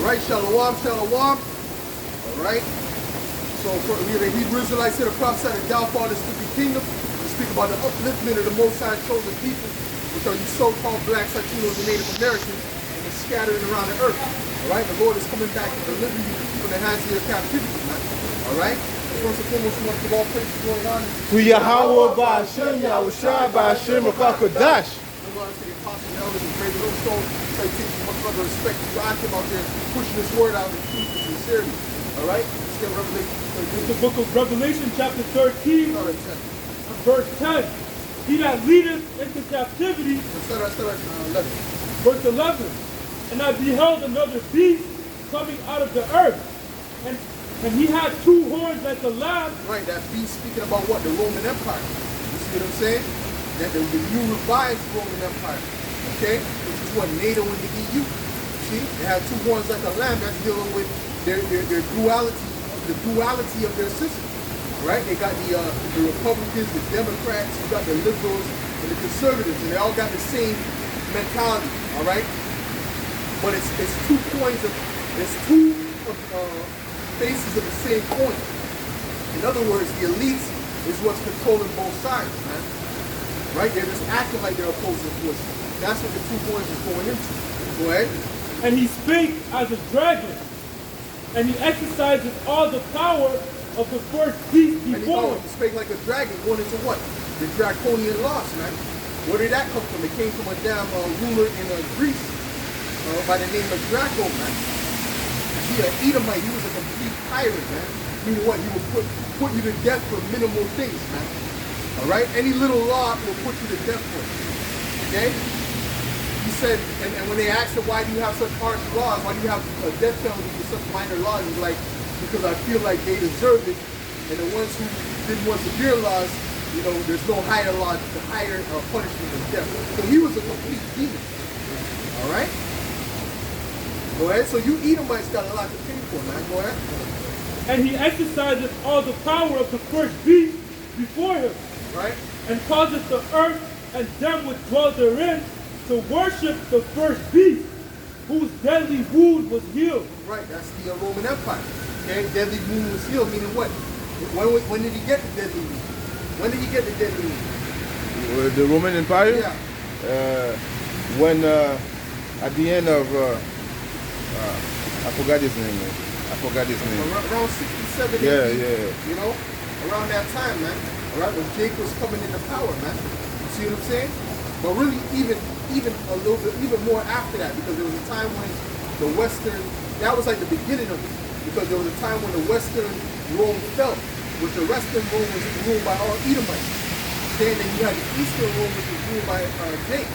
right, shalom, shalom. All right. So for the Hebrew Israelites here to prophesy the downfall of this wicked kingdom, to speak about the upliftment of the Most High chosen people, which are you so-called blacks, Latinos, and Native Americans, and they're scattering around the earth. All right. The Lord is coming back to deliver you from the hands of your captivity, man. All right. First and foremost, we want to give all praise going on to Yahweh Ba'Hashem, Yahushua Ba'Hashem, Rakakadash. Elders and great little soul, citation, much love and respect to God him out there pushing this word out in truth and sincerity. Alright? Let's get Revelation. It's the book of Revelation, chapter 13, verse 10. He that leadeth into captivity, verse 11. And I beheld another beast coming out of the earth, and he had two horns like a lamb. Right, that beast speaking about what? The Roman Empire. You see what I'm saying? That the new revived Roman Empire. Okay? Which is what? NATO and the EU. See? They have two horns like a lamb. That's dealing with their duality, the duality of their system. Right? They got the Republicans, the Democrats, you got the liberals, and the conservatives, and they all got the same mentality. Alright? But it's two coins of, it's two faces of the same coin. In other words, the elites is what's controlling both sides, man. Right? They're just acting like they're opposing forces. That's what the 2 coins is going into. Go ahead. And he spake as a dragon, and he exercises all the power of the first beast before him. He spake like a dragon, going into what? The draconian laws, man. Where did that come from? It came from a damn ruler in Greece by the name of Draco, man. He an Edomite. He was a complete pirate, man. Meaning what? He would put you to death for minimal things, man. All right? Any little law will put you to death for. Okay? He said, and when they asked him, why do you have such harsh laws? Why do you have a death penalty for such minor laws? He's like, because I feel like they deserve it. And the ones who did more severe laws, you know, there's no higher law, the higher punishment than death. So he was a complete demon. All right? Go ahead. So you Edomites got a lot to pay for, man. Go ahead. And he exercises all the power of the first beast before him. Right. And causeth the earth and them which dwell therein to worship the first beast, whose deadly wound was healed. Right. That's the Roman Empire. Okay. Deadly wound was healed. Meaning what? When did he get the deadly wound? When did he get the deadly wound? The Roman Empire? Yeah. When at the end of I forgot his name, man. I forgot his name. Around 67 yeah, AD, yeah. You know? Around that time, man. Alright, when Jake was coming into power, man. You see what I'm saying? But really even a little bit, even more after that, because there was a time when the Western, that was like the beginning of it. Because there was a time when the Western Rome fell, which the Western Rome was ruled by all Edomites. Okay, and then you had the Eastern Rome, which was ruled by Jake.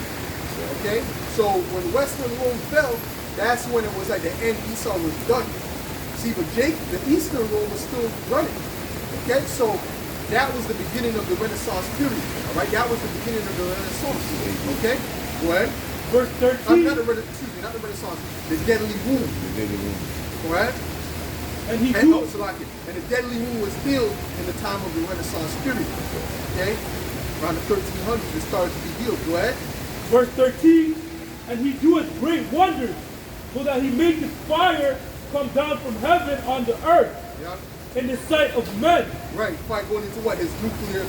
Okay? So when Western Rome fell, that's when it was like the end. Esau was done. See, but Jake, the Eastern Rome was still running. Okay, so that was the beginning of the Renaissance period. All right, that was the beginning of the Renaissance. Okay, go ahead. Verse 13. Not the Renaissance. The deadly wound. The deadly wound. All right. And the deadly wound was healed in the time of the Renaissance period. Okay, around the 1300s, it started to be healed. Go ahead. Verse 13. And he doeth great wonders, so that he maketh fire come down from heaven on the earth, in the sight of men. Right, fire going into what? His nuclear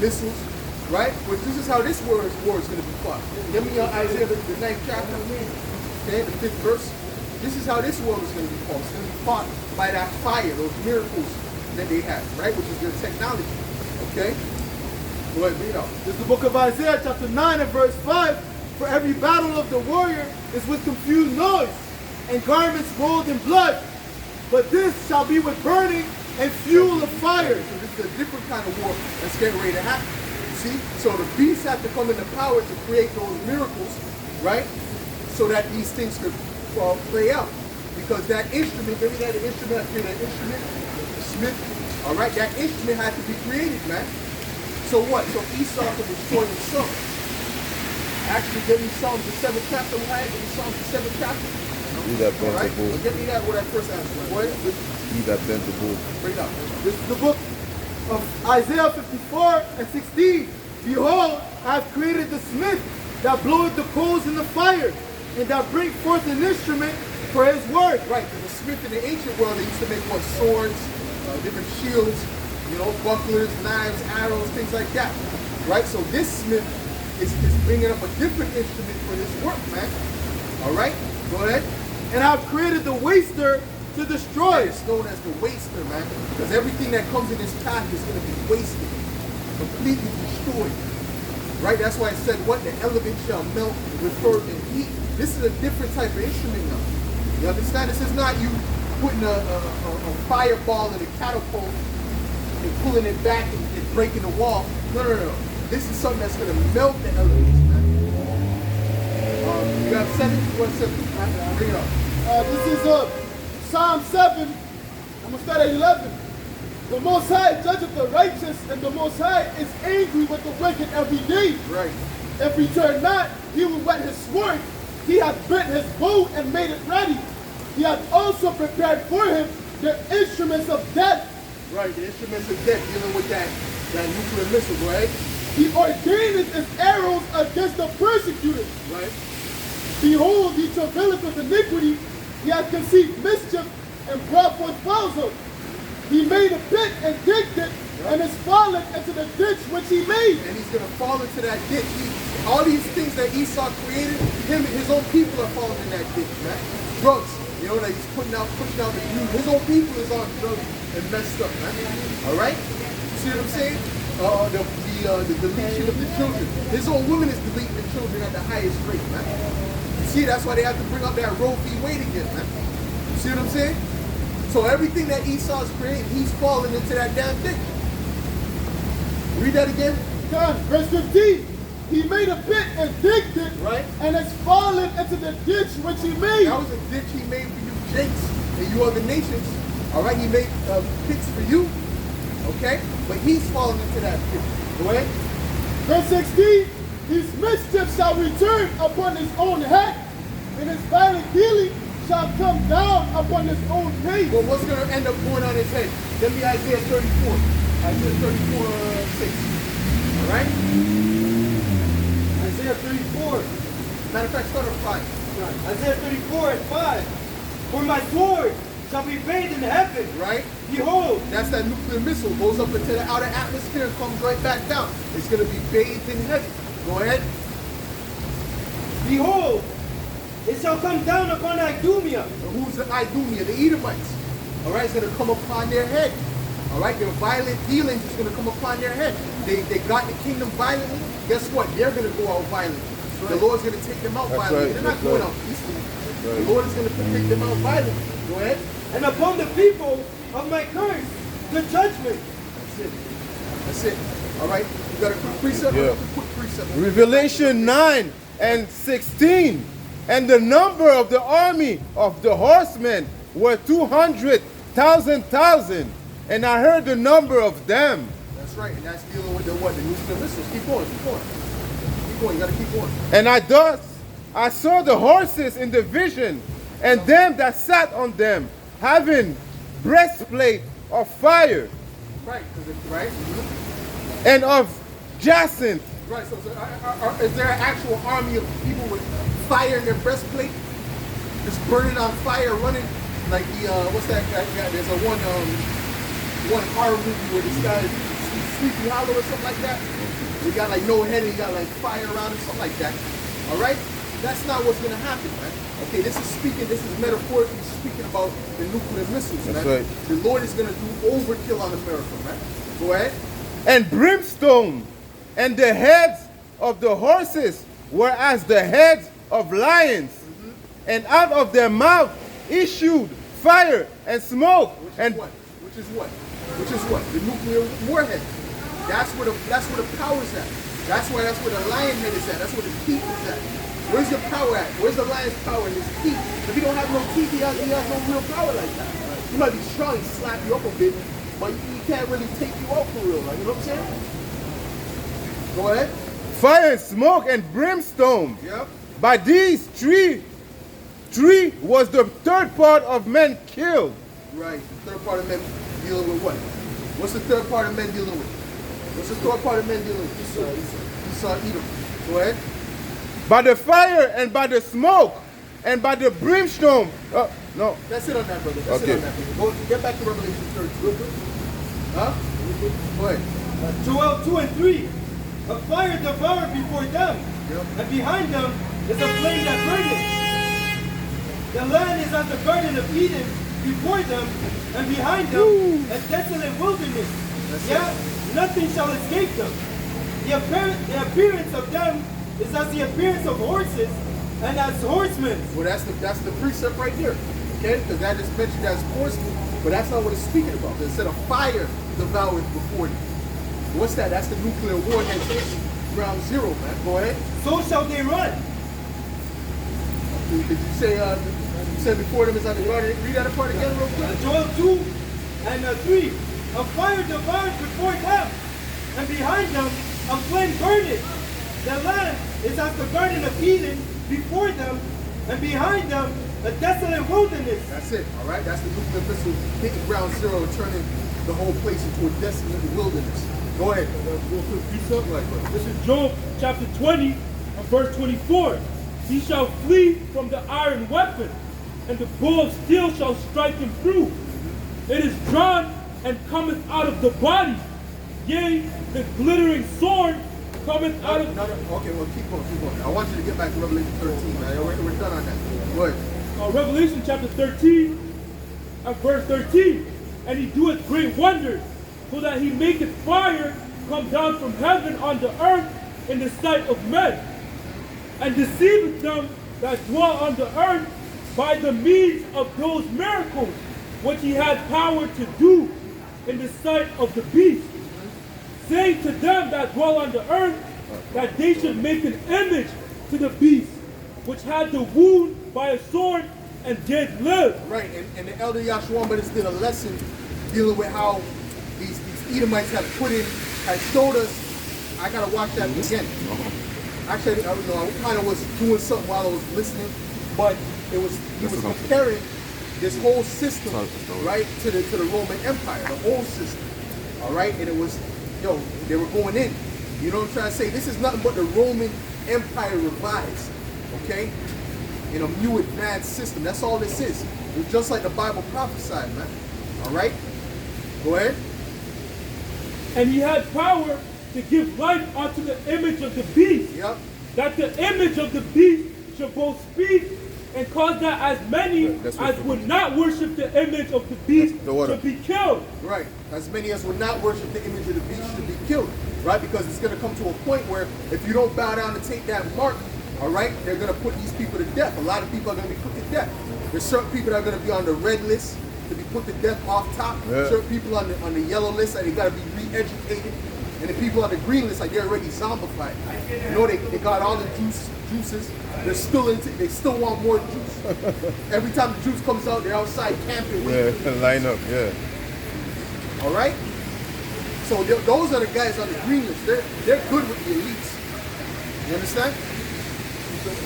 missiles, right? But this is how this war is going to be fought. Give me Isaiah the 9th chapter, okay, the 5th verse. This is how this war is going to be fought. It's going to be fought by that fire, those miracles that they have, right? Which is their technology, okay? Go ahead, read out. This is the book of Isaiah, chapter 9 and verse 5. For every battle of the warrior is with confused noise, and garments rolled in blood. But this shall be with burning and fuel of fire. So this is a different kind of war that's getting ready to happen. You see? So the beasts have to come into power to create those miracles, right? So that these things could play out. Because that instrument, maybe that instrument, the smith, all right, that instrument had to be created, man. So what? So Esau can destroy himself. Actually, give me Psalms the 7th chapter, right? Give me Psalms the 7th chapter. All right? Well, give me that what I first asked for. What? He that bent the bow. Bring it up. This is the book of Isaiah 54 and 16. Behold, I have created the smith that bloweth the coals in the fire, and that bring forth an instrument for his work. Right, because the smith in the ancient world, they used to make what? Swords, different shields, you know, bucklers, knives, arrows, things like that. Right, so this smith is bringing up a different instrument for this work, man. All right, go ahead. And I've created the waster to destroy. It's known as the waster, man, because everything that comes in this path is going to be wasted, completely destroyed. Right, that's why it said what? The element shall melt, refer in heat. This is a different type of instrument now. You understand? This is not you putting a fireball in a catapult and pulling it back and breaking the wall. No, no, no. This is something that's going to melt the elements, man. You got 7? You want 7? Bring it up. This is Psalm 7. I'm going to start at 11. The Most High judgeth the righteous, and the Most High is angry with the wicked every day. Right. If he turn not, he will whet his sword. He hath bent his bow and made it ready. He hath also prepared for him the instruments of death. Right, the instruments of death, dealing with that nuclear missile, right? He ordaineth his arrows against the persecuted. Right. Behold, he travaileth with iniquity. He hath conceived mischief and brought forth falsehood. He made a pit and digged it, and is fallen into the ditch which he made. And he's going to fall into that ditch. All these things that Esau created, him and his own people are falling in that ditch, man. Drugs, you know, that he's pushing out the youth. His own people is on drugs and messed up, man. All right? See what I'm saying? The deletion of the children. His own women is deleting the children at the highest rate, man. You see, that's why they have to bring up that Roe v. Wade again, man. You see what I'm saying? So everything that Esau's created, he's falling into that damn ditch. Read that again. God, verse 15. He made a pit and digged it, right, and has fallen into the ditch which he made. That was a ditch he made for you Jakes and you other nations. All right, he made pits for you. Okay, but he's fallen into that pit. Go ahead. Verse 16. His mischief shall return upon his own head, and his violent dealing shall come down upon his own page. Well, what's going to end up going on his head? Let me Isaiah 34. Isaiah 34, 6. All right? Isaiah 34. Matter of fact, start at 5. Isaiah 34 and 5. For my sword shall be bathed in heaven. Right? Behold. That's that nuclear missile. Goes up into the outer atmosphere and comes right back down. It's going to be bathed in heaven. Go ahead. Behold. It shall come down upon Idumea. Who's the Idumea? The Edomites. All right, it's going to come upon their head. All right, their violent dealings is going to come upon their head. They got the kingdom violently. Guess what? They're going to go out violently. Right. The Lord's going to take them out violently. They're not going out peacefully. The Lord is going to take them out violently. Go ahead. And upon the people of my curse, the judgment. That's it. That's it. All right, you got a quick precept? Yeah. Quick precept. Revelation 9 and 16. And the number of the army of the horsemen were 200,000. And I heard the number of them. That's right, and that's dealing with the what? The nuclear missiles. Keep going, keep going. Keep going, you gotta keep going. And I saw the horses in the vision, and them that sat on them, having breastplate of fire. Right, right? Mm-hmm. And of jacinth. Right, so is there an actual army of people with fire in their breastplate? Just burning on fire, running like the, what's that guy? There's a one horror movie where this guy is Sleepy Hollow or something like that. He got like no head and he got like fire around him, something like that. All right? That's not what's going to happen, man. Okay, this is metaphorically speaking about the nuclear missiles, man. That's right. The Lord is going to do overkill on America, man. Go ahead. And brimstone, and the heads of the horses were as the heads of lions, and out of their mouth issued fire and smoke. Which is what? The nuclear warhead. That's where the power's at. That's where the lion head is at. That's where the teeth is at. Where's your power at? Where's the lion's power in his teeth? If he don't have no teeth, he has no real power like that. He might be strong, he slap you up a bit, but he can't really take you out for real. Like, you know what I'm saying? Go ahead. Fire and smoke and brimstone. Yep. By these three was the third part of men killed. Right. The third part of men dealing with what? What's the third part of men dealing with? What's the third part of men dealing with? Esau, Edom. Go ahead. By the fire and by the smoke, and by the brimstone. No. That's it on that, brother. That's Okay. it on that, brother. Go, get back to Revelation 13. Huh? Go ahead. Joel 2 and 3. A fire devoured before them, Yep. and behind them is a flame that burneth. The land is as the Garden of Eden before them, and behind them a desolate wilderness. Yet nothing shall escape them. The appearance of them is as the appearance of horses, and as horsemen. Well, that's the precept right there. Okay? Because that is mentioned as horsemen, but that's not what it's speaking about. It said a fire devours before them. What's that? That's the nuclear warhead station, ground zero, man. Go ahead. So shall they run. Did you say you said before them is on the garden? Read that part again real quick. Joel 2 and 3. A fire devoured before them, and behind them a flame burneth. The land is as the Garden of Eden before them, and behind them a desolate wilderness. That's it, all right? That's the nuclear missile hitting ground zero and turning the whole place into a desolate wilderness. Go ahead. This is Job chapter 20 and verse 24. He shall flee from the iron weapon, and the bow of steel shall strike him through. It is drawn and cometh out of the body. Yea, the glittering sword cometh out of... No. Okay, well, keep going. I want you to get back to Revelation 13, man. We're done on that. Go ahead. Revelation chapter 13 and verse 13. And he doeth great wonders, so that he maketh fire come down from heaven on the earth in the sight of men, and deceiveth them that dwell on the earth by the means of those miracles which he had power to do in the sight of the beast, saying to them that dwell on the earth that they should make an image to the beast, which had the wound by a sword and did live. Right, and the elder Yahshua did a lesson dealing with how these Edomites have showed us. I gotta watch that again. Actually, I kind of was doing something while I was listening, but he was comparing this whole system, right, to the Roman Empire, the whole system, all right, and it was, they were going in. You know what I'm trying to say? This is nothing but the Roman Empire revised, okay, in a new advanced system. That's all this is. It's just like the Bible prophesied, man. All right, go ahead. And he had power to give life unto the image of the beast, that the image of the beast should both speak and cause that as many as would not worship the image of the beast should be killed. Right. As many as would not worship the image of the beast should be killed. Right? Because it's going to come to a point where if you don't bow down and take that mark, all right, they're going to put these people to death. A lot of people are going to be put to death. There's certain people that are going to be on the red list to be put to death off top. Certain people on the yellow list, and they got to be re-educated. And the people on the green list, like, they're already zombified. You know, they got all the juices. They still want more juice. Every time the juice comes out, they're outside camping. Line up, All right? So those are the guys on the green list. They're good with the elites. You understand?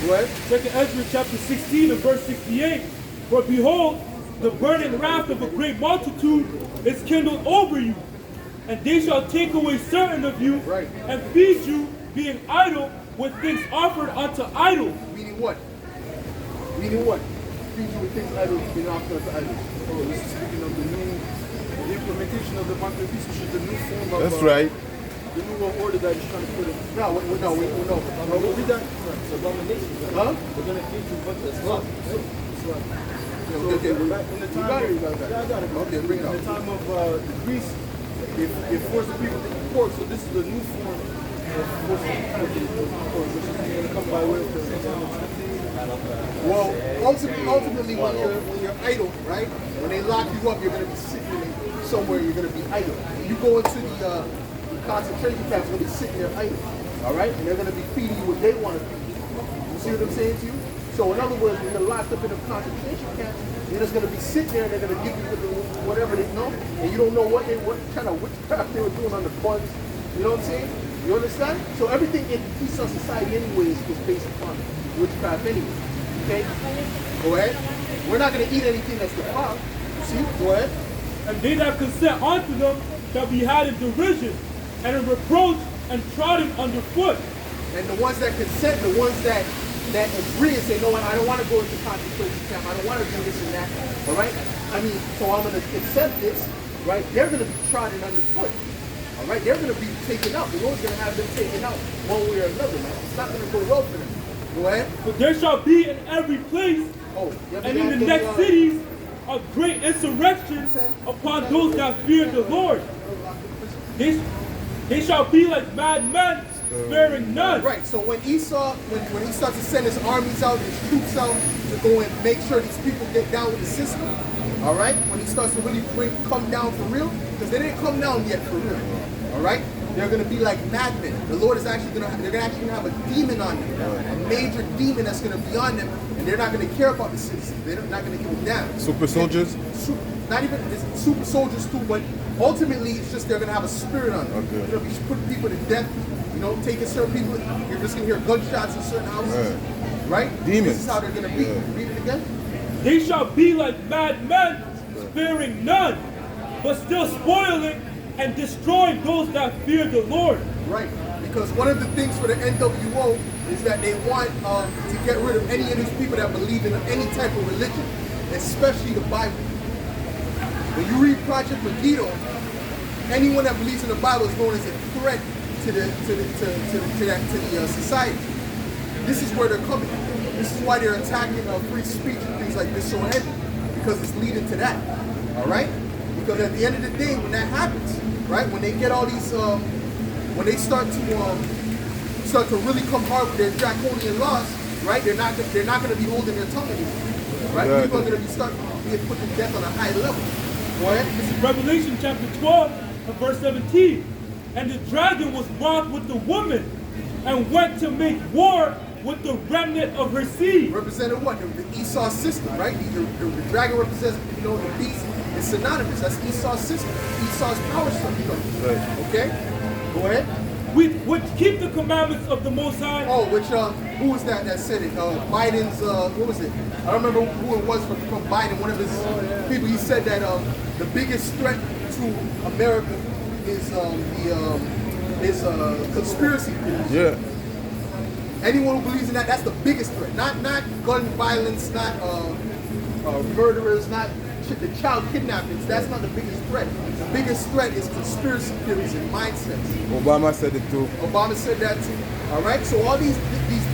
Go ahead. 2 Ezra chapter 16 and verse 68. For behold, the burning wrath of a great multitude is kindled over you, and they shall take away certain of you and feed you, being idle, with things offered unto idols. Meaning what? Meaning what? Feed you with things idle, being offered unto idols. Oh, this is speaking of the implementation of the Montefisto, which is the new form of... That's right. The new world order that he's trying to put in. No. Read that. It's abomination. Huh? We're going to feed you bunch of slop. Okay, in the time Okay, bring it up. In the time of Greece, it forced the people to eat pork, so this is the new form of forcing people to eat pork, which is going to come by way of the... Well, ultimately, when you're idle, right? When they lock you up, you're going to be sitting somewhere. You're going to be idle. When you go into the concentration camps, you're going to be sitting there idle, all right? And they're going to be feeding you what they want to feed you. You see what I'm saying to you? So in other words, when you're locked up in a concentration camp, you're just going to be sitting there and they're going to give you whatever they know, and you don't know what kind of witchcraft they were doing on the buns. You know what I'm saying? You understand? So everything in Eastern society anyways was based upon witchcraft anyway. Okay? Go ahead. We're not going to eat anything that's defiled. See? Go ahead. And they that consent unto them shall be had in derision, and in reproach, and trodden underfoot. And the ones that consent, the ones that that agree and say, no, I don't want to go into concentration camp. I don't want to do this and that. All right? I mean, so I'm going to accept this, right? They're going to be trodden underfoot. All right? They're going to be taken out. The Lord's going to have them taken out one way or another, man. It's not going to go well for them. Go ahead. But there shall be in every place and in the next cities a great insurrection upon those that fear the Lord. They shall be like mad men, sparing none. Right, so when Esau, when he starts to send his armies out, his troops out to go and make sure these people get down with the system, all right? When he starts to really come down for real, because they didn't come down yet for real, all right? They're going to be like madmen. The Lord is actually going to, they're actually going to have a demon on them, a major demon that's going to be on them, and they're not going to care about the citizens. They're not going to give them down. Super soldiers? Not even it's super soldiers too, but ultimately it's just they're going to have a spirit on them. Okay. They're going to be putting people to death, you know, taking certain people. You're just going to hear gunshots in certain houses, right? Demons. This is how they're going to be. Read it again. They shall be like mad men, sparing none, but still spoiling and destroying those that fear the Lord. Right, because one of the things for the NWO is that they want to get rid of any of these people that believe in any type of religion, especially the Bible. When you read Project Megiddo, anyone that believes in the Bible is known as a threat to the society. This is where they're coming. This is why they're attacking free speech and things like this so heavy, because it's leading to that. All right. Because at the end of the day, when that happens, right, when they get all these, when they start to really come hard with their draconian laws, right, they're not going to be holding their tongue anymore, right? Exactly. People are going to start being put to death on a high level. Go ahead. This is Revelation chapter 12 and verse 17. And the dragon was wroth with the woman and went to make war with the remnant of her seed. Represented what? The Esau system, right? The dragon represents, you know, the beast. It's synonymous. That's Esau's system. Esau's power structure. Right. Okay? Go ahead. Which keep the commandments of the Most High. Oh, which, who was that said it? Biden's, what was it? I don't remember who it was from Biden. One of his people, he said that the biggest threat to America is conspiracy theories. Yeah. Anyone who believes in that, that's the biggest threat. Not gun violence, not murderers, not the child kidnappings. That's not the biggest threat. The biggest threat is conspiracy theories and mindsets. Obama said it too. Obama said that too. All right. So all these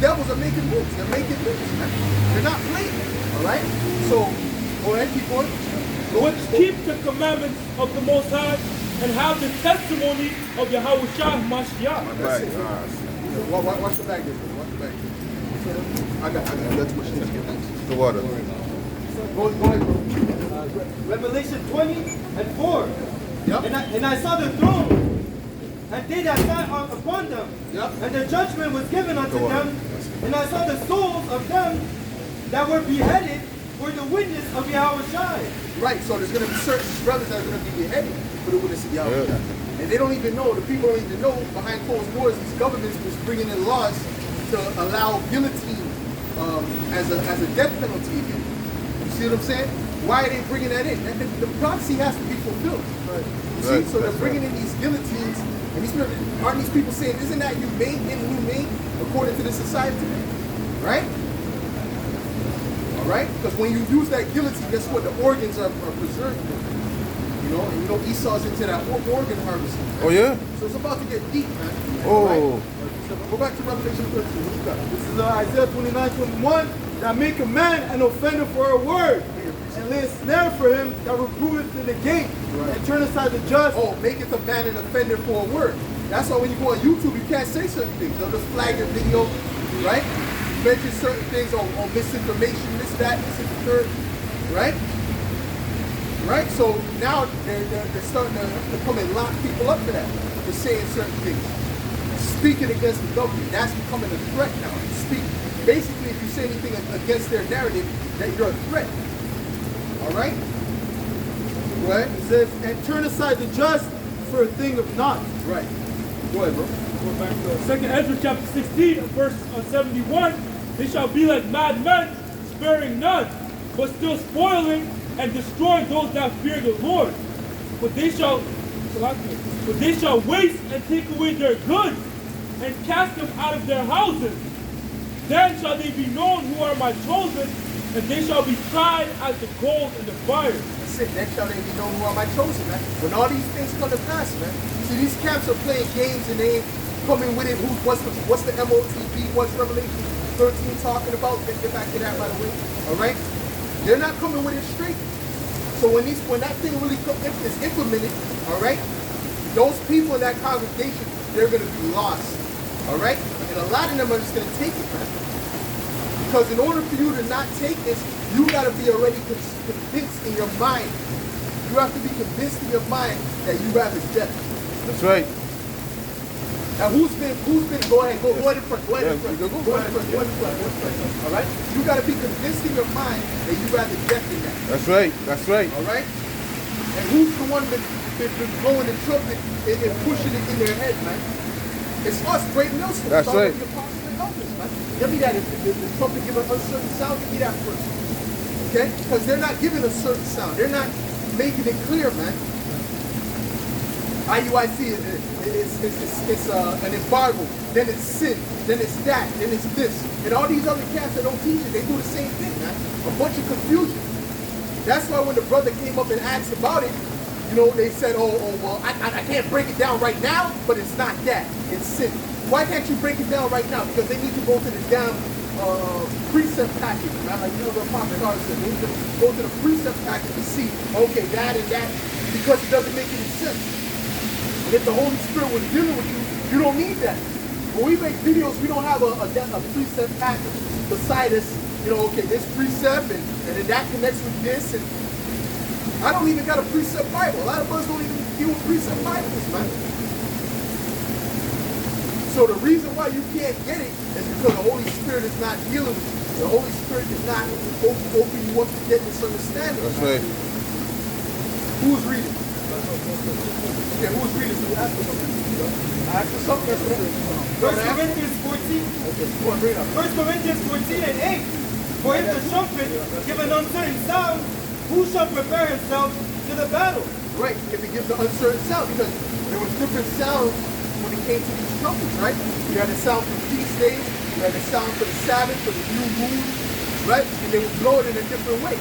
devils are making moves. They're making moves, man. They're not playing. All right. So go ahead, keep going. Which keep the commandments of the Most High and have the testimony of Yahweh Shah Mashiach. That's it. Watch the bag there. Watch the bag. I got that's what she needs. The water. Go ahead, bro. Revelation 20 and 4. Yep. And I saw the throne, and they that sat upon them, Yep. and the judgment was given unto them. And I saw the souls of them that were beheaded for the witness of Yahweh Shai. Right, so there's going to be certain brothers that are going to be beheaded for the witness of Yahweh. Yeah. And they don't even know, the people don't even know, behind closed doors, these governments was bringing in laws to allow guillotine as a death penalty again. You see what I'm saying? Why are they bringing that in? The prophecy has to be fulfilled. Right. You see? Right, So they're that's bringing in these guillotines, and aren't these people saying, isn't that humane, inhumane, according to the society today? Right? All right? Because when you use that guillotine, guess what? The organs are preserved. You know, and you know Esau's into that organ harvesting. Oh yeah? So it's about to get deep, man. Oh. Right? Go back to Revelation 13. What you got? This is Isaiah 29:21. That make a man an offender for a word, and lay a snare for him that reproveth in the gate, and turn aside the just. Oh, maketh a man an offender for a word. That's why when you go on YouTube, you can't say certain things. They'll just flag your video, right? Mention certain things on misinformation, this, that, this, and the third, right? Right? So now they're starting to come and lock people up for that, for saying certain things. Speaking against the government, that's becoming a threat now. Basically, if you say anything against their narrative, that you're a threat. All right? Right? It says, and turn aside the just for a thing of naught. Right. Go ahead, bro. Go back to 2nd Ezra chapter 16, verse 71. They shall be like mad men, sparing none, but still spoiling and destroying those that fear the Lord. But they shall waste and take away their goods and cast them out of their houses. Then shall they be known who are my chosen, and they shall be tried as the gold in the fire. That's it. Then shall they be known who are my chosen, man. When all these things come to pass, man. See, these camps are playing games and they ain't coming with it. What's the MOTB? What's Revelation 13 talking about? Let's get back to that, by the way. All right? They're not coming with it straight. So when that thing really is implemented, all right, those people in that congregation, they're going to be lost. All right? And a lot of them are just going to take it, man. Because in order for you to not take this, you got to be already convinced in your mind. You have to be convinced in your mind that you rather death. That's right. Now who's been, go ahead in front. All right? You got to be convinced in your mind that you rather death than that. That's right. That's right. All right? And who's the one been blowing the trumpet and pushing it in their head, man? It's us, great millstones. That's right. The apostles and elders, man. Give me that. If the trumpet give a certain sound, give me that first. Okay? Because they're not giving a certain sound. They're not making it clear, man. IUIC, it's an embargo, then it's sin, then it's that, then it's this. And all these other camps that don't teach it, they do the same thing, man. A bunch of confusion. That's why when the brother came up and asked about it, you know, they said, oh well, I can't break it down right now, but it's not that, it's sin. Why can't you break it down right now? Because they need to go to the damn precept package, man. Like, you know, the Apostle Carter said, they need to go to the precept package to see, okay, that and that, because it doesn't make any sense. If the Holy Spirit was dealing with you, you don't need that. When we make videos, we don't have a precept package beside us. You know, okay, this precept and then that connects with this. And I don't even got a precept Bible. A lot of us don't even deal with precept Bibles, man. So the reason why you can't get it is because the Holy Spirit is not dealing with you. The Holy Spirit is not open you up to get this understanding. That's right. Who's reading? Yeah, who's reading? Ask for something. Ask for something. 1 Corinthians 14. Okay, go on, read up. 1 Corinthians 14 and 8. For if the trumpet give an uncertain sound, who shall prepare himself to the battle? Right, if it gives an uncertain sound, because there was different sounds when it came to these trumpets, right? You had a sound for feast days, you had a sound for the Sabbath, for the new moon, right? And they would blow it in a different way.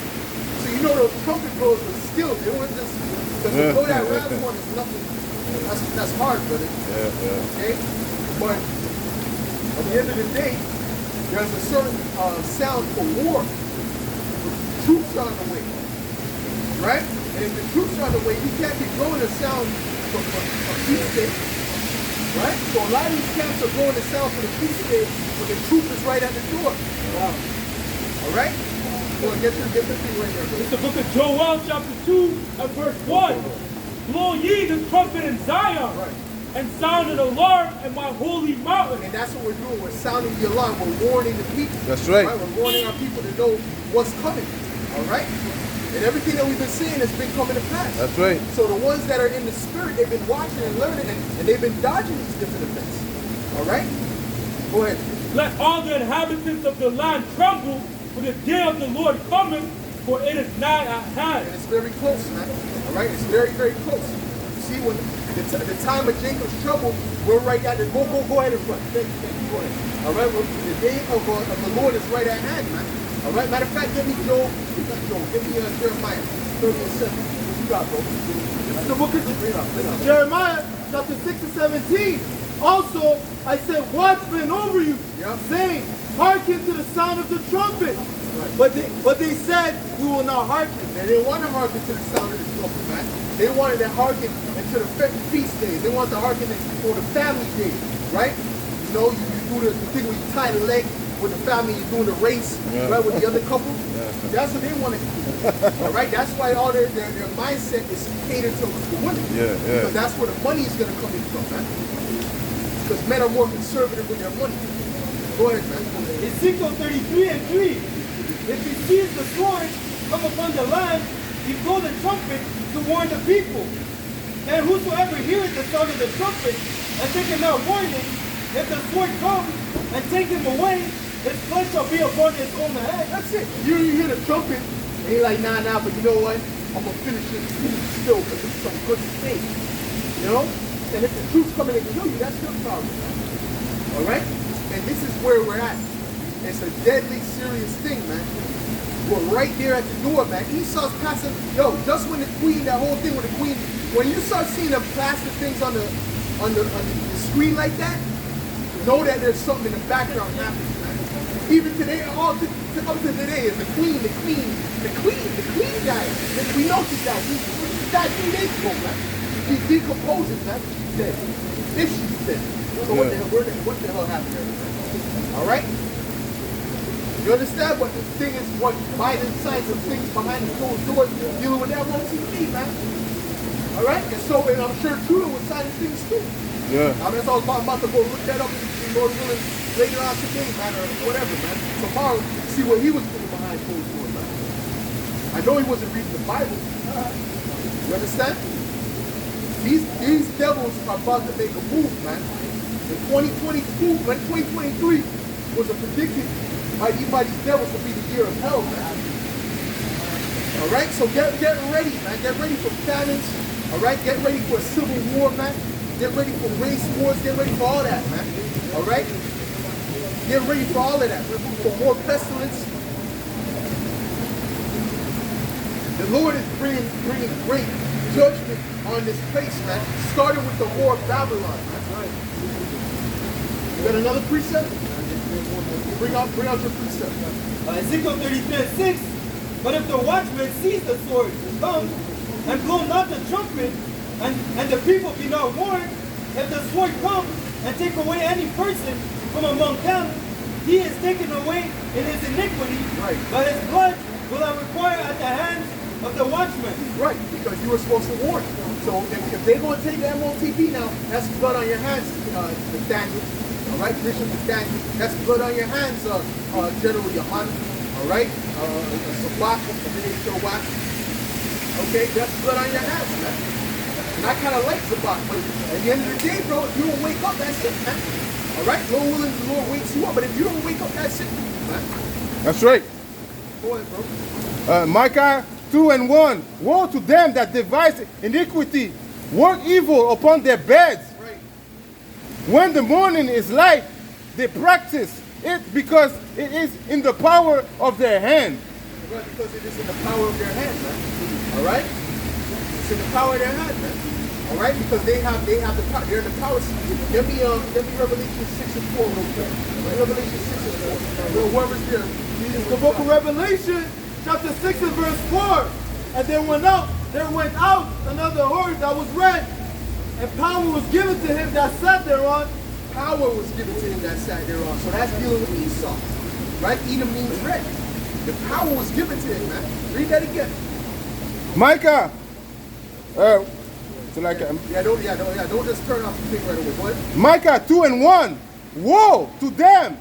So you know those trumpet blows were skilled. They weren't just, because to blow that last one is nothing. That's hard, brother. Yeah. Okay? But at the end of the day, there's a certain sound for war. The troops are on the way. Right? And if the troops are on the way, you can't be blowing a sound for feast day. Right? So a lot of these camps are blowing the sound for the feast day when the troop is right at the door. Wow. Alright? Well, get the thing right there. It's the book of Joel, chapter 2, and verse 1. Blow ye the trumpet in Zion, Right. and sound an alarm in my holy mountain. And that's what we're doing. We're sounding the alarm. We're warning the people. That's right. We're warning our people to know what's coming. Alright? And everything that we've been seeing has been coming to pass. That's right. So the ones that are in the spirit, they've been watching and learning, and they've been dodging these different events. Alright? Go ahead. Let all the inhabitants of the land tremble, for the day of the Lord cometh, for it is nigh at hand. And it's very close, man. Alright? It's very, very close. You see, when the time of Jacob's trouble, we're right at the, go ahead in front. Thank you, go ahead. Alright? Well, the day of the Lord is right at hand, man. Alright? Matter of fact, give me Joel. Give me Jeremiah 30 and 7. What you got, bro? This is the book of Jeremiah, chapter 6 and 17. Also, I set watchmen over you, saying, hearken to the sound of the trumpet. Right. But they said, we will not hearken. They didn't want to hearken to the sound of the trumpet, man. They wanted to hearken to the feast days. They wanted to hearken for the family days, right? You know, you do the thing where you tie the leg with the family, you're doing the race, right, with the other couple. That's what they want to do. All right? That's why all their mindset is catered to the women. Because that's where the money is going to come in from, man. Because men are more conservative with their money. Go ahead, man. Ezekiel 33 and 3. If he sees the sword come upon the land, he blow the trumpet to warn the people. And whosoever heareth the sound of the trumpet and taketh not warning, if the sword comes and take him away, his blood shall be upon his own head. That's it. You hear the trumpet, and you're like, nah, but you know what? I'm going to finish this still because this is some good steak. You know? And if the troops come in and kill you, that's your problem. All right? And this is where we're at. It's a deadly serious thing, man. We're right there at the door, man. Esau's passing. Yo, just when the queen, that whole thing with the queen, when you start seeing the plastic things on the screen like that, know that there's something in the background happening, man. Even today, up to today, is the queen guy. We know she died. She died 3 days ago, man. She's decomposing, man. She's dead. If she's dead. So what the hell happened there, man? All right? You understand what the thing is, what Biden signs some things behind the closed doors dealing with that on TV, man. All right? And I'm sure Trudeau was signing things too. Yeah. I mean, I'm about to go look that up and Lord willing later on today, man, or whatever, man. Tomorrow, see what he was doing behind closed doors, man. I know he wasn't reading the Bible. You understand? These devils are about to make a move, man. In 2022, when 2023 was a predicted by these devils to be the year of hell, man. All right, so get ready, man. Get ready for famines. All right, get ready for a civil war, man. Get ready for race wars. Get ready for all that, man. All right, get ready for all of that. For more pestilence. The Lord is bringing great judgment on this place, man. Starting with the war of Babylon. That's right. You got another precept? Bring out your precept. Ezekiel 33:6. But if the watchman sees the sword come, and blow not the trumpet, and the people be not warned, if the sword come and take away any person from among them, he is taken away in his iniquity, right. But his blood will I require at the hands of the watchman. Right, because you were supposed to warn. So if they're going to take the MOTP now, that's blood on your hands, Nathaniel. All right, Bishop Nathaniel. That's blood on your hands, General Yahan. All right, Sabak, Watch. Okay, that's blood on your hands, man. And I kind of like Sabak, but at the end of the day, bro, if you don't wake up, that's it, man. All right, Lord willing, the Lord wakes you up, but if you don't wake up, that's it, man. That's right. Go ahead, bro. Micah 2:1. Woe to them that devise iniquity, work evil upon their beds. Right. When the morning is light, they practice it because it is in the power of their hand. Right, because it is in the power of their hand, man. All right? It's in the power of their hand, man. All right? Because they have the power. They're in the power. Let me Revelation 6:4 real quick. Revelation 6:4. Well, whoever's there, The book of Revelation, chapter 6 and verse 4. And there went out another horse that was red, and power was given to him that sat thereon. Power was given to him that sat thereon. So that's dealing with Esau. Right? Edom means red. The power was given to him, man. Read that again. Micah. Don't just turn off the thing right away. What? Micah 2:1. Woe to them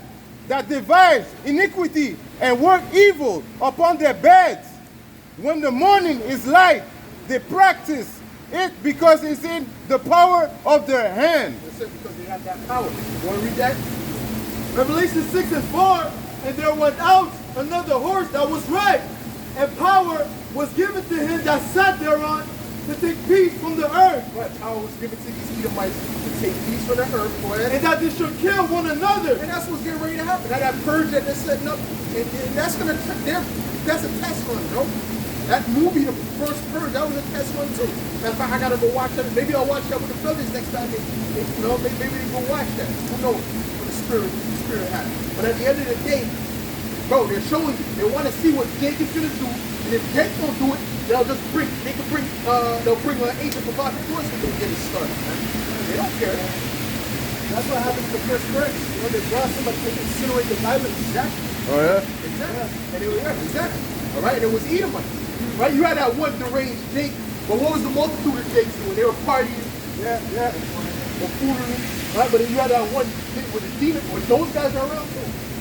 that devise iniquity and work evil upon their beds. When the morning is light, they practice it because it's in the power of their hand. That's it, because they have that power. You want to read that? Revelation 6 and 4. And there went out another horse that was red, and power was given to him that sat thereon to take peace from the earth. Right, power was given to these Edomites to take peace from the earth, go ahead. And that they should kill one another. And that's what's getting ready to happen. That purge that they're setting up, and that's a test run, bro. That movie, the first purge, that was a test run too. That's why I gotta go watch that. Maybe I'll watch that with the brothers next time. Maybe they go watch that. Who knows what the spirit has. But at the end of the day, bro, they're showing you. They want to see what Jacob's gonna do, and if Jake don't do it, they'll bring an agent provocateur to get it started, man. They don't care. That's what happened to the first purge. They brought somebody to incinerate the Bible. Exactly. Oh yeah? Exactly. And it was exactly. All right, and it was Edomite. Right? You had that one deranged Jake, but what was the multitude of Jakes doing? They were partying, or fooling, right? But then you had that one with a demon. When those guys are around,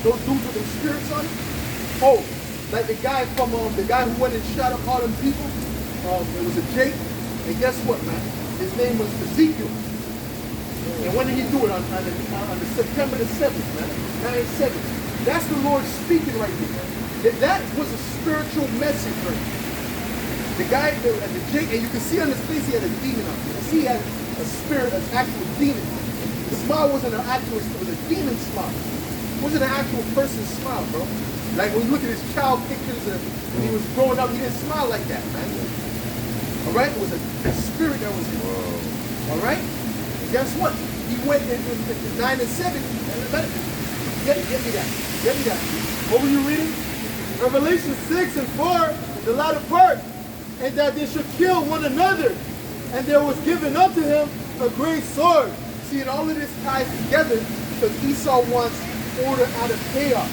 those dudes with them spirits on it. Oh, like the guy who went and shot up all them people. It was a Jake, and guess what, man? His name was Ezekiel. And when did he do it? On the September the 7th, man. 9/7. That's the Lord speaking right here. That was a spiritual message for him. The guy, the Jake, and you can see on his face he had a demon on him. You can see he had a spirit, an actual demon. The smile wasn't an actual, it was a demon smile. wasn't an actual person's smile, bro. Like when you look at his child pictures and when he was growing up, he didn't smile like that, man. All right, it was a spirit that was in him. All right, and guess what? He went in 9 and 7. Get me that. What were you reading? Revelation 6 and 4, the latter part. And that they should kill one another. And there was given unto him a great sword. See, and all of this ties together because Esau wants order out of chaos.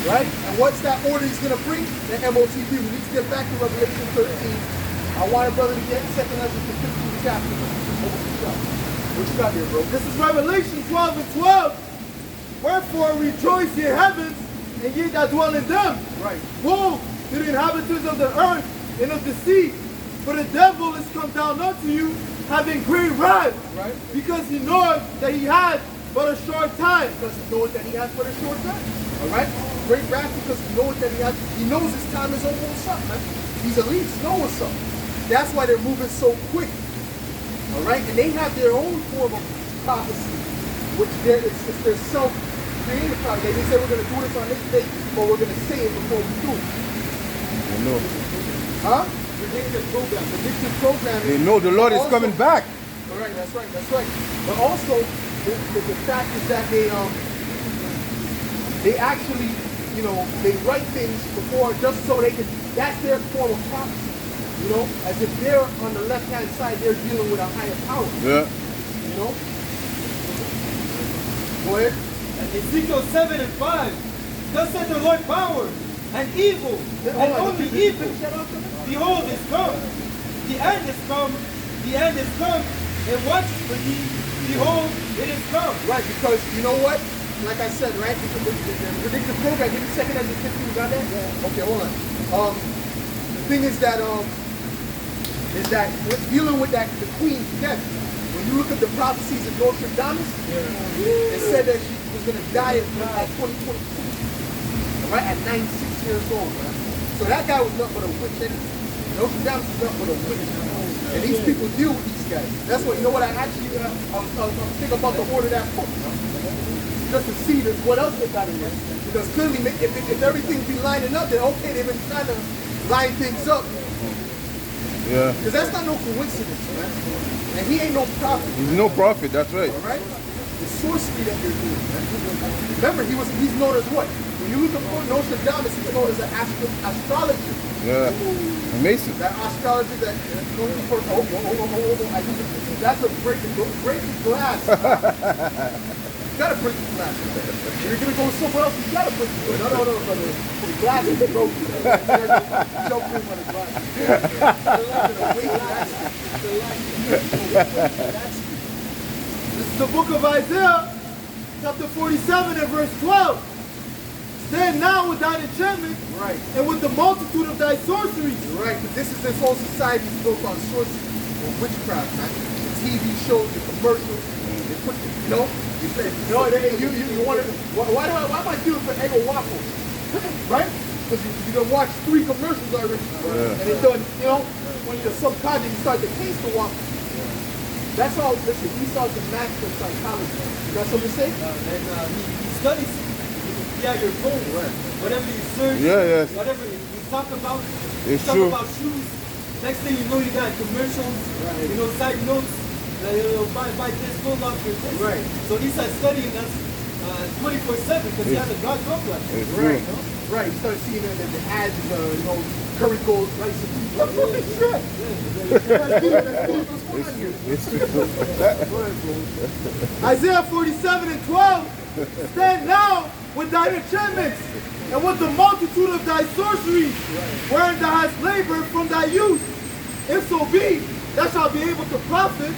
Right? And what's that order he's going to bring? The MOTB. We need to get back to Revelation 13. I want a brother to get 2nd Ezra to 15th chapter. What you got here, bro? This is Revelation 12 and 12. Wherefore rejoice, ye heavens, and ye that dwell in them. Right. Woe to the inhabitants of the earth and of the sea. For the devil is come down unto you, having great wrath. Right. Because he knoweth that he had but a short time. Because he knows that he has but a short time. All right? Great wrath because he knows that he knows his time is almost up, man. He's at least knowing something. That's why they're moving so quick. All right? And they have their own form of prophecy, which it's their self-created prophecy. They say we're going to do this on this day, but we're going to say it before we do it. They know. Huh? Predictive program. Predictive program. They know the Lord is coming back. All right, that's right. But also, the fact is that they actually, they write things before just so they can, that's their form of prophecy. As if they're on the left-hand side, they're dealing with a higher power. Yeah. Go ahead. And Ezekiel 7 and 5. Thus said the Lord power and evil, and only evil. Behold, is come. The end is come. The end is come. And watch for ye. Behold, it is come. Right, because you know what? Like I said, right? Because the predictive program, give me 2nd Ezra 15, got that? Yeah. Okay, hold on. The thing is that we're dealing with the queen's death. When you look at the prophecies of Nostradamus, it said that she was going to die at 2022. Right? At 96 years old. Right? So that guy was nothing but a witch. Nostradamus was nothing but a witch. And these people deal with these guys. That's what, I actually think about the order of that book. Just to see what else they got in there. Because clearly, if everything be lining up, then okay, they've been trying to line things up. Yeah. Because that's not no coincidence, man. And he ain't no prophet. He's no prophet, that's right. All right? The sorcery that they're doing, man. Remember, he's known as what? When you look at Nostradamus, he's known as an astrologer. Yeah. Amazing. That astrologer that that's a breaking glass. You gotta break the glass. If you're gonna go somewhere else, you gotta break the glass. No, brother. The glass is broken. Jump in on the glass. This is the book of Isaiah, chapter 47 and verse 12. Stand now with thine enchantment, right, and with the multitude of thy sorceries. Right, but this whole society is built on sorcery or witchcraft, man. The TV shows, the commercials, they put, you say, you want to, why am I doing for egg or waffles? Right? Because you done watch 3 commercials already. Yeah. And it's done, when you're subconscious, you start to taste the waffles. That's all, listen, Esau's the master of psychology. You got something to say? And he studies. Yeah, your phone, whatever you search, whatever you talk about, about shoes. Next thing you know, you got commercials, side notes, buy this, pull up your this. Right. So he's studying us 24/7 because he has a God complex. Right. Right. You start seeing the ads, curry gold, rice and beef. What the shit? Isaiah 47 and 12. Stand now with thine enchantments, and with the multitude of thy sorceries, wherein thou hast labored from thy youth. If so be, thou shalt be able to profit.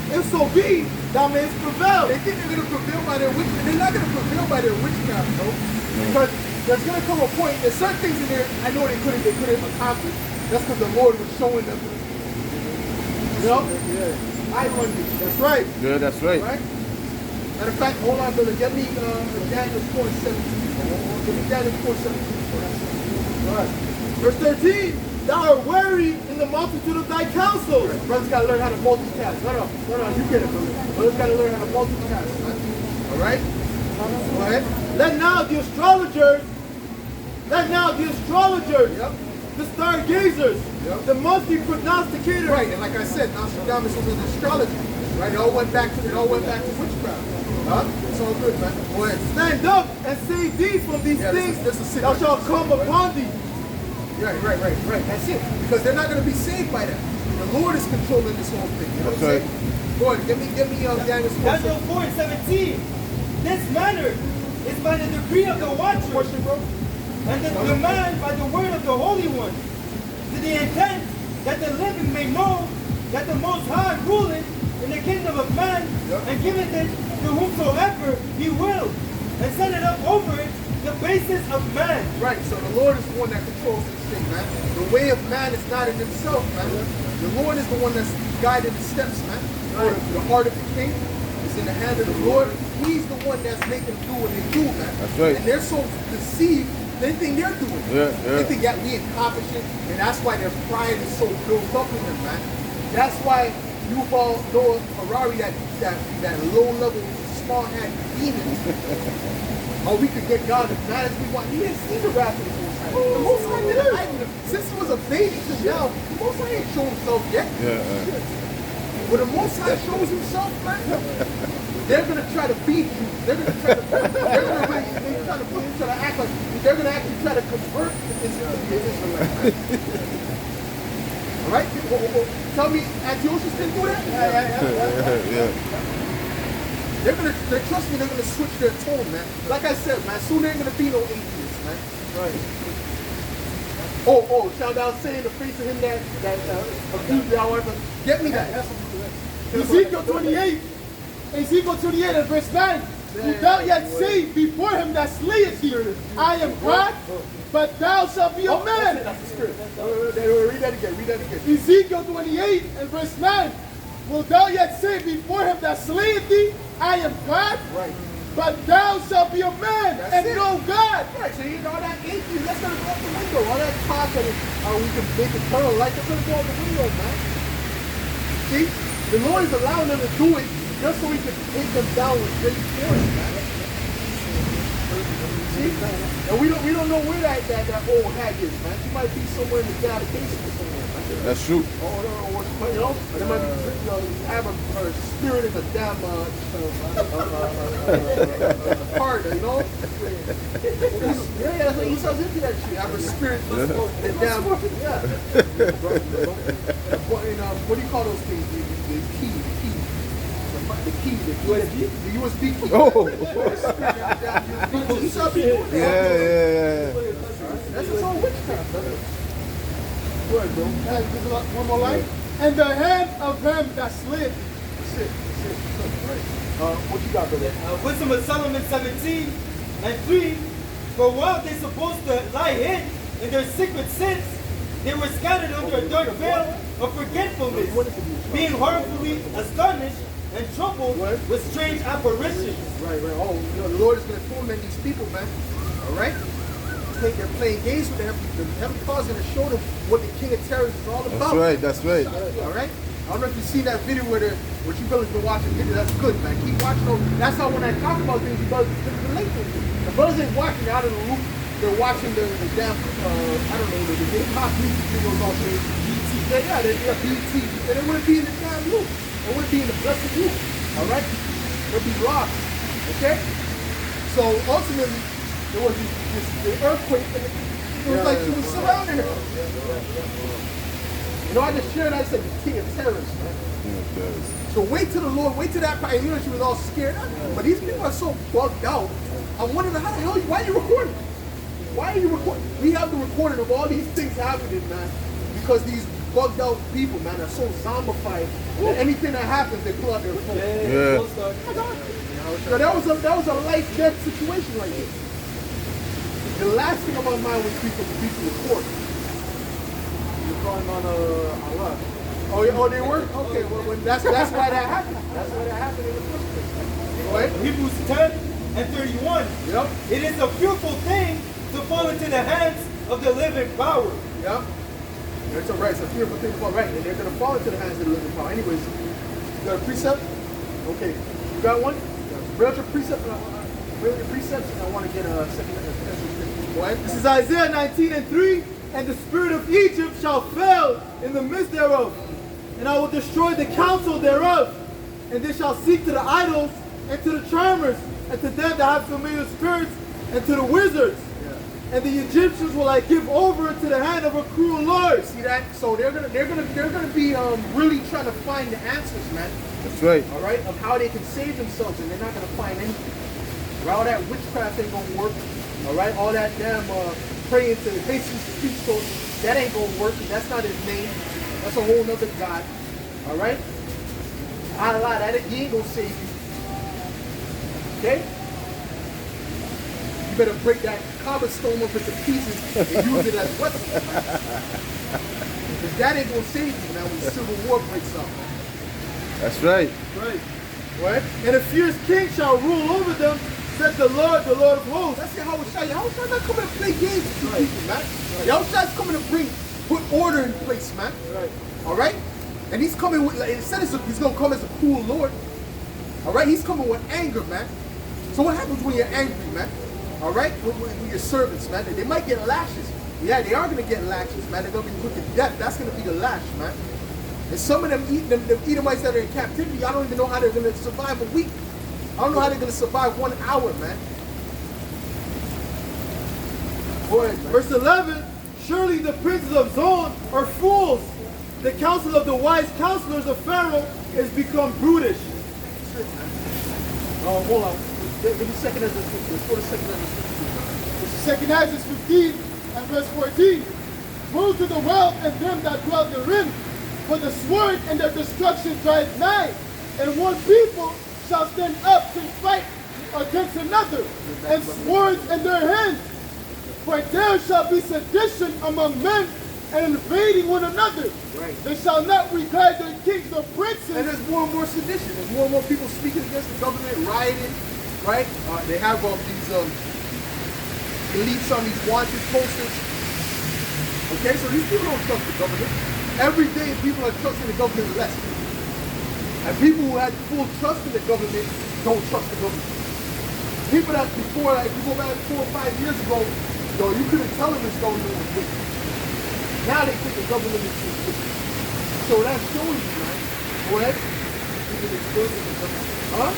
If so be, thou mayest prevail. They think they're going to prevail by their witchcraft. They're not going to prevail by their witchcraft, though. Because there's going to come a point, there's certain things in there I know they couldn't accomplish. That's because the Lord was showing them. I run this. That's right. Yeah, that's right. Matter of fact, hold on, brother. Get me Daniel 4:17. Give me Daniel 4:17. All right. Verse 13. Thou art weary in the multitude of thy counsels. Right. Brothers got to learn how to multitask. No, you get it, brother. Brothers got to learn how to multitask. Right? All right? Go ahead. Let now the astrologers, Yep. the stargazers, Yep. the monthly prognosticators, Right, and like I said, Nostradamus was an astrologer. Right, it all went back to witchcraft. Huh? It's all good, man. Go ahead. stand up and save thee from these Yeah, things this is that shall come upon thee. Right. That's it. Because they're not going to be saved by that. The Lord is controlling this whole thing. You know what I'm That's saying? Go ahead, give me Daniel's Daniel 4:17. This manner is by the decree of the watcher, question, bro. and the command by the word of the Holy One, to the intent that the living may know that the Most High ruleth in the kingdom of man, and giveth it to whomsoever he will, and set it up over it the basis of man. Right, so the Lord is the one that controls this thing, man. The way of man is not in himself, man. The Lord is the one that's guiding the steps, man. The heart of the king is in the hand of the Lord. He's the one that's making them do what they do, man. That's right. And they're so deceived, they think they're doing it. They think that we accomplish it, and that's why their pride is so built up in them, man. That's why you all know Ferrari, that low-level, small-hand demon. Or we could get God as mad as we want. He didn't see the wrath of the Most High. The Most High didn't hide him. Since he was a baby to now, the Most High ain't shown himself yet. When the Most High shows himself, man, they're gonna try to beat you. They're gonna try to act like they're gonna actually try to convert the Israelites. All right? Tell me, Antiochus didn't do that? Trust me, they're gonna switch their tone, man. Like I said, man, soon there ain't gonna be no atheists, man. Right. Oh, shall thou say in the face of him that accused thou art, get me that. Ezekiel 28 and verse 9. Do thou yet say before him that slayeth thee, I am God, but thou shalt be a man. That's the spirit. Read that again. Ezekiel 28 and verse 9. Will thou yet say before him that slayeth thee, I am God? Right. But thou shalt be a man and know God. Right, so you know all that atheism, that's gonna go out the window. All that talk of how we can make eternal life, that's gonna go out the window, man. See? The Lord is allowing them to do it just so we can take them down with great force, man. See? And we don't know where that old hag is, man. She might be somewhere in the basement or somewhere, man. That's true. Oh, no, you know, there might be, have a spirit in the damn heart, you know? Yeah, that's what he sounds into that shit. Have a spirit in the damn, what do you call those things? The key. The USB key. Oh. He sounds into it. Yeah. That's his own witchcraft, brother. Go ahead, bro. One more line. And the hand of him that slayeth. That's it. Right. What you got, brother? Wisdom of Solomon 17 and 3. For while they supposed to lie hid in their secret sins, they were scattered under a dark veil of forgetfulness, being horribly astonished and troubled with strange apparitions. Right. Oh, you know, the Lord is going to torment these people, man. All right? They're playing games with them. The heavenly Father's going to show them what the King of Terrors is all about. That's right. All right? I don't know if you've seen that video where you brothers been watching video. That's good, man. Keep watching those. That's how when I talk about things, you brothers can relate to it. The brothers ain't watching out of the loop. They're watching the damn, I don't know, the hip-hop music videos all day. BT. Yeah, BT. And it wouldn't be in the damn loop. It wouldn't be in the blessed loop. All right? It would be lost. Okay? So ultimately, there was the earthquake, and it was like she was surrounding her. You know, I just shared, I said, the King of Terrors, man. So wait till the Lord, wait till that part. And you know, she was all scared. But these people are so bugged out. I'm wondering, how the hell, why are you recording? Why are you recording? We have the recording of all these things happening, man. Because these bugged out people, man, are so zombified that anything that happens, they pull out their phone. So that was a life-death situation right here. The last thing on my mind was people record. You're calling on Allah. Oh, they were? Okay, well, that's why that happened. That's why that happened in the first place. Go ahead. Hebrews 10 and 31. Yep. It is a fearful thing to fall into the hands of the living power. Yep. It's a fearful thing to fall. Right, and they're going to fall into the hands of the living power. Anyways, you got a precept? Okay. You got one? Bring out your precept. Bring the precepts, and I want to get a second. Go ahead. This is Isaiah 19:3. And the spirit of Egypt shall fail in the midst thereof. And I will destroy the counsel thereof. And they shall seek to the idols and to the charmers and to them that have familiar spirits and to the wizards. Yeah. And the Egyptians will I give over into the hand of a cruel lord. See that? So they're gonna be really trying to find the answers, man. That's right. All right, of how they can save themselves, and they're not gonna find anything. Right? All that witchcraft ain't gonna work. All right, all that damn praying to Jesus Christ, that ain't gonna work. That's not his name. That's a whole nother God. All right, Allah, that he ain't gonna save you. Okay, you better break that cobblestone up into pieces and use it as weapons. Because that ain't gonna save you now when the civil war breaks out. That's right. Right. What? And a fierce king shall rule over them, said the Lord of hosts. That's it, Yahushua. Yahushua's not coming to play games with you people, man. Yahushua's coming to put order in place, man. Right. All right? And he's coming with, like, instead of he's going to come as a cool Lord. All right? He's coming with anger, man. So what happens when you're angry, man? All right? With your servants, man. They might get lashes. Yeah, they are going to get lashes, man. They're going to be put to death. That's going to be the lash, man. And some of them Edomites that are in captivity, I don't even know how they're going to survive a week. I don't know how they're going to survive 1 hour, man. Go ahead, verse 11, surely the princes of Zon are fools. The counsel of the wise counselors of Pharaoh is become brutish. Oh, hold on. Give me second as the Second Ezra 15 and verse 14. Woe to the wealth and them that dwell therein, for the sword and their destruction draweth nigh, and one people shall stand up to fight against another, and swords in their hands. For there shall be sedition among men, and invading one another. Right. They shall not regard their kings or princes. And there's more and more sedition. There's more and more people speaking against the government, rioting, right? They have these elites on these wanted posters. Okay, so these people don't trust the government. Every day people are trusting the government less. And people who had full trust in the government don't trust the government. People that before, like you go back 4 or 5 years ago, you couldn't tell them this government was wicked. Now they think the government is wicked. So that's showing you, man. What? Huh? Of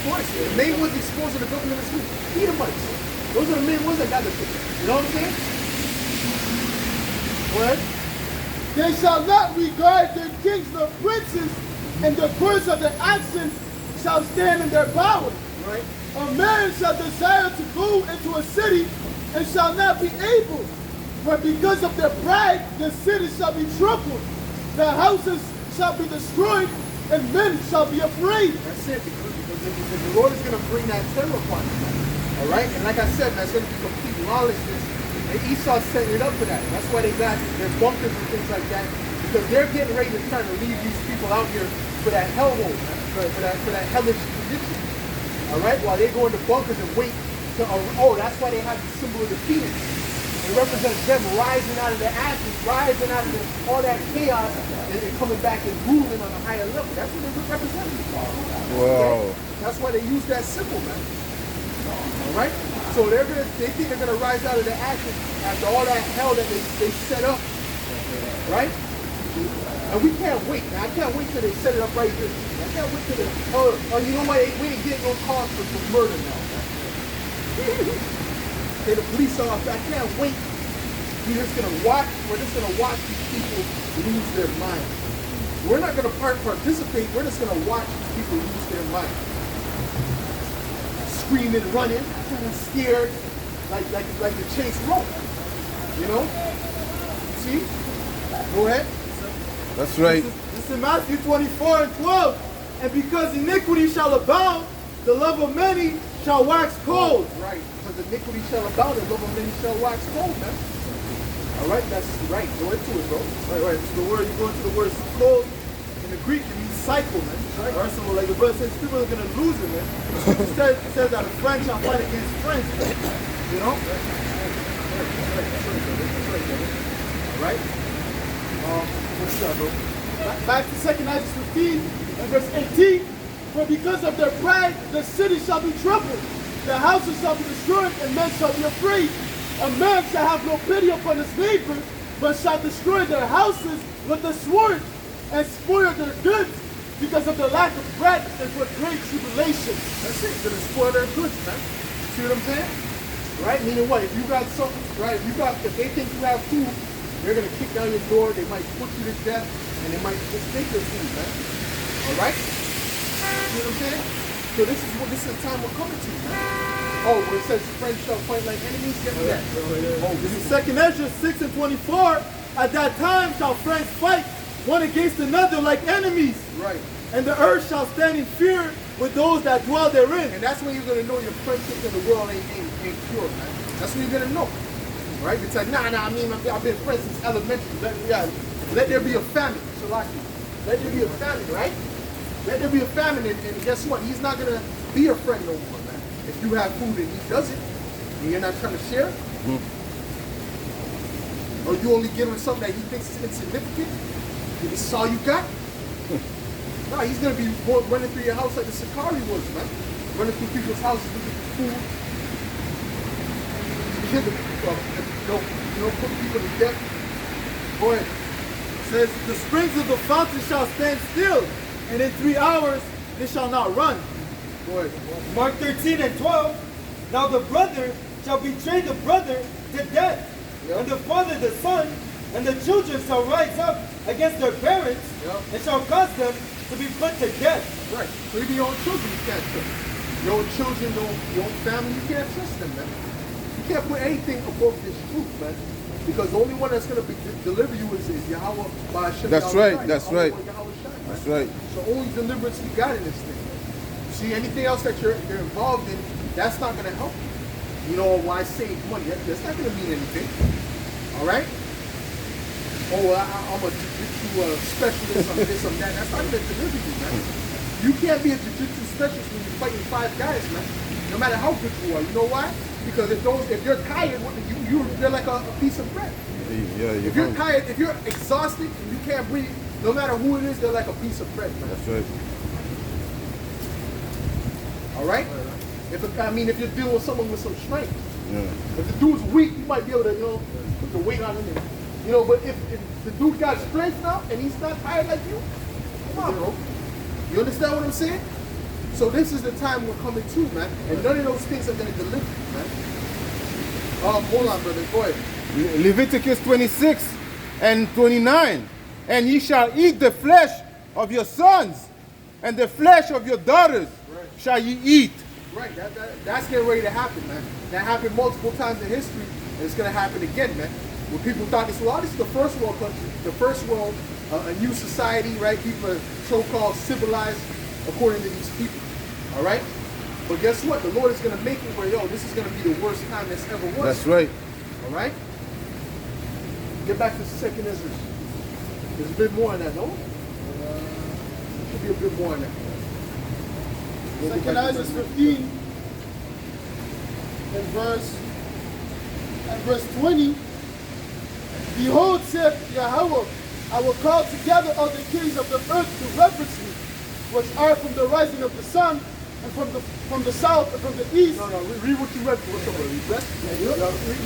course. The main ones exposing the government is who? Edomites. Those are the main ones that got the thing. You know what I'm saying? What? They shall not regard their kings nor princes, and the course of their actions shall stand in their power. Right? A man shall desire to go into a city and shall not be able. For because of their pride, the city shall be trampled, the houses shall be destroyed, and men shall be afraid. That's it, because the Lord is going to bring that terror upon them. All right? And like I said, that's going to be complete lawlessness. And Esau's setting it up for that. That's why they got their bunkers and things like that, because they're getting ready to try to leave these people out here for that hellhole, for that hellish condition. All right? While they go into bunkers and wait to, that's why they have the symbol of the phoenix. It represents them rising out of the ashes, rising out of all that chaos, and coming back and ruling on a higher level. That's what they represent. Wow. Okay? That's why they use that symbol, man. All right? So they think they're gonna rise out of the ashes after all that hell that they set up, right? And we can't wait. Now, I can't wait till they set it up right here. I can't wait till you know what? We ain't getting no calls for murder now. Okay, the police officer, I can't wait. We're just gonna watch these people lose their mind. We're not gonna participate, we're just gonna watch these people lose their mind. Screaming, running, kind of scared, like the chase rope. You know? See? Go ahead. That's right. This is Matthew 24 and 12. And because iniquity shall abound, the love of many shall wax cold. Right. Because iniquity shall abound, the love of many shall wax cold, man. All right, that's right. Go into it, bro. Right. So the word, you go into the word cold. In the Greek, it means cycle, man. Right. All right, so like the brother says, people are going to lose it, man. It says that a friend shall fight against friends. You know? All right? What's up, bro? Back to 2 Ezra 15 and verse 18. For because of their pride, the city shall be troubled. The houses shall be destroyed, and men shall be afraid. A man shall have no pity upon his neighbor, but shall destroy their houses with the sword, and spoil their goods, because of the lack of bread and for great tribulation. That's it. Gonna spoil their goods, man. See what I'm saying? Right? Meaning what? If you got something, right? If they think you have food, they're gonna kick down your door. They might put you to death, and they might just take your food, man. All right? See what I'm saying? So this is the time we're coming to, man. Oh, where it says friends shall fight like enemies. Get me that. Oh, this is 2 Ezra 6 and 24. At that time shall friends fight one against another like enemies. Right. And the earth shall stand in fear with those that dwell therein. And that's when you're gonna know your friendship in the world ain't pure, man. That's when you're gonna know. Right? It's like, nah, I mean, I've been friends since elementary. Let there be a famine. Shalaki. Let there be a famine, right? Let there be a famine, and guess what? He's not gonna be your friend no more, man. If you have food and he doesn't, and you're not trying to share, or you only give him something that he thinks is insignificant, this is all you got? No, he's gonna be running through your house like the Sakari was, man. Running through people's houses looking for food. Put people to death. Go ahead. It says, the springs of the fountain shall stand still, and in 3 hours they shall not run. Go ahead. Mark 13 and 12. Now the brother shall betray the brother to death, and the father the son, and the children shall rise up against their parents, and shall cause them to be put to death. Right. So even your own children you can't trust. Your own children, your own family, you can't trust them, man. You can't put anything above this truth, man. Because the only one that's going to deliver you is Yahweh by Hashem. That's Yahweh right, Shai. that's Only right. one Yahweh Shai, man. That's right. So only deliverance we got in this thing. See, anything else that you're involved in, that's not going to help you. You know, why save money? That's not going to mean anything. All right? Oh, I'm a jiu-jitsu specialist on this, on that. That's not going to deliver you, man. You can't be a jiu-jitsu specialist when you're fighting 5 guys, man. No matter how good you are. You know why? Because if you're tired, you're like a piece of bread. Yeah, if you're tired, if you're exhausted, and you can't breathe, no matter who it is, they're like a piece of bread, man. That's right. All right? If you're dealing with someone with some strength, Yeah. if the dude's weak, you might be able to, put the weight on him. And, but if the dude got strength now and he's not tired like you, come on, bro. You understand what I'm saying? So this is the time we're coming to, man. And none of those things are going to deliver you, man. Hold on, brother. Go ahead. Leviticus 26 and 29. And ye shall eat the flesh of your sons, and the flesh of your daughters shall ye eat. Right, that's getting ready to happen, man. That happened multiple times in history, and it's going to happen again, man. When people thought this is the first world country, the first world, a new society, right? People are so-called civilized according to these people, all right? But guess what? The Lord is going to make it where, this is going to be the worst time that's ever was. That's right. All right? Get back to 2nd Ezra. There's a bit more on that, no? Should be a bit more on that. 2 Ezra 15 and verse 20. Behold, saith Yahweh, I will call together all the kings of the earth to reverence me, which are from the rising of the sun, and from the south, and from the east. No, read what you read.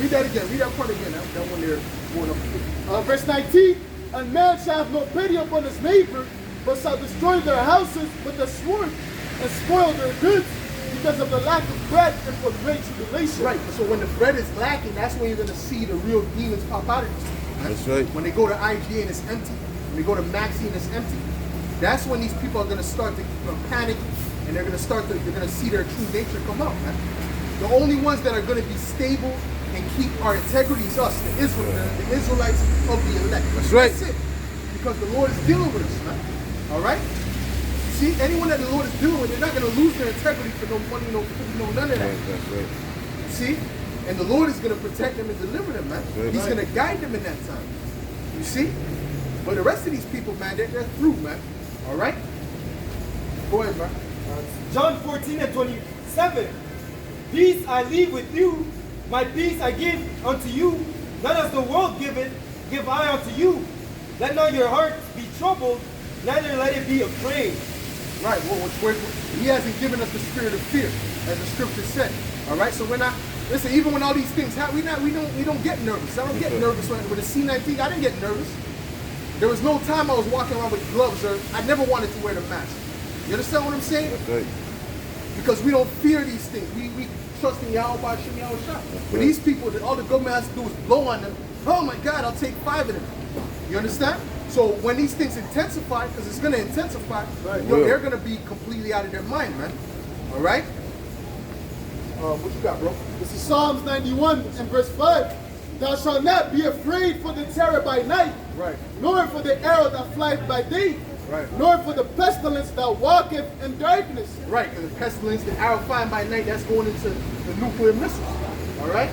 Read that again. Read that part again. That one there going up. Verse 19. And man shall have no pity upon his neighbor, but shall destroy their houses with the sword, and spoil their goods, because of the lack of bread and for great tribulation. Right. So when the bread is lacking, that's when you're going to see the real demons pop out of these people. That's right. When they go to IGA and it's empty, when they go to Maxi and it's empty, that's when these people are going to start to panic, and they're going to see their true nature come out, man. The only ones that are going to be stable and keep our integrity is us, the Israelites of the elect. That's right. That's it. Because the Lord is dealing with us, man. All right? See, anyone that the Lord is dealing with, they're not going to lose their integrity for no money, none of that. That's right. See? And the Lord is going to protect them and deliver them, man. Right. He's going to guide them in that time. You see? But the rest of these people, man, they're through, man. All right? Go ahead, man. John 14 and 27. Peace I leave with you, my peace I give unto you. Not as the world giveth, give I unto you. Let not your heart be troubled, neither let it be afraid. Right. He hasn't given us the spirit of fear, as the scripture said. All right. So we're not. Listen. Even when all these things happen, we don't get nervous. I don't get nervous with the C-19. I didn't get nervous. There was no time I was walking around with gloves, or I never wanted to wear the mask. You understand what I'm saying? That's right. Because we don't fear these things. We trust in Yahweh Shem Yahweh. But these people, all the government has to do is blow on them. Oh my God, I'll take 5 of them. You understand? So when these things intensify, because it's going to intensify, they're going to be completely out of their mind, man. All right? What you got, bro? This is Psalms 91 and verse 5. Thou shalt not be afraid for the terror by night, Right. nor for the arrow that flieth by day, Right. nor for the pestilence that walketh in darkness. Right, and the pestilence, the arrow flying by night, that's going into the nuclear missiles. All right?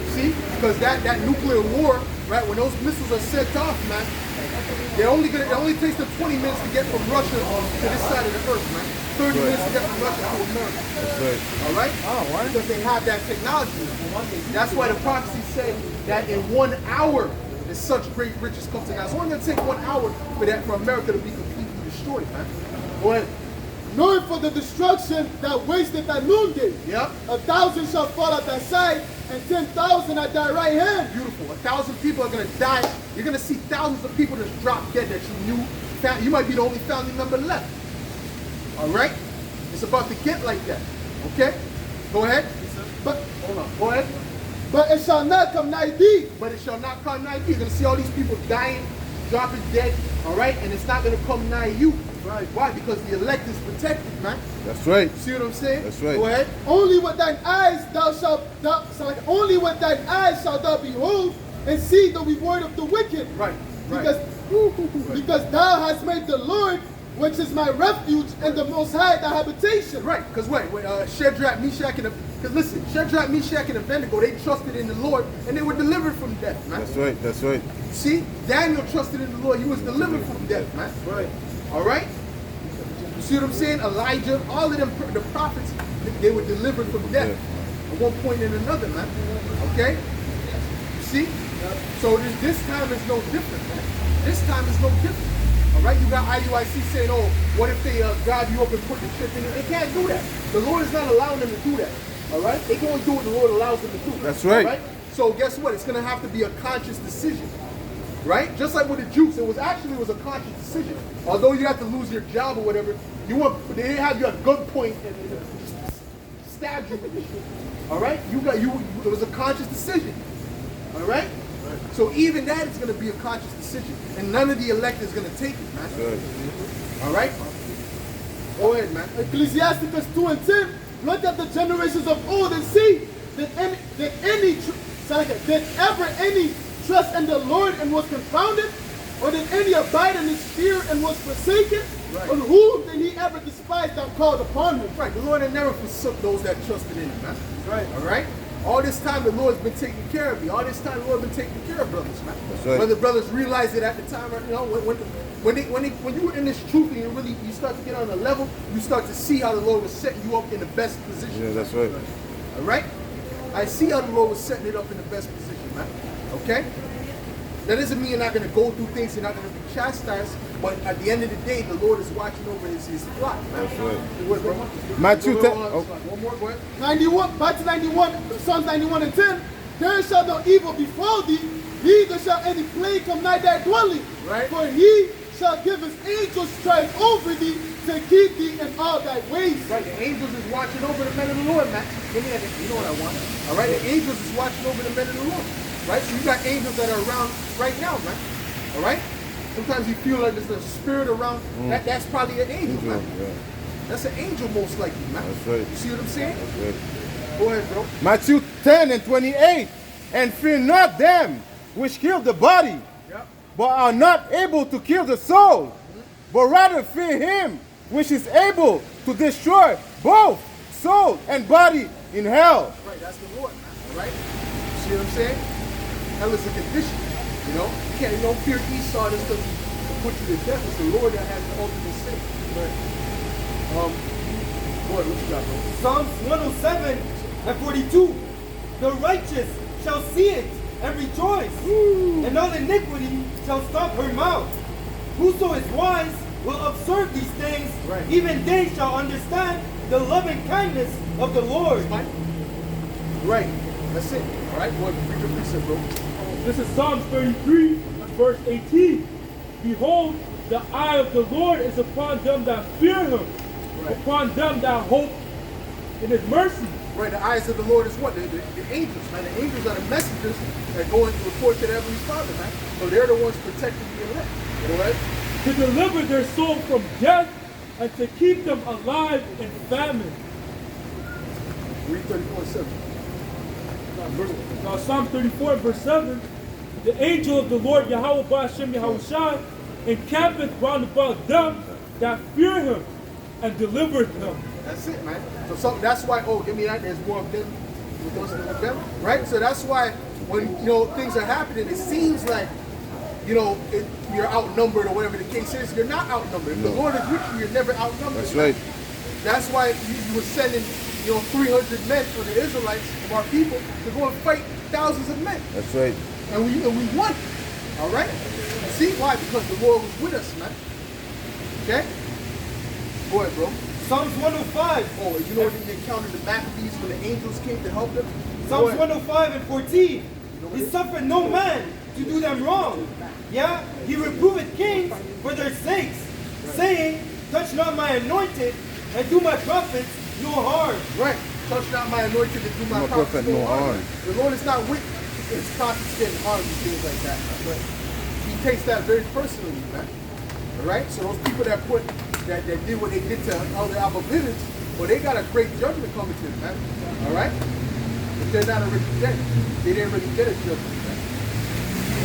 See? Because that nuclear war, right, when those missiles are set off, man, it only takes them 20 minutes to get from Russia to this side of the earth, man. 30 minutes to get from Russia to America. That's right. All right? Oh, right. Because they have that technology. That's why the prophecy said that in 1 hour, there's such great riches come to now. It's only going to take 1 hour for America to be completely destroyed, man. Go ahead. Nor for the destruction that wasteth at noonday. Yep. 1,000 shall fall at thy side, and 10,000 at thy right hand. Beautiful. 1,000 people are going to die. You're going to see thousands of people just drop dead that you knew. You might be the only family member left. All right? It's about to get like that. Okay? Go ahead. But hold on. Go ahead. But it shall not come nigh thee. But it shall not come nigh thee. You're going to see all these people dying, dropping dead. All right? And it's not going to come nigh you. Right. Why? Because the elect is protected, man. That's right. See what I'm saying? That's right. Go ahead. Only with thine eyes only with thine eyes shalt thou behold and see the reward of the wicked. Right. Because thou hast made the Lord, which is my refuge, and the Most High thy habitation. Right. Because Shadrach, Meshach, and because listen, Shadrach, Meshach, and Abednego, they trusted in the Lord and they were delivered from death, man. That's right. That's right. See, Daniel trusted in the Lord. He was delivered from death, man. Right. All right? You see what I'm saying? Elijah, all of them, the prophets, they were delivered from death at one point and another, man. Okay? You see? So this time is no different, man. This time is no different. All right? You got IUIC saying, oh, what if they grab you up and put the chip in it? They can't do that. The Lord is not allowing them to do that. All right? They can only do what the Lord allows them to do. That's right. All right? So guess what? It's going to have to be a conscious decision. Right? Just like with the Jews, it was a conscious decision. Although you have to lose your job or whatever, they didn't have you at gunpoint and stab you with this shit. All right? It was a conscious decision. All right? So even that is going to be a conscious decision, and none of the elect is going to take it, man. Good. All right? Go ahead, man. Ecclesiasticus 2 and 10. Look at the generations of old and see did ever any trust in the Lord and was confounded? Or did any abide in his fear and was forsaken? Right. On whom did he ever despise that called upon him? Right. The Lord had never forsook those that trusted in him, man. Right. All right? All this time the Lord's been taking care of me. All this time the Lord's been taking care of brothers, man. That's right. Whether brothers realize it at the time, you know, when you were in this truth and you start to get on a level, you start to see how the Lord was setting you up in the best position. Yeah, that's right. All right? I see how the Lord was setting it up in the best position, man. Okay? That doesn't mean you're not going to go through things, you're not going to be chastised, but at the end of the day, the Lord is watching over his flock, man. That's right. What, bro? Matthew 10. One more, go ahead. 91, back to 91, Psalms 91 and 10. There shall no evil befall thee, neither shall any plague come nigh thy dwelling. Right. For he shall give his angels charge over thee to keep thee in all thy ways. Right, the angels is watching over the men of the Lord, man. Give me that, you know what I want. All right, the angels is watching over the men of the Lord. Right, so you got angels that are around right now, man. All right? Sometimes you feel like there's a spirit around. That's probably an angel, man. Yeah. That's an angel most likely, man. That's right. You see what I'm saying? That's right. Go ahead, bro. Matthew 10 and 28. And fear not them which kill the body, but are not able to kill the soul, but rather fear him which is able to destroy both soul and body in hell. Right, that's the Lord, man. All right? You see what I'm saying? Hell is a condition. You know? You don't fear Esau just to put you to death. It's the Lord that has the ultimate say. Right. Boy, what you got, bro? Psalms 107 and 42. The righteous shall see it and rejoice, and all iniquity shall stop her mouth. Whoso is wise will observe these things, even they shall understand the loving kindness of the Lord. Right. That's it. All right. Boy, read your precept, bro. This is Psalms 33, verse 18. Behold, the eye of the Lord is upon them that fear him, upon them that hope in his mercy. Right. The eyes of the Lord is what? The angels, man. The angels are the messengers that go and report to the Heavenly Father, man. So they're the ones protecting the elect. All right. To deliver their soul from death and to keep them alive in famine. Read 34:7. Now Psalm 34, verse 7. The angel of the Lord Yahweh Ba'ashem Yahushua encampeth round about them that fear him and delivereth them. That's it, man. So that's why, oh, give me that, there's more of them with those of them, right? So that's why when, you know, things are happening, it seems like, you know, you're outnumbered or whatever the case is. You're not outnumbered. If the Lord is with you, you're never outnumbered. That's right. That's why you were sending, you know, 300 men for the Israelites, of our people, to go and fight thousands of men. That's right. And we won. All right? See why? Because the Lord was with us, man. Okay? Go ahead, bro. Psalms 105. Oh, you know when they encountered the Maccabees when the angels came to help them? Psalms 105 and 14. He suffered no man to do them wrong. Yeah, he reproveth kings for their sakes, saying, touch not my anointed, and do my prophets no harm. Right. Touch not my anointed and do my prophets no harm. The Lord is not with his prophets getting harmed and things like that. But he takes that very personally, man. All right? So those people that did what they did to other Aboriginals, well, they got a great judgment coming to them, man. All right? But they're not already dead. They didn't really get a judgment, man.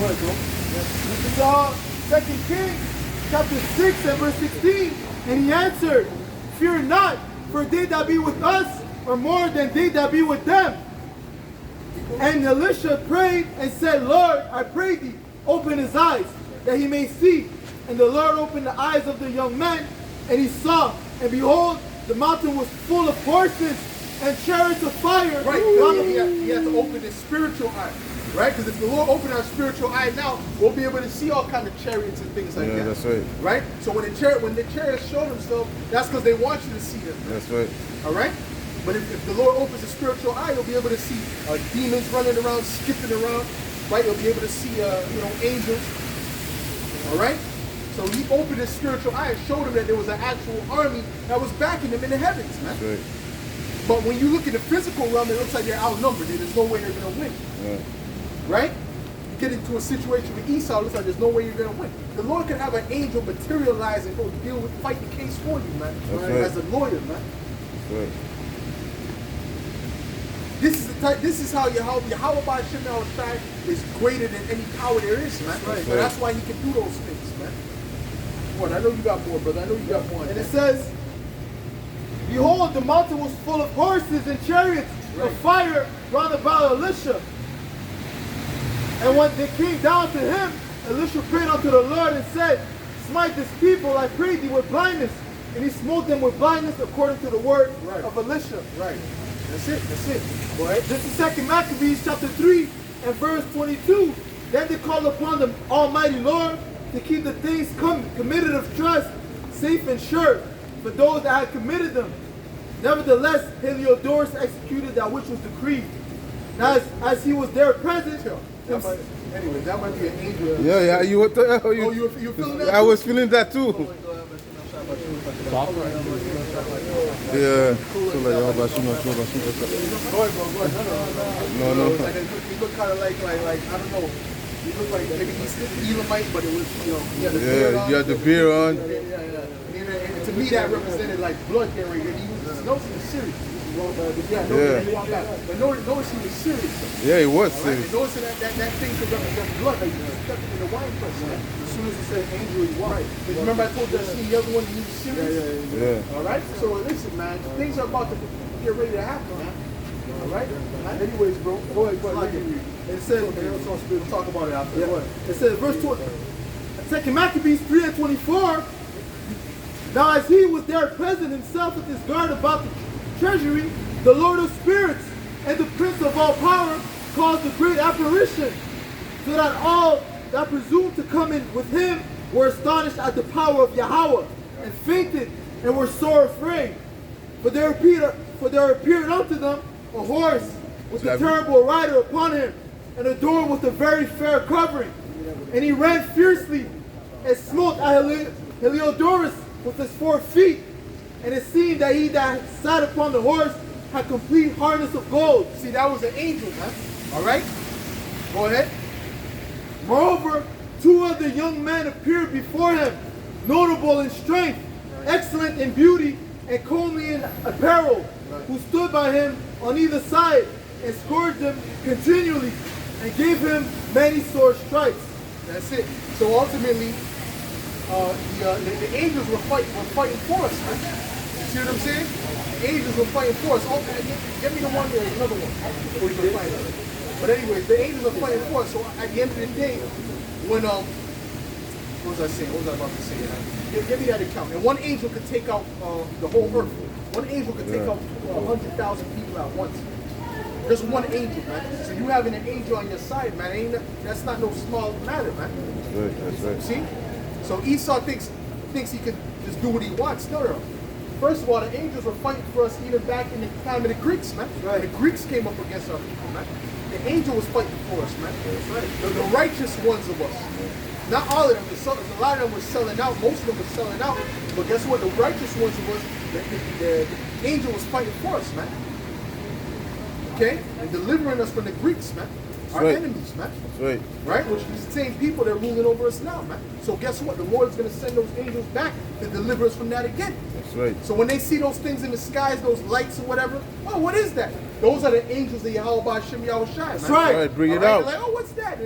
Go ahead, bro. This is 2 Kings, chapter 6 and verse 16. And he answered, fear not, for they that be with us are more than they that be with them. And Elisha prayed and said, Lord, I pray thee, open his eyes, that he may see. And the Lord opened the eyes of the young man, and he saw, and behold, the mountain was full of horses and chariots of fire. Right, he had to open his spiritual eye. Right? Because if the Lord opened our spiritual eye now, we'll be able to see all kind of chariots and things like that. Yeah, that's right. Right? So when the chariots show themselves, that's because they want you to see them. That's right. All right? But if the Lord opens the spiritual eye, you'll be able to see demons running around, skipping around. Right? You'll be able to see, angels. All right? So he opened his spiritual eye and showed him that there was an actual army that was backing them in the heavens, man. That's right. But when you look at the physical realm, it looks like they're outnumbered. There's no way they're going to win. Yeah. Right? You get into a situation with Esau, it looks like there's no way you're going to win. The Lord can have an angel materialize and go fight the case for you, man. That's right? Right. As a lawyer, man. That's right. This is how Yahweh Ba'ashem Yahushua is greater than any power there is, man. Right. So that's why he can do those things, man. Come on, I know you got more, brother. I know you got more. And it says, behold, the mountain was full of horses and chariots of fire round about Elisha. And when they came down to him, Elisha prayed unto the Lord and said, smite this people, I pray thee, with blindness. And he smote them with blindness according to the word of Elisha. Right. That's it. That's it. Right. This is 2 Maccabees chapter 3 and verse 22. Then they called upon the Almighty Lord to keep the things committed of trust safe and sure for those that had committed them. Nevertheless, Heliodorus executed that which was decreed. Now, as he was there present, anyway, that might be an angel. Yeah, you what the hell? You feeling that? I was feeling that too. Yeah. Go ahead, bro. Go ahead. No. He looked kind of like I don't know. He looked like maybe he's Elamite, but it was, he had the beard on. You had the beard on. Yeah. And to me, that represented like blood getting ready. He was serious. But notice he was serious. Yeah, he was Right? serious. And notice that thing could represent blood. Like he stepped in the wine press. Man. As soon as he said angel, he was. Because remember I told you the other one, he was serious? Yeah. All right? So listen, man, things are about to get ready to happen, man. All right? Anyways, bro, go ahead. it says, We'll talk about it after. it says, verse 20, 2 Maccabees 3 and 24. Now as he was there present himself with his guard about the treasury, the Lord of spirits and the Prince of all power caused a great apparition, so that all that presumed to come in with him were astonished at the power of Yahweh, and fainted, and were sore afraid. For there appeared unto them a horse with a terrible rider upon him, and adorned with a very fair covering. And he ran fiercely, and smote at Heliodorus with his 4 feet. And it seemed that he that sat upon the horse had complete harness of gold. See, that was an angel, man. All right? Go ahead. Moreover, 2 other young men appeared before him, notable in strength, excellent in beauty, and comely in apparel, who stood by him on either side, and scourged him continually, and gave him many sore stripes. That's it. So ultimately, the angels were fighting for us, man. You see what I'm saying? The angels were fighting for us. Oh, give me the one, there's another one. Before you can find it. But anyways, the angels are fighting for us. So at the end of the day, when what was I saying? What was I about to say? Give me that account. And one angel could take out the whole earth. One angel could take out 100,000 people at once. Just one angel, man. So you having an angel on your side, man, that's not no small matter, man. That's right, that's right. See? So Esau thinks he can just do what he wants. No. First of all, the angels were fighting for us even back in the time of the Greeks, man. Right. The Greeks came up against our people, man. The angel was fighting for us, man. That's right. The righteous ones of us. Not all of them. A lot of them were selling out. Most of them were selling out. But guess what? The righteous ones of us, the angel was fighting for us, man. Okay? And delivering us from the Greeks, man. Our enemies, man. That's right. Right? Which is the same people that are ruling over us now, man. So guess what? The Lord is going to send those angels back to deliver us from that again. That's right. So when they see those things in the skies, those lights or whatever, oh, what is that? Those are the angels of Yahweh B'Shem Yahweh Shai. That's right. All right, bring it out. They're like, oh, what's that?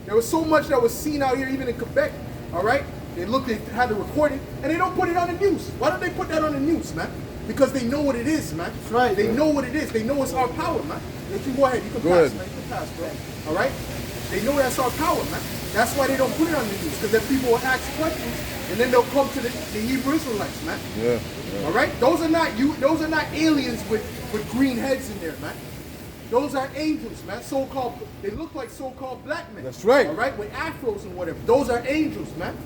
There was so much that was seen out here, even in Quebec. All right? They had to record it, and they don't put it on the news. Why don't they put that on the news, man? Because they know what it is, man. That's right. They know what it is. They know it's our power, man. You can go ahead. You can pass, man. You can pass, bro. All right? They know that's our power, man. That's why they don't put it on the news, because then people will ask questions, and then they'll come to the Hebrew Israelites, man. Yeah. All right? Those are not aliens with green heads in there, man. Those are angels, man. They look like so-called black men. That's right. All right? With afros and whatever. Those are angels, man.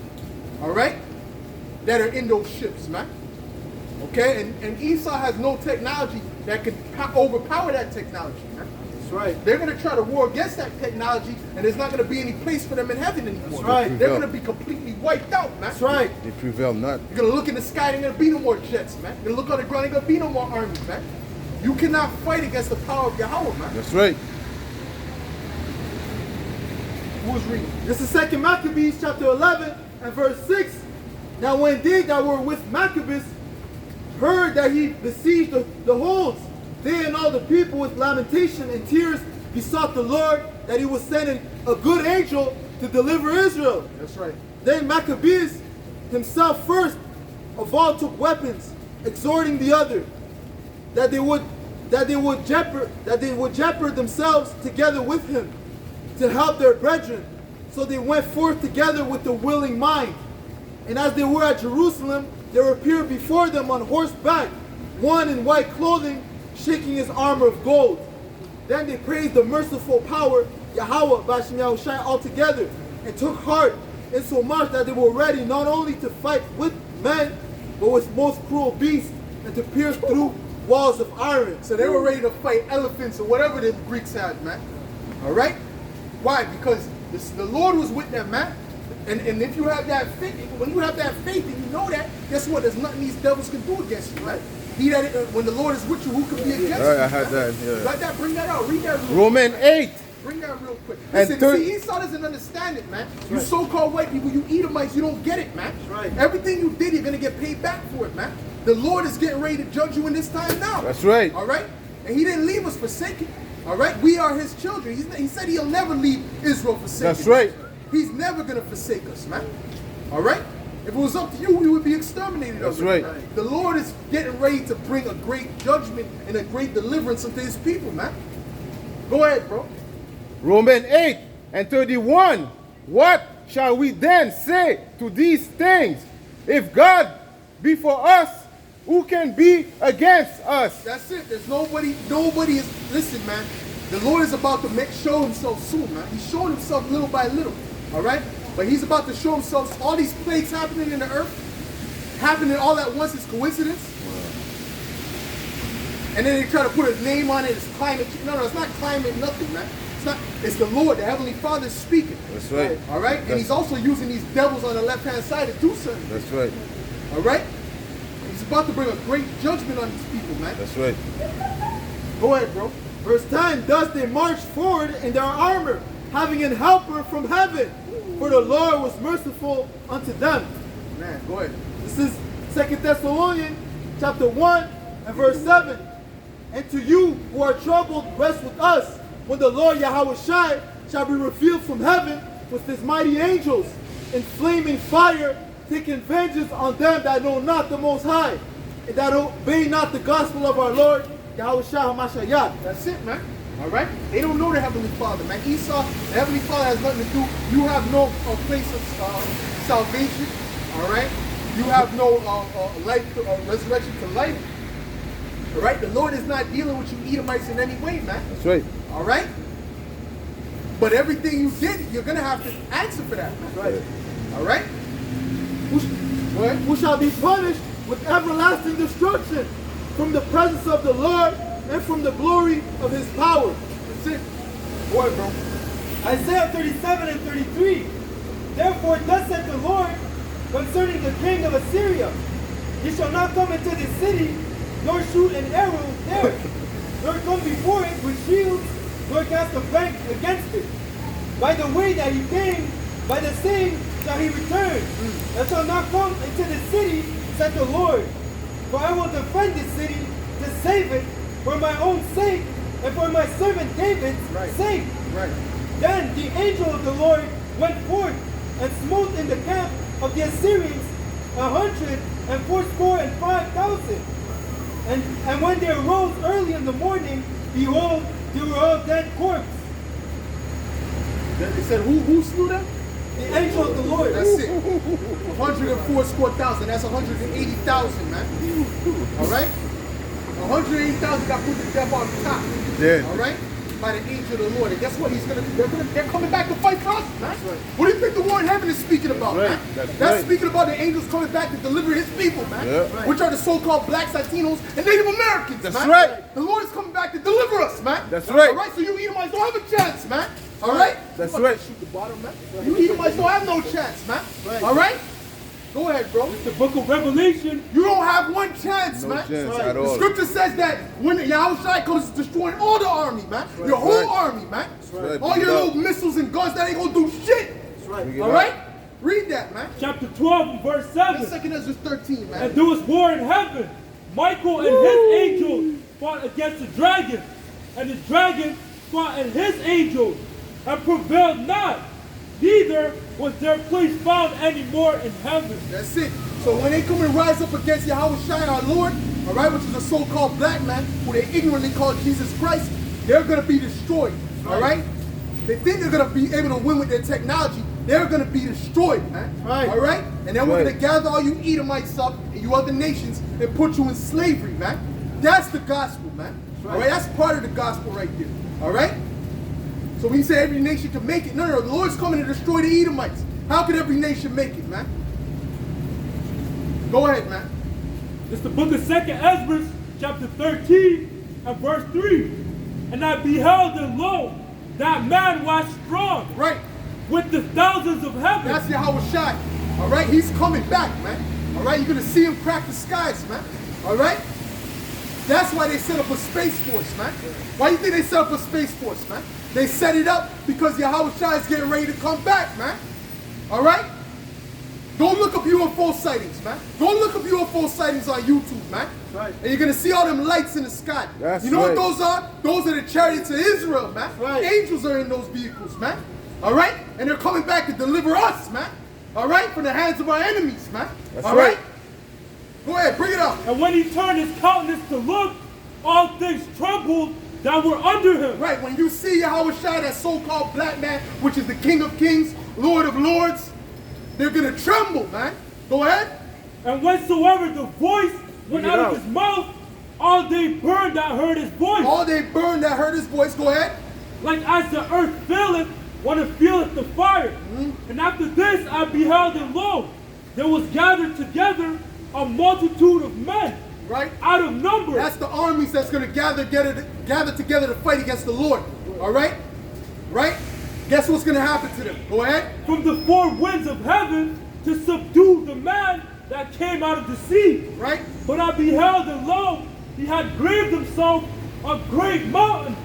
All right? That are in those ships, man. Okay? And Esau has no technology that can overpower that technology, man. That's right. They're going to try to war against that technology, and there's not going to be any place for them in heaven anymore. That's right. They're going to be completely wiped out, man. That's right. They prevail not. You're going to look in the sky, there ain't going to be no more jets, man. You're going to look on the ground, there ain't going to be no more armies, man. You cannot fight against the power of Yahweh, man. That's right. Who's reading? This is 2 Maccabees chapter 11 and verse 6. Now when they that were with Maccabees heard that he besieged the holds, they and all the people with lamentation and tears besought the Lord that he would send a good angel to deliver Israel. That's right. Then Maccabees himself first of all took weapons, exhorting the other that they would jeopard themselves together with him to help their brethren. So they went forth together with a willing mind. And as they were at Jerusalem, there appeared before them on horseback one in white clothing, shaking his armor of gold. Then they praised the merciful power, Yahweh B'Shem Yahweh Shai, altogether, and took heart insomuch that they were ready not only to fight with men, but with most cruel beasts, and to pierce through walls of iron. So they were ready to fight elephants or whatever the Greeks had, man. All right? Why? Because the Lord was with them, man. And if you have that faith, when you have that faith and you know that, guess what? There's nothing these devils can do against you, right? When the Lord is with you, who can be against you? All right, I had that. Yeah. Got that? Bring that out. Read that real quick. Romans 8. Bring that real quick. And Listen, see, Esau doesn't understand it, man. You so-called white people, you Edomites, you don't get it, man. Right. Everything you did, you're going to get paid back for it, man. The Lord is getting ready to judge you in this time now. That's right. All right? And he didn't leave us forsaken. All right? We are his children. He said he'll never leave Israel forsaken. That's right. He's never going to forsake us, man. All right? If it was up to you, we would be exterminated. That's already. right. The Lord is getting ready to bring a great judgment and a great deliverance unto his people, man. Go ahead, bro. Romans 8 and 31. What shall we then say to these things? If God be for us, who can be against us? That's it. There's nobody is, listen, man. The Lord is about to show himself soon, man. He's showing himself little by little. All right? But he's about to show himself. All these plagues happening in the earth, happening all at once is coincidence. And then they try to put a name on it. It's climate. No, it's not climate. Nothing, man. It's not. It's the Lord, the Heavenly Father, speaking. That's right. All right. And he's also using these devils on the left-hand side to do something. That's right. All right. He's about to bring a great judgment on these people, man. That's right. Go ahead, bro. Verse 10, thus they marched forward in their armor, having an helper from heaven, for the Lord was merciful unto them. Man, go ahead. This is 2 Thessalonians chapter 1 and verse 7. And to you who are troubled, rest with us, when the Lord Yahweh Shai shall be revealed from heaven with his mighty angels, in flaming fire, taking vengeance on them that know not the Most High, and that obey not the gospel of our Lord Yahweh Shai HaMashiach. That's it, man. All right? They don't know the Heavenly Father, man. Esau, the Heavenly Father has nothing to do. You have no place of salvation. All right? You have no life, resurrection to life. All right? The Lord is not dealing with you Edomites in any way, man. That's right. All right? But everything you did, you're going to have to answer for that, man. Right. All right? Who shall be punished with everlasting destruction from the presence of the Lord and from the glory of his power. That's it. Boy, bro. Isaiah 37 and 33. Therefore thus said the Lord concerning the king of Assyria, he shall not come into this city, nor shoot an arrow there, nor come before it with shields, nor cast a bank against it. By the way that he came, by the same shall he return, and shall not come into the city, said the Lord. For I will defend this city to save it for my own sake and for my servant David's sake. Right. Then the angel of the Lord went forth and smote in the camp of the Assyrians 185,000. And when they arose early in the morning, behold, they were all dead corpses. They said, who slew them? The angel of the Lord. That's it. 104,000. That's 180,000, man. All right? 180,000 got put to death on top. Yeah. All right? By the angel of the Lord. And guess what? They're coming back to fight for us, man. Right. What do you think the war in heaven is speaking about, man? That's right. Speaking about the angels coming back to deliver his people, man. Yeah. Right. Which are the so-called blacks, Latinos, and Native Americans, That's man. right. The Lord is coming back to deliver us, man. That's right. All right? So you Edomites don't have a chance, man. All right? That's right. Shoot the bottom, man. You Edomites don't have no chance, man. Right. All right? Go ahead, bro. The book of Revelation. You don't have one chance, No man. chance Right. at all. The scripture says that when Yahushua comes, it's destroying all the army, man. Your whole army, man. Right. All your little missiles and guns, that ain't gonna do shit. Right. All right? Read that, man. Chapter 12 and verse 7. 2 Ezra 13, man. And there was war in heaven. Michael and his angels fought against the dragon. And the dragon fought and his angels and prevailed not. Neither was their place found any more in heaven. That's it. So when they come and rise up against Yahushua, our Lord, all right, which is a so-called black man, who they ignorantly call Jesus Christ, they're going to be destroyed, all right? They think they're going to be able to win with their technology. They're going to be destroyed, man. Right. All right? And then we're going to gather all you Edomites up and you other nations and put you in slavery, man. That's the gospel, man. All right? That's part of the gospel right there. All right? So when you say every nation can make it, no, the Lord's coming to destroy the Edomites. How could every nation make it, man? Go ahead, man. It's the book of 2 Ezra, chapter 13 and verse 3. And I beheld and lo, that man was strong. Right. With the thousands of heaven. That's Yahushua. All right? He's coming back, man. All right? You're going to see him crack the skies, man. All right? That's why they set up a space force, man. Why do you think they set up a space force, man? They set it up because Yahushua is getting ready to come back, man. All right? Go look up UFO sightings, man. Go look up UFO sightings on YouTube, man. Right. And you're going to see all them lights in the sky. That's you know right. what those are? Those are the chariots of Israel, man. Right. Angels are in those vehicles, man. All right? And they're coming back to deliver us, man. All right? From the hands of our enemies, man. That's all right. Go ahead, bring it up. And when he turned his countenance to look, all things trembled that were under him. Right, when you see Yahushua, that so-called black man, which is the King of Kings, Lord of Lords, they're going to tremble, man. Go ahead. And whensoever the voice went out of his mouth, all they burned that heard his voice. All they burned that heard his voice. Go ahead. Like as the earth faileth when it feeleth the fire. And after this I beheld, and lo, there was gathered together a multitude of men, Right? out of number. That's the armies that's going to gather together to fight against the Lord. All right? Right? Guess what's going to happen to them? Go ahead. From the four winds of heaven to subdue the man that came out of the sea. Right? But I beheld, and lo, he had graved himself a great mountain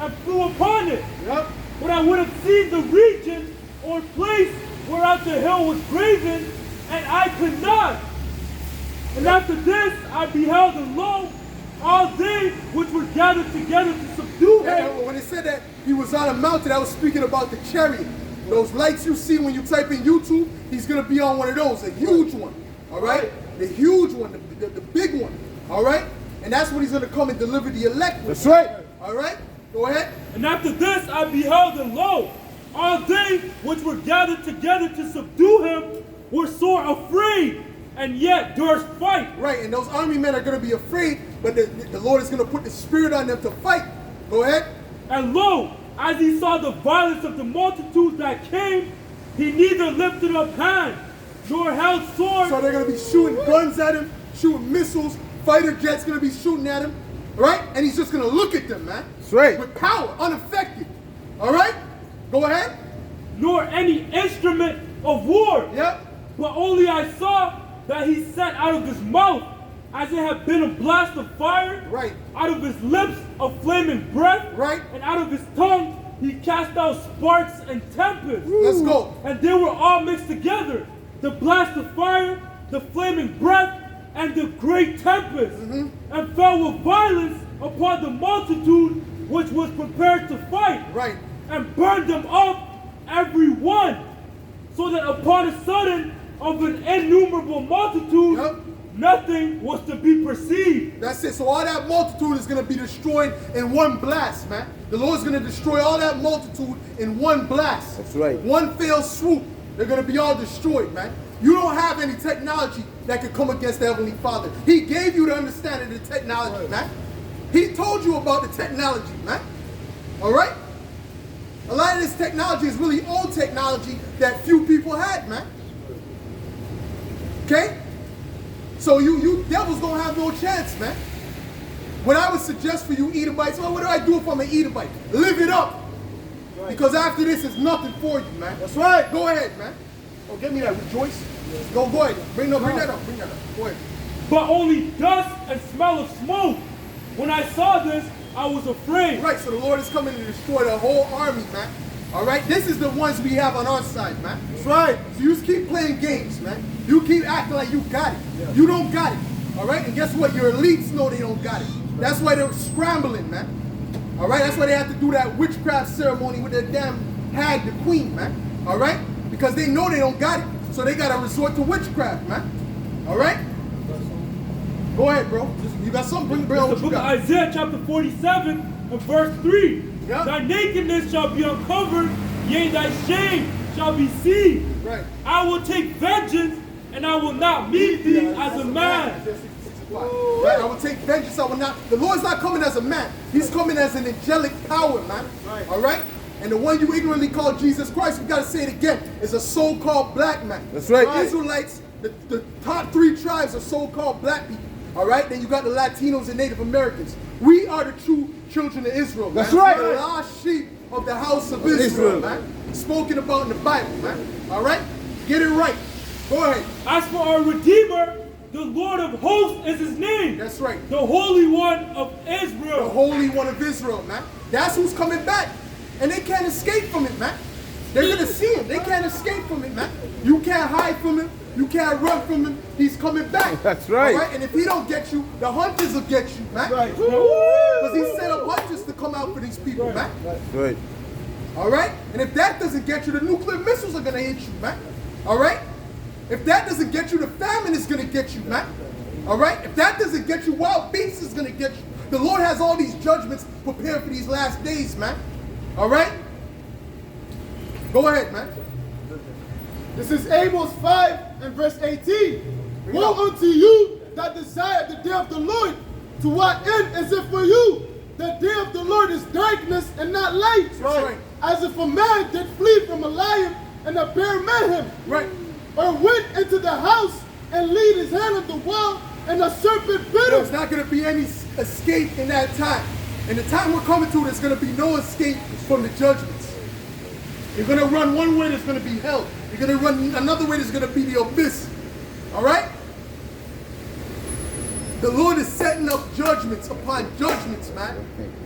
and flew upon it. Yep. But I would have seen the region or place whereout the hill was graven, and I could not. And after this I beheld, and lo, all they which were gathered together to subdue Yeah, him. when it said that he was on a mountain, I was speaking about the chariot. Those lights you see when you type in YouTube, he's going to be on one of those, a huge one. All right? The huge one, the big one. All right? And that's when he's going to come and deliver the elect. That's right. All right? Go ahead. And after this I beheld, and lo, all they which were gathered together to subdue him were sore afraid, and yet durst fight. Right, and those army men are going to be afraid, but the Lord is going to put the spirit on them to fight. Go ahead. And lo, as he saw the violence of the multitude that came, he neither lifted up hand nor held sword. So they're going to be shooting guns at him, shooting missiles, fighter jets going to be shooting at him. Right? And he's just going to look at them, man. That's right. With power, unaffected. All right? Go ahead. Nor any instrument of war. Yep. But only I saw that he sent out of his mouth, as it had been a blast of fire, Right. out of his lips a flaming breath, Right. and out of his tongue he cast out sparks and tempests. Let's go. And they were all mixed together, the blast of fire, the flaming breath, and the great tempest, and fell with violence upon the multitude which was prepared to fight, Right. and burned them up every one, so that upon a sudden of an innumerable multitude, Yep. nothing was to be perceived. That's it. So all that multitude is going to be destroyed in one blast, man. The Lord's going to destroy all that multitude in one blast. That's right. One fell swoop. They're going to be all destroyed, man. You don't have any technology that could come against the Heavenly Father. He gave you the understanding of the technology, man. He told you about the technology, man. All right? A lot of this technology is really old technology that few people had, man. Okay? So you devils don't have no chance, man. What I would suggest for you Edomites, well, what do I do if I'm an Edomite? Live it up. Because after this is nothing for you, man. That's right. Go ahead, man. Oh, give me that. Rejoice. Go ahead. Bring that up. Go ahead. But only dust and smell of smoke. When I saw this, I was afraid. Right, so the Lord is coming to destroy the whole army, man. All right? This is the ones we have on our side, man. That's right. So you just keep playing games, man. You keep acting like you got it. Yeah. You don't got it. All right? And guess what? Your elites know they don't got it. That's why they're scrambling, man. All right? That's why they have to do that witchcraft ceremony with their damn hag, the queen, man. All right? Because they know they don't got it. So they got to resort to witchcraft, man. All right? Go ahead, bro. You got something? Bring on what The you book of got. Isaiah chapter 47 and verse 3. Yep. Thy nakedness shall be uncovered, yea, thy shame shall be seen. Right. I will take vengeance, and I will not meet thee as a man. Right, I will take vengeance. I will not. The Lord's not coming as a man. He's coming as an angelic power, man. Right. All right? And the one you ignorantly call Jesus Christ, we got to say it again, is a so-called black man. That's right. The Israelites, the top 3 tribes are so-called black people. All right? Then you got the Latinos and Native Americans. We are the true children of Israel, man. That's right. The lost sheep of the house of Israel, man. Spoken about in the Bible, man. All right? Get it right. Go ahead. As for our Redeemer, the Lord of hosts is his name. That's right. The Holy One of The Israel. Holy One of Israel, man. That's who's coming back. And they can't escape from it, man. They're going to see him. They can't escape from it, man. You can't hide from him. You can't run from him. He's coming back. That's right. All right? And if he don't get you, the hunters will get you, man. Right. Because he set up hunters to come out for these people, man. That's right. All right? And if that doesn't get you, the nuclear missiles are going to hit you, man. All right? If that doesn't get you, the famine is going to get you, man. All right? If that doesn't get you, wild beasts is going to get you. The Lord has all these judgments prepared for these last days, man. All right? Go ahead, man. This is Amos 5 and verse 18. Woe unto you that desire the day of the Lord. To what end is it for you? the day of the Lord is darkness and not light. Right. As if a man did flee from a lion and a bear met him. Right. Or went into the house and laid his hand on the wall and a serpent bit There's him. not going to be any escape in that time. In the time we're coming to, there's going to be no escape from the judgments. You're going to run one way, there's going to be hell. You're going to run another way, there's going to be the abyss. All right? The Lord is setting up judgments upon judgments, man.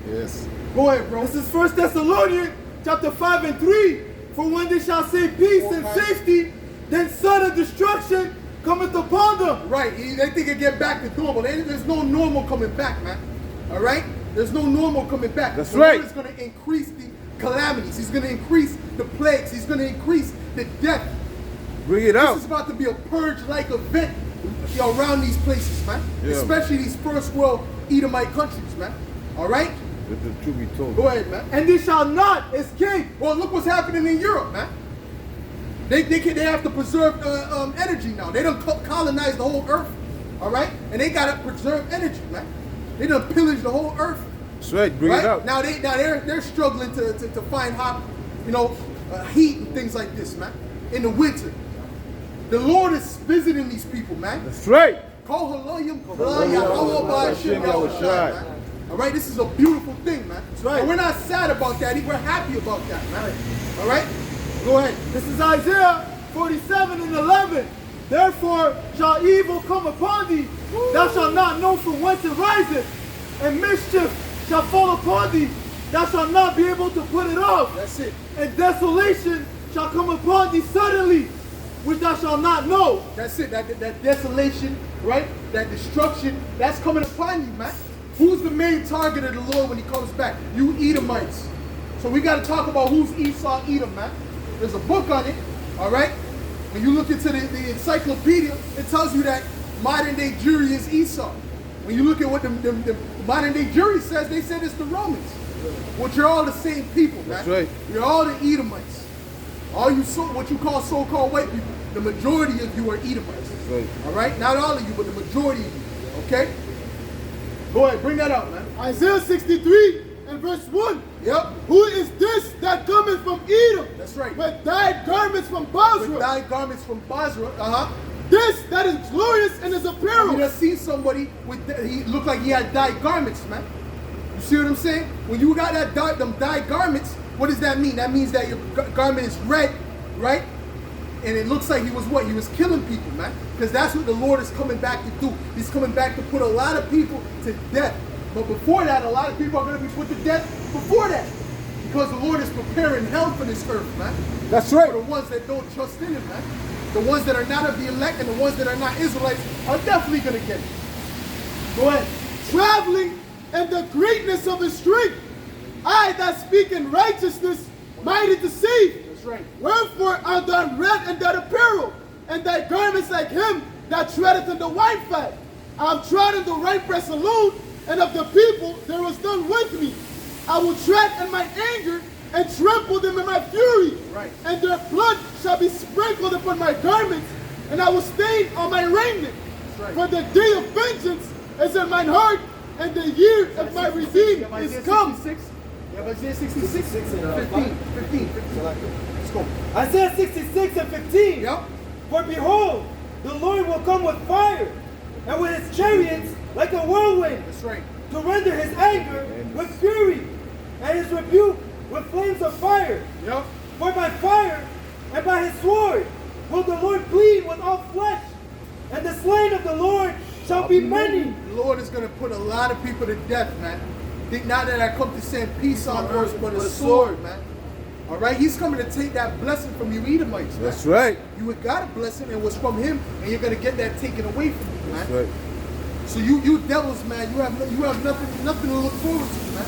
Yes. Go ahead, bro. This is 1 Thessalonians chapter 5 and 3. For when they shall say peace and safety, then sudden destruction cometh upon them. Right. They think it get back to normal. There's no normal coming back, man. All right? There's no normal coming back. That's the right. Lord is going to increase the calamities. He's going to increase the plagues. He's going to increase the death. Bring it out. This is about to be a purge-like event around these places, man. Yeah. Especially these first world Edomite countries, man. All right? Let the truth be told. Go ahead, man. And they shall not escape. Well, look what's happening in Europe, man. They have to preserve energy now. They don't colonize the whole earth, all right? And they got to preserve energy, man. They done pillage the whole earth. That's right. Bring Right? it out. Now they're struggling to find hot, heat and things like this, man. In the winter, the Lord is visiting these people, man. That's right. All right, this is a beautiful thing, man. That's right. And we're not sad about that. We're happy about that, man. All right, go ahead. This is Isaiah 47 and 11. Therefore shall evil come upon thee. Thou shalt not know from whence it riseth. And mischief shall fall upon thee. Thou shalt not be able to put it off. That's it. And desolation shall come upon thee suddenly, which thou shalt not know. That's it. That desolation, right? That destruction, that's coming upon you, man. Who's the main target of the Lord when he comes back? You Edomites. So we got to talk about who's Esau Edom, man. There's a book on it, all right? When you look into the encyclopedia, it tells you that modern day Jewry is Esau. When you look at what the modern day Jewry says, they said it's the Romans. Which are all the same people, man. That's right. You're all the Edomites. All you what you call so-called white people, the majority of you are Edomites. That's right. All right? Not all of you, but the majority of you. Okay? Go ahead, bring that out, man. Isaiah 63 and verse 1. Yep. Who is this that cometh from Edom? That's right. With dyed garments from With Basra. dyed garments from Basra. Uh-huh. This that is glorious in his You apparel. just see somebody he looked like he had dyed garments, man. You see what I'm saying? When you got them dyed garments, what does that mean? That means that your garment is red, right? And it looks like he was what? He was killing people, man. Because that's what the Lord is coming back to do. He's coming back to put a lot of people to death. But before that, a lot of people are going to be put to death before that. Because the Lord is preparing hell for this earth, man. That's right. For the ones that don't trust in him, man. The ones that are not of the elect and the ones that are not Israelites are definitely going to get it. Go ahead. Traveling in the greatness of his strength. I that speak in righteousness, mighty to save. That's right. Wherefore art thou red in that apparel, and thy garments like him that treadeth in the wine fat. I have trodden the winepress alone, and of the people there was none with me. I will tread in my anger, and trample them in my fury. Right. And their blood shall be sprinkled upon my garments, and I will stain on my raiment. Right. For the day of vengeance is in mine heart, and the year of my redeem is come. 66? You have Isaiah 66? 15. Let's go. Isaiah 66 and 15. Yep. For behold, the Lord will come with fire, and with his chariots like a whirlwind, That's right. to render his anger with fury, and his rebuke with flames of fire. Yep. For by fire and by his sword will the Lord plead with all flesh, and the slain of the Lord shall be many. The Lord is going to put a lot of people to death, man. Think not that I come to send peace on earth, but a sword, man. All right? He's coming to take that blessing from you Edomites, man. That's right. You got a blessing, and it was from him, and you're going to get that taken away from you, man. That's right. So you devils, man, you have nothing to look forward to, man.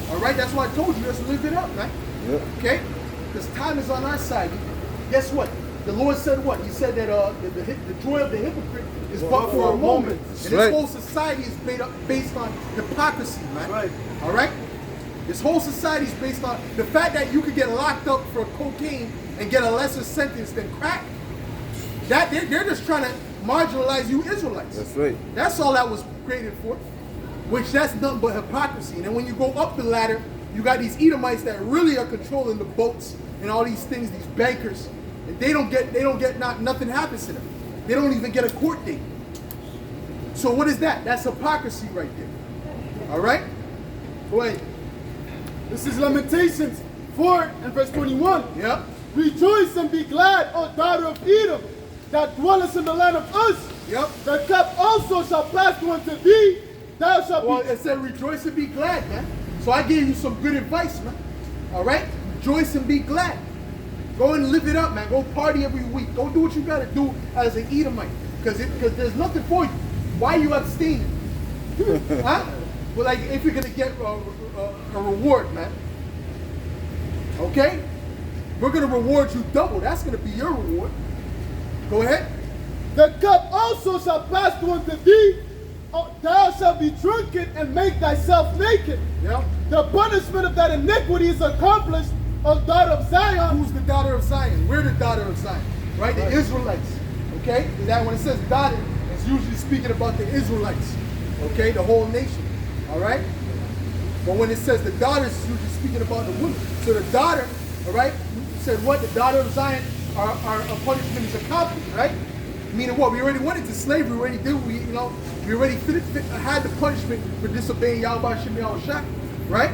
All right? That's why I told you, just live it up, man. Yep. Okay? Because time is on our side. Guess what? The Lord said what? He said that the joy of the hypocrite is but for a moment. And this right. whole society is based on hypocrisy, man. Right. All right? This whole society is based on the fact that you could get locked up for cocaine and get a lesser sentence than crack. That they're just trying to marginalize you Israelites. That's right. That's all that was created for. which that's nothing but hypocrisy. And then when you go up the ladder, you got these Edomites that really are controlling the boats and all these things, these bankers, and nothing happens to them. They don't even get a court date. So what is that? That's hypocrisy right there. All right? Go ahead. This is Lamentations 4 and verse 21. Yep. Rejoice and be glad, O daughter of Edom, that dwellest in the land of Uz. Yep. The cup also shall pass through unto thee. Thou shalt Well, be. it said rejoice and be glad, man. So I gave you some good advice, man. All right? Rejoice and be glad. Go and live it up, man. Go party every week. Go do what you got to do as an Edomite. Because there's nothing for you. Why are you abstaining? Huh? Well, like, if you're going to get a reward, man. Okay? We're going to reward you double. That's going to be your reward. Go ahead. The cup also shall pass through unto thee. Thou shalt be drunken and make thyself naked. Yep. The punishment of that iniquity is accomplished, O daughter of Zion. Who's the daughter of Zion? We're the daughter of Zion, right? The Israelites, okay? That when it says daughter, it's usually speaking about the Israelites, okay? The whole nation, all right? But when it says the daughter, it's usually speaking about the woman. So the daughter, all right? Said what? The daughter of Zion, our punishment is accomplished, right? Meaning what? We already went into slavery. We already did. We already had the punishment for disobeying Yahweh Shem Yahushua, right?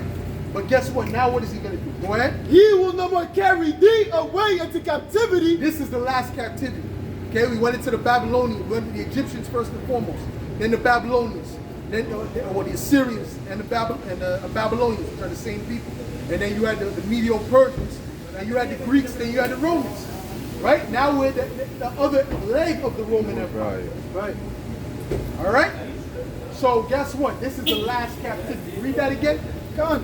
But guess what? Now what is he going to do? Go ahead. He will no more carry thee away into captivity. This is the last captivity. Okay, we went into the Babylonians, we went into the Egyptians first and foremost, then the Babylonians, then the Assyrians and the Babylonians, which are the same people. And then you had the Medo-Persians, and you had the Greeks, then you had the Romans. Right? Now we're the other leg of the Roman Empire. Right. All right? So guess what? This is the last captivity. Read that again. Come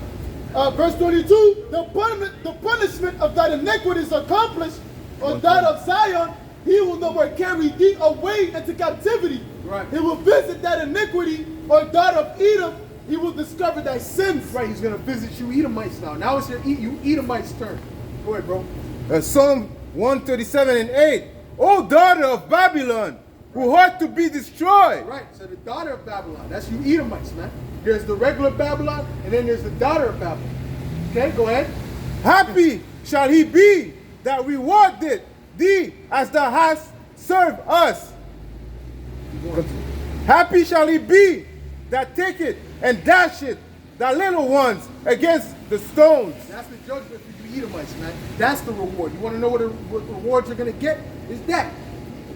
on. Verse 22, the punishment of that iniquity is accomplished, O daughter of Zion. He will no more carry thee away into captivity. Right. He will visit that iniquity, O daughter of Edom. He will discover thy sins. Right, he's going to visit you Edomites now. Now it's you Edomites' turn. Go ahead, bro. Psalm 137 and 8. O daughter of Babylon, who ought to be destroyed. Right, so the daughter of Babylon, that's you Edomites, man. There's the regular Babylon, and then there's the daughter of Babylon. Okay, go ahead. Happy shall he be that rewarded thee as thou hast served us. Happy shall he be that taketh and dasheth the little ones against the stones. That's the judgment for you Edomites, man. That's the reward. You want to know what rewards you're going to get? Is that.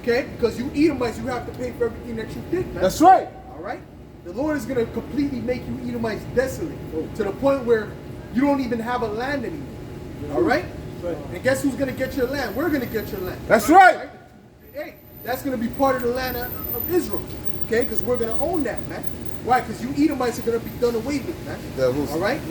Okay? Because you Edomites, you have to pay for everything that you did, man. That's right. All right? The Lord is going to completely make you Edomites desolate to the point where you don't even have a land anymore. All right? And guess who's going to get your land? We're going to get your land. That's right. Hey, that's going to be part of the land of Israel. Okay? Because we're going to own that, man. Why? Because you Edomites are going to be done away with, man. All right?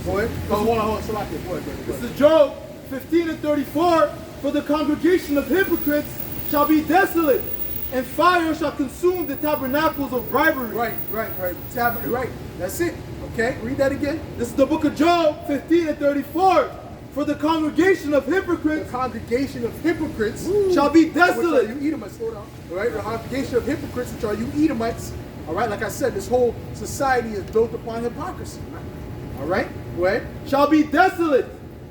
Go ahead. Hold on. Go ahead. This is Job 15 and 34. For the congregation of hypocrites shall be desolate, and fire shall consume the tabernacles of bribery. Right. Right. That's it. Okay? Read that again. This is the book of Job 15 and 34. For the congregation of hypocrites. The congregation of hypocrites shall be desolate. Which are you Edomites? Hold on. All right? The congregation of hypocrites, which are you Edomites. All right? Like I said, this whole society is built upon hypocrisy. Right? All right? Go ahead. Shall be desolate,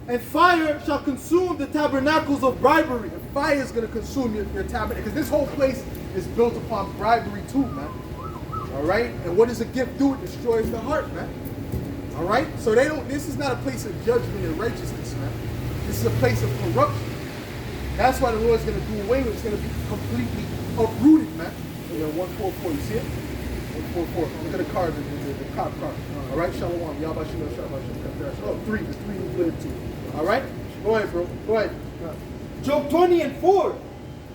and fire shall consume the tabernacles of bribery. And fire is going to consume your tabernacle. Because this whole place is built upon bribery too, man. All right? And what does a gift do? It destroys the heart, man. All right? So this is not a place of judgment and righteousness, man. This is a place of corruption. That's why the Lord's going to do away with it. It's going to be completely uprooted, man. 144, you see it? 144. Look at the card, the cop card. All right? Shalom. Yahweh Shem Yahushua. Oh, 3. There's 3 who's living too. All right? Go ahead, bro. Go ahead. Job 20 and 4.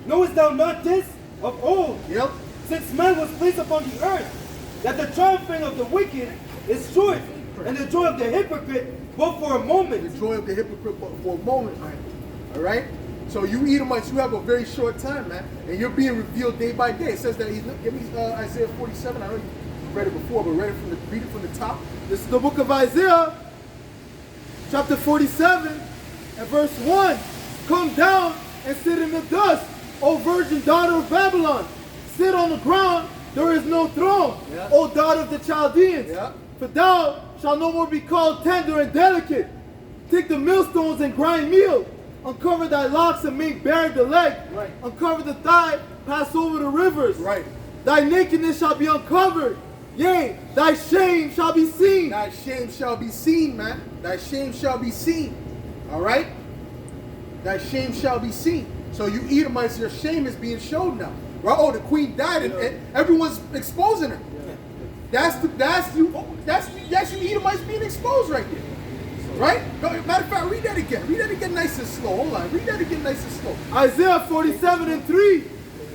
Knowest thou not this of old? Yep. Since man was placed upon the earth, that the triumphing of the wicked is short, and the joy of the hypocrite but for a moment. The joy of the hypocrite but for a moment, man. All right? So you Edomites, you have a very short time, man. And you're being revealed day by day. It says that give me Isaiah 47. I know you read it before, but read it from the top. This is the book of Isaiah, chapter 47, and verse 1. Come down and sit in the dust, O virgin daughter of Babylon. Sit on the ground there is no throne, Yeah. O daughter of the Chaldeans. Yeah. For thou shalt no more be called tender and delicate. Take the millstones and grind meal. Uncover thy locks and make bare the leg. Right. Uncover the thigh, pass over the rivers. Right. Thy nakedness shall be uncovered. Yea, thy shame shall be seen. Thy shame shall be seen, man. Thy shame shall be seen. All right? Thy shame shall be seen. So you Edomites, your shame is being shown now. Right? Oh, the queen died and everyone's exposing her. That's you Edomites being exposed right there. Right? Matter of fact, read that again. Read that again nice and slow. Hold on. Read that again nice and slow. Isaiah 47:3.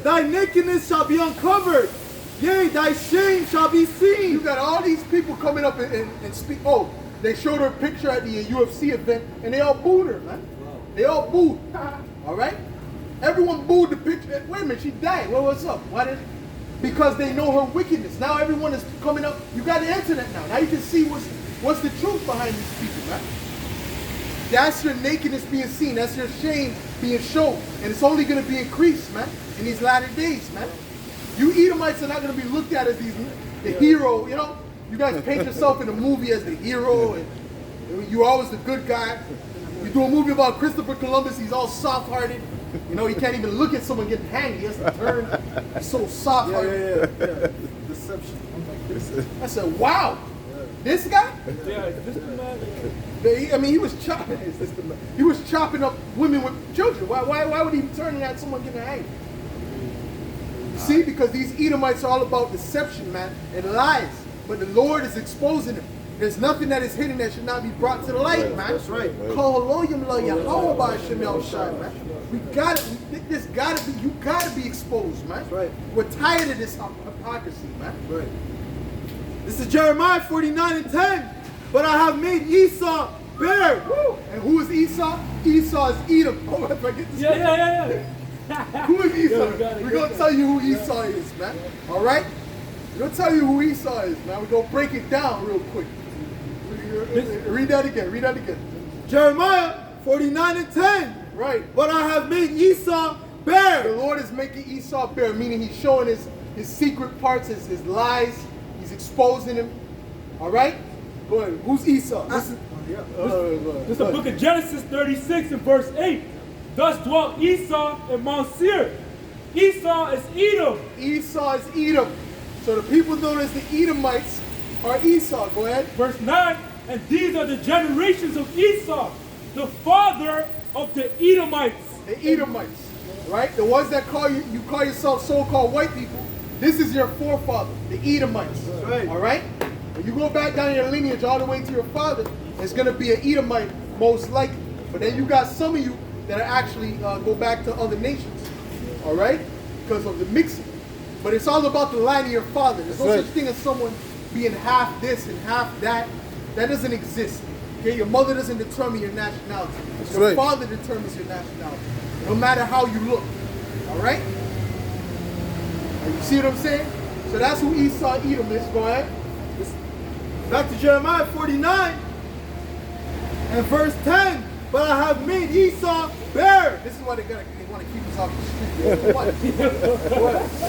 Thy nakedness shall be uncovered. Yea, thy shame shall be seen. You got all these people coming up and speak. Oh, they showed her a picture at the UFC event and they all booed her, man. They all booed. All right? Everyone booed the picture. Wait a minute, she died. Well, what's up? Why did? Because they know her wickedness. Now everyone is coming up. You got the internet now. Now you can see what's the truth behind these people, man. That's your nakedness being seen. That's your shame being shown. And it's only going to be increased, man, in these latter days, man. You Edomites are not going to be looked at as the hero, you know. You guys paint yourself in a movie as the hero, and you're always the good guy. You do a movie about Christopher Columbus, he's all soft-hearted. You know, he can't even look at someone getting hanged. He has to turn. He's so soft-hearted. Yeah. Deception. I said, wow. This guy? Yeah, is this the man? I mean, he was chopping. He was chopping up women with children. Why would he be turning at someone getting hanged? You see, because these Edomites are all about deception, man, and lies. But the Lord is exposing them. There's nothing that is hidden that should not be brought to the light, man. That's right. We got it. This gotta be. You gotta be exposed, man. That's right. We're tired of this hypocrisy, man. Right. This is Jeremiah 49:10. But I have made Esau bare. Woo. And who is Esau? Esau is Edom. Oh, if I get this right. Yeah. Who is Esau? Yeah, we gotta We're get going to tell you who Esau is, man. All right? We're going to tell you who Esau is, man. We're going to break it down real quick. Read that again. Read that again. Jeremiah 49:10. Right. But I have made Esau bare. The Lord is making Esau bare, meaning he's showing his secret parts, his lies. He's exposing him. All right? Go ahead. Who's Esau? This is the book of Genesis 36 and verse 8. Thus dwelt Esau in Mount Seir. Esau is Edom. Esau is Edom. So the people known as the Edomites are Esau. Go ahead. Verse 9. And these are the generations of Esau, the father of the Edomites. The Edomites, right? The ones that you call yourself so-called white people. This is your forefather, the Edomites. Right. All right? When you go back down your lineage all the way to your father, it's going to be an Edomite most likely. But then you got some of you that are actually go back to other nations. All right? Because of the mixing. But it's all about the line of your father. There's no such thing as someone being half this and half that. That doesn't exist. Okay? Your mother doesn't determine your nationality. Your father determines your nationality. No matter how you look. All right? You see what I'm saying? So that's who Esau Edom is. Go ahead. Back to Jeremiah 49 and verse 10. But I have made Esau bare. This is why they want to keep us off the street. What?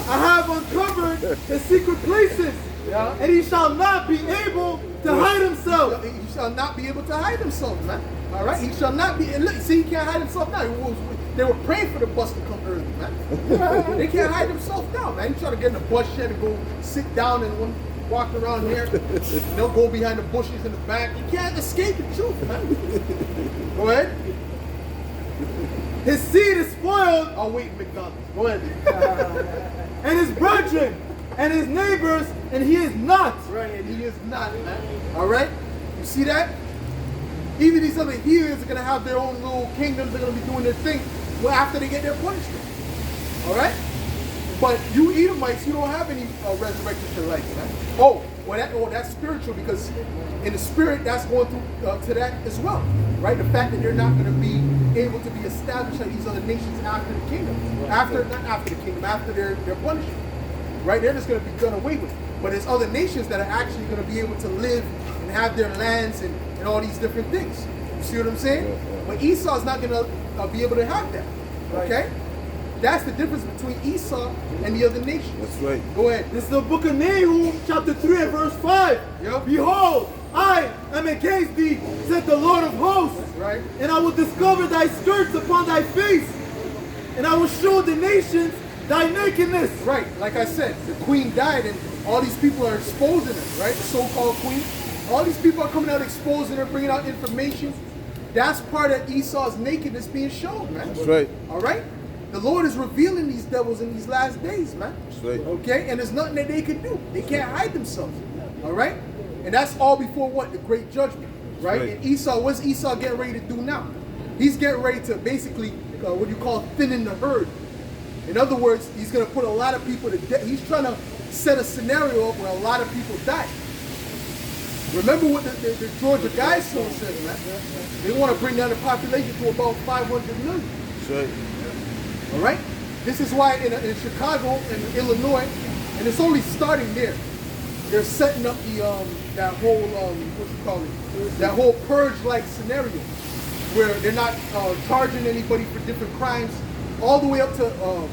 I have uncovered the secret places. Yeah. And he shall not be able to hide himself. He shall not be able to hide himself, man. All right? He shall not be. And look, see, he can't hide himself now. They were praying for the bus to come early, man. They can't hide themselves now, man. He try to get in the bus shed and go sit down and walk around here. They'll go behind the bushes in the back. You can't escape the truth, man. Go ahead. His seed is spoiled. I'll wait in McDonald's. Go ahead. And his brethren and his neighbors, and he is not. Right, and he is not, man. All right? You see that? Even these other heathens are going to have their own little kingdoms. They're going to be doing their thing after they get their punishment. All right? But you Edomites, you don't have any resurrection life, man. That's spiritual, because in the spirit, that's going through to that as well. Right? The fact that they're not going to be able to be established like these other nations after the kingdom. After their punishment. Right? They're just going to be done away with. But there's other nations that are actually going to be able to live and have their lands and all these different things. You see what I'm saying? But Esau's not going to be able to have that. Okay? That's the difference between Esau and the other nations. That's right. Go ahead. This is the book of Nahum, chapter 3 and verse 5. Yep. Behold, I am against thee, said the Lord of hosts. Right. And I will discover thy skirts upon thy face, and I will show the nations thy nakedness. Right. Like I said, the queen died and all these people are exposing her, right? The so-called queen. All these people are coming out exposing her, bringing out information. That's part of Esau's nakedness being shown, man. That's right. All right? The Lord is revealing these devils in these last days, man. That's right. Okay? And there's nothing that they can do. They can't hide themselves. All right? And that's all before what? The great judgment. Right? Right. And Esau, what's Esau getting ready to do now? He's getting ready to basically, what you call thinning the herd. In other words, he's going to put a lot of people to death. He's trying to set a scenario up where a lot of people die. Remember what the Georgia Guidestone says, man. They want to bring down the population to about 500 million. That's right. All right? This is why in Chicago and Illinois, and it's only starting there, they're setting up the that whole that whole purge-like scenario where they're not charging anybody for different crimes, all the way up to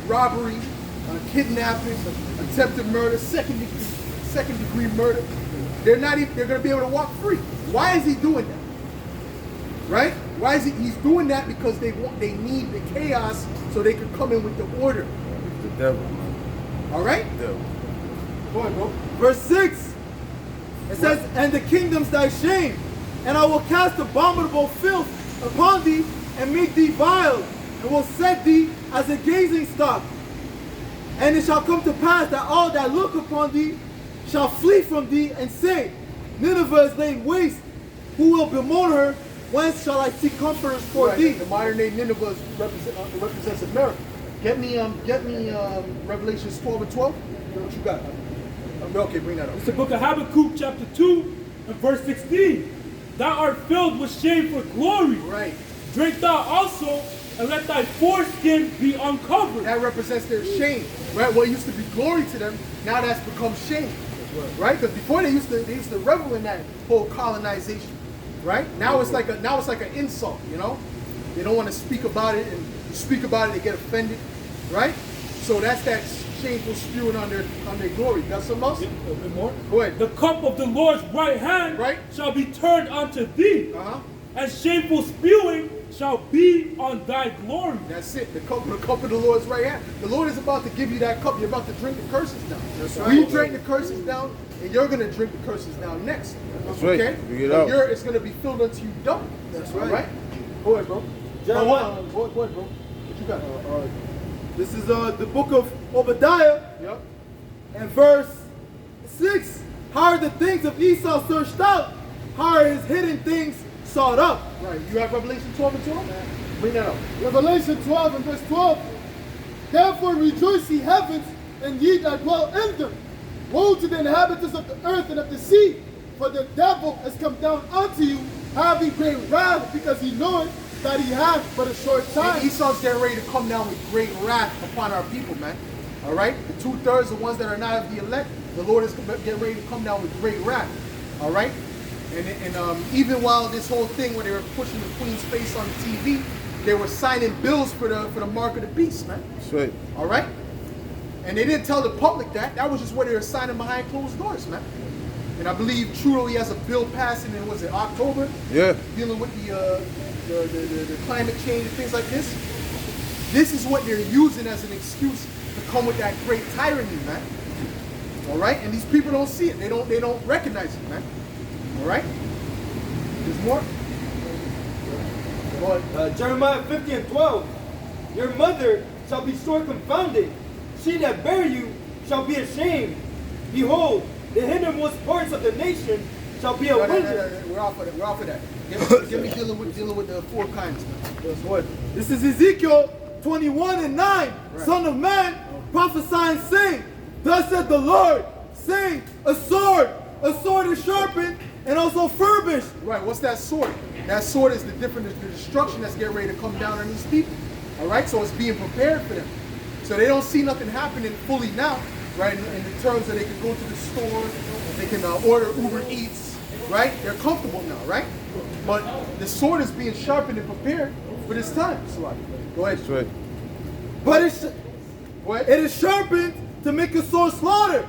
robbery, kidnapping, attempted murder, second degree murder. They're going to be able to walk free. Why is he doing that? Right? Why is he's doing that? Because they need the chaos so they can come in with the order. The devil, man. All right? The devil. Go ahead, bro. Verse 6, it says, and the kingdom's thy shame, and I will cast abominable filth upon thee, and make thee vile, and will set thee as a gazing stock. And it shall come to pass that all that look upon thee shall flee from thee, and say, Nineveh is laid waste, who will bemoan her? Whence shall I seek comforters for thee? The modern day Nineveh represents America. Get me Revelations 12 and 12. What you got? Okay, bring that up. It's the book of Habakkuk, chapter 2, and verse 16. Thou art filled with shame for glory. Right. Drink thou also, and let thy foreskin be uncovered. That represents their shame. Right? What used to be glory to them, now that's become shame. Right? Because before they used to revel in that whole colonization. Right? Now it's like an insult, you know? They don't want to speak about it, and you speak about it, they get offended. Right? So that's that shameful spewing on their glory. Got something else? A little bit more. Go ahead. The cup of the Lord's right hand shall be turned unto thee, and shameful spewing shall be on thy glory. That's it. The cup of the Lord's right hand. The Lord is about to give you that cup. You're about to drink the curses down. That's right. We drank the curses down, and you're going to drink the curses down next. That's right. Okay? Bring it out. It's going to be filled unto you double. That's All right. right? Go ahead, bro. Jeremiah. Go ahead, bro. What you got? This is the book of Obadiah, Yep. and verse 6. How are the things of Esau searched out? How are his hidden things sought up? Right. You have Revelation 12 and 12? Bring that up. Revelation 12 and verse 12. Therefore rejoice ye heavens, and ye that dwell in them. Woe to the inhabitants of the earth and of the sea, for the devil has come down unto you, having great wrath, because he knoweth that he hath but a short time. And Esau's getting ready to come down with great wrath upon our people, man. All right? The 2/3, the ones that are not of the elect, the Lord is getting ready to come down with great wrath. All right? And even while this whole thing where they were pushing the Queen's face on TV, they were signing bills for the mark of the beast, man. That's right. All right? And they didn't tell the public that. That was just what they were signing behind closed doors, man. And I believe Trudeau, he has a bill passing in, was it October? Yeah. Dealing with the climate change and things like this. This is what they're using as an excuse to come with that great tyranny, man. All right? And these people don't see it. They don't recognize it, man. All right? There's more? Go ahead. Jeremiah 50 and 12. Your mother shall be sore confounded. She that bare you shall be ashamed. Behold, the hindermost parts of the nation shall be a window. We're off of that. Give me dealing with the four kinds now. Go ahead. This is Ezekiel 21 and 9. Right. Son of man, prophesying, saying, thus said the Lord, saying, a sword is sharpened and also furbished. Right, what's that sword? That sword is the destruction that's getting ready to come down on these people. All right, so it's being prepared for them. So they don't see nothing happening fully now, right? In the terms that they can go to the store, they can order Uber Eats, right? They're comfortable now, right? But the sword is being sharpened and prepared for this time. So go ahead. That's right. But What? it is sharpened to make a sore slaughter.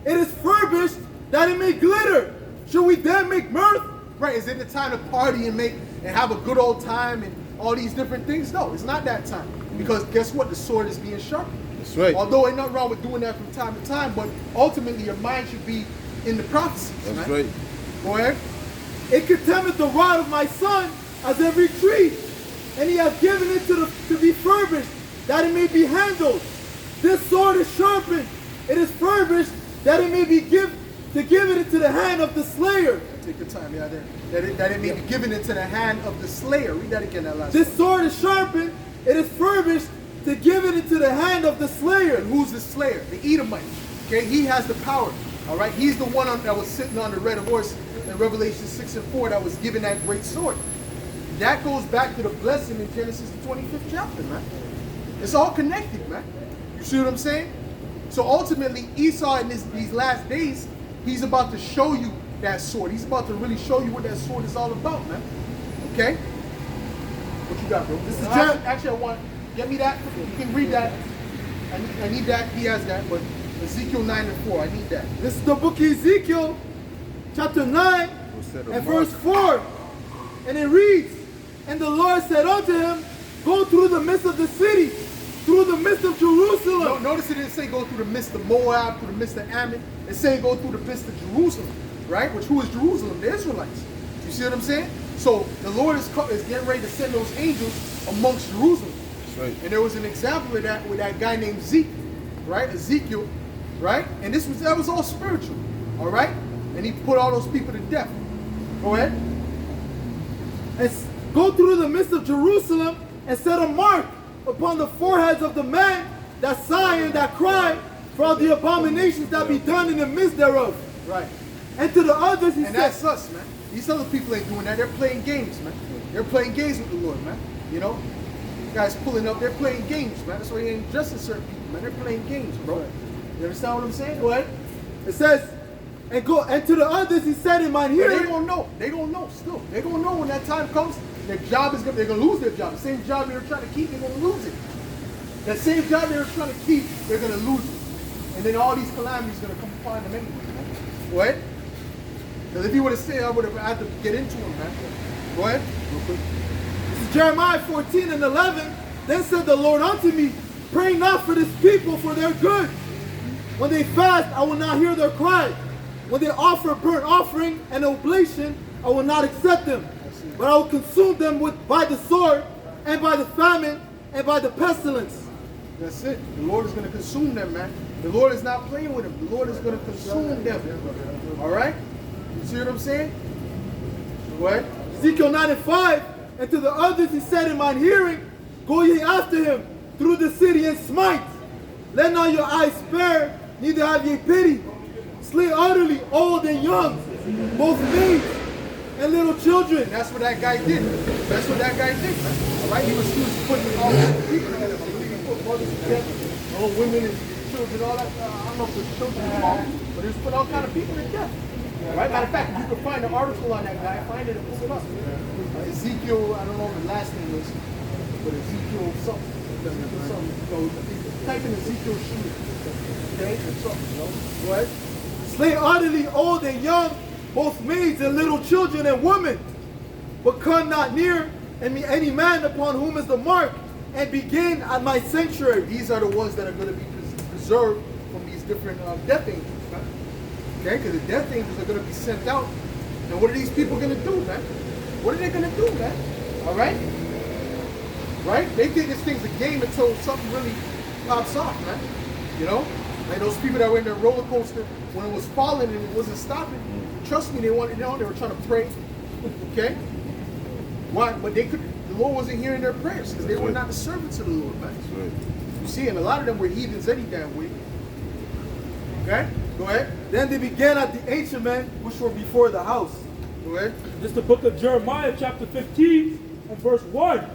It is furbished that it may glitter. Should we then make mirth? Right, is it the time to party and have a good old time and all these different things? No, it's not that time. Because guess what? The sword is being sharpened. That's right. Although ain't nothing wrong with doing that from time to time, but ultimately your mind should be in the prophecies. That's man. right. Go ahead. It contemneth the rod of my son as every tree, and he hath given it to be furbished, that it may be handled. This sword is sharpened, it is furbished, that it may be give it into the hand of the slayer. Take your time, yeah, there. That it may be given into the hand of the slayer. Read that again, that last This one. sword is sharpened, it is furbished, to give it into the hand of the slayer. And who's the slayer? The Edomite. Okay, he has the power. All right, he's the one that was sitting on the red horse in Revelation 6 and 4 that was given that great sword. That goes back to the blessing in Genesis the 25th chapter, man. It's all connected, man. You see what I'm saying? So ultimately, Esau in these last days, he's about to show you that sword. He's about to really show you what that sword is all about, man. Okay? What you got, bro? This is actually, I want, get me that. You can read that. I need that. He has that, but Ezekiel 9 and 4, I need that. This is the book of Ezekiel, chapter 9, and verse 4. And it reads, and the Lord said unto him, go through the midst of the city, through the midst of Jerusalem. No, notice it didn't say go through the midst of Moab, through the midst of Ammon. It's saying go through the midst of Jerusalem, right? Which who is Jerusalem? The Israelites. You see what I'm saying? So the Lord is getting ready to send those angels amongst Jerusalem. That's right. And there was an example of that with that guy named Zeke, right? Ezekiel, right? And that was all spiritual, all right? And he put all those people to death. Go ahead. And go through the midst of Jerusalem and set a mark upon the foreheads of the men that sigh and that cry for all the abominations that be done in the midst thereof. Right. And to the others he And said, that's us, man. These other people ain't doing that. They're playing games, man. They're playing games with the Lord, man. You know? Guys pulling up, they're playing games, man. That's why he ain't addressing certain people, man. They're playing games, bro. You understand what I'm saying? Go ahead. it says, and to the others he said in mine But they hearing, gonna know. They gonna know still. They gonna know when that time comes. Their job is they're gonna lose their job. The same job they were trying to keep, they're gonna lose it. That same job they were trying to keep, they're gonna lose it. And then all these calamities are gonna come upon them anyway. Go ahead. Because if he would have stayed, I would have had to get into him, man. Go ahead. Real quick. this is Jeremiah 14 and 11. Then said the Lord unto me, pray not for this people for their good. When they fast, I will not hear their cry. When they offer burnt offering and oblation, I will not accept them. But I will consume them by the sword, and by the famine, and by the pestilence. That's it. The Lord is going to consume them, man. The Lord is not playing with them. The Lord is going to consume them. All right? You see what I'm saying? What? Ezekiel 9 and 5. And to the others he said in mine hearing, go ye after him through the city and smite. Let not your eyes spare, neither have ye pity. Slay utterly old and young, both maids and little children. And that's what that guy did. That's what that guy did, man. All right? He was putting all the people in there. He put mothers to death, all women and children, all that. I don't know if the children involved, but he was putting all kind of people to death. All right? Matter of fact, you can find an article on that guy. Find it and pull it up. Ezekiel, I don't know what the last name is, but Ezekiel something. So type in Ezekiel shooter. Okay? Or something, you know? Go ahead. Slay utterly old and young, both maids and little children and women. But come not near any man upon whom is the mark, and begin at my sanctuary. These are the ones that are going to be preserved from these different death angels, man. Okay? Because the death angels are going to be sent out. And what are these people going to do, man? What are they going to do, man? All right? Right? They think this thing's a game until something really pops off, man. You know? Like those people that were in their roller coaster when it was falling and it wasn't stopping. Trust me, they wanted, they were trying to pray. Okay? Why? But the Lord wasn't hearing their prayers because they were not the servants of the Lord, man. That's right. You see, and a lot of them were heathens any damn way. Okay? Go ahead. Then they began at the ancient men which were before the house. Go ahead. This is the book of Jeremiah, chapter 15, and verse 1.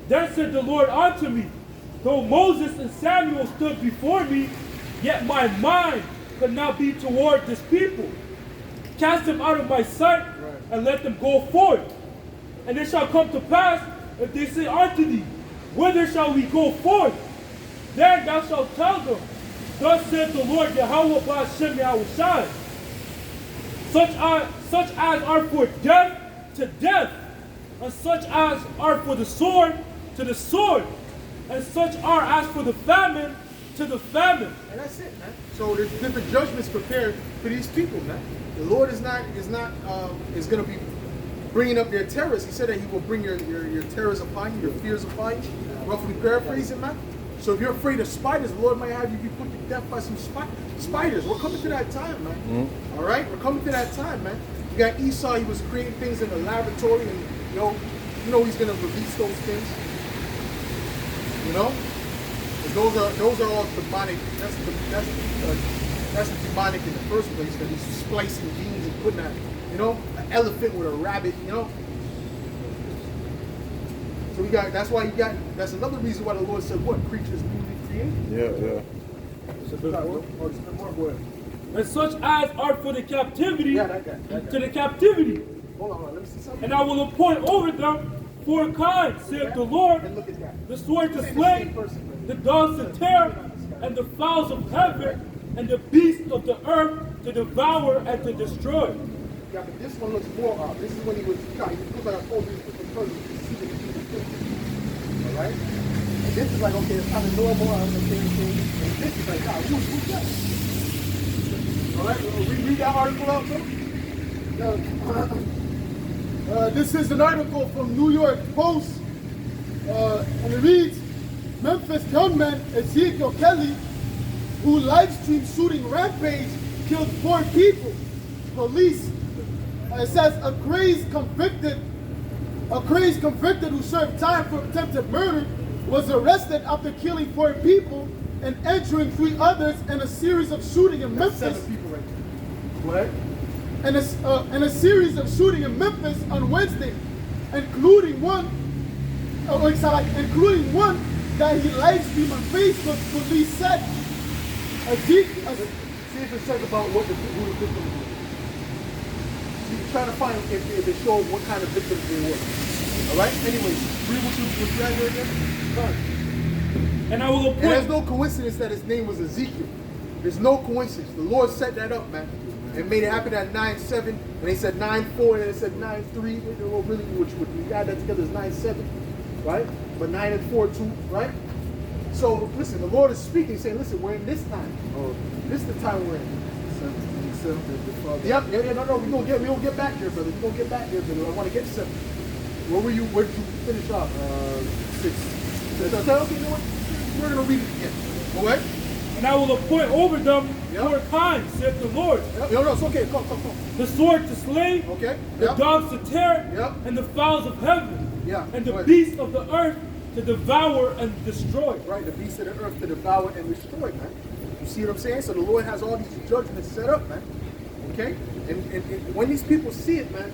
Then said the Lord unto me, though Moses and Samuel stood before me, yet my mind could not be toward this people. Cast them out of my sight, and let them go forth. And it shall come to pass, if they say unto thee, whither shall we go forth? Then thou shalt tell them, thus saith the Lord Yahweh Ba'ashem Yahushai, such as are for death to death, and such as are for the sword to the sword, and such are as for the famine to the famine. And that's it, man. So there's different judgments prepared for these people, man. The Lord is going to be bringing up their terrors. He said that He will bring your terrors upon you, your fears upon you. Roughly paraphrasing, man. So if you're afraid of spiders, the Lord might have you be put to death by some spiders. We're coming to that time, man. All right, we're coming to that time, man. You got Esau. He was creating things in the laboratory, and you know he's going to release those things. You know, those are all demonic. That's the demonic in the first place, because he's splicing genes and putting an elephant with a rabbit. So that's another reason why the Lord said what? Creatures newly created. And such as are for the captivity to the captivity. Hold on, let me see something. And I will appoint over them 4 kinds, saith the Lord, And look at that. the sword to slay, the dogs to tear, and the fowls of heaven, and the beasts of the earth to devour and to destroy. Yeah, but this one looks more off. This is when he was, he looks like I told you, all right? And this is like, okay, it's kind of normal, I understand things. And this is like, who's that? All right, we'll read that article out, bro. This is an article from New York Post, and it reads, Memphis gunman Ezekiel Kelly, who live streamed shooting rampage, killed 4 people. Police, it says a crazed convicted who served time for attempted murder was arrested after killing 4 people and injuring 3 others in a series of shooting in Memphis. 7 people right there. What? And a series of shooting in Memphis on Wednesday, including one that he live streamed on Facebook. Police said, See if it says about who the victim was. He's trying to find if it shows what kind of victims they were. All right. Anyways, read what you had here again. And I will appoint. And there's no coincidence that his name was Ezekiel. There's no coincidence. The Lord set that up, man. And made it happen at 9-7, and they said 9-4, and then it said 9-3. Well, really, which would you add that together is 9-7, right? But 9 and 4 too, right? So listen, the Lord is speaking, saying, listen, we're in this time. Oh, this is the time we're in. Yeah, no, we're gonna get back there, brother. We're gonna get back there, brother. I want to get to 7. Where did you finish off? 6. So, okay, you know what? We're gonna read it again. All right? And I will appoint over them 4 kinds, saith the Lord. No, it's okay. Come. The sword to slay, Okay. the dogs to tear, and the fowls of heaven, and the beasts of the earth to devour and destroy. Right, the beasts of the earth to devour and destroy, man. You see what I'm saying? So the Lord has all these judgments set up, man. Okay? And when these people see it, man,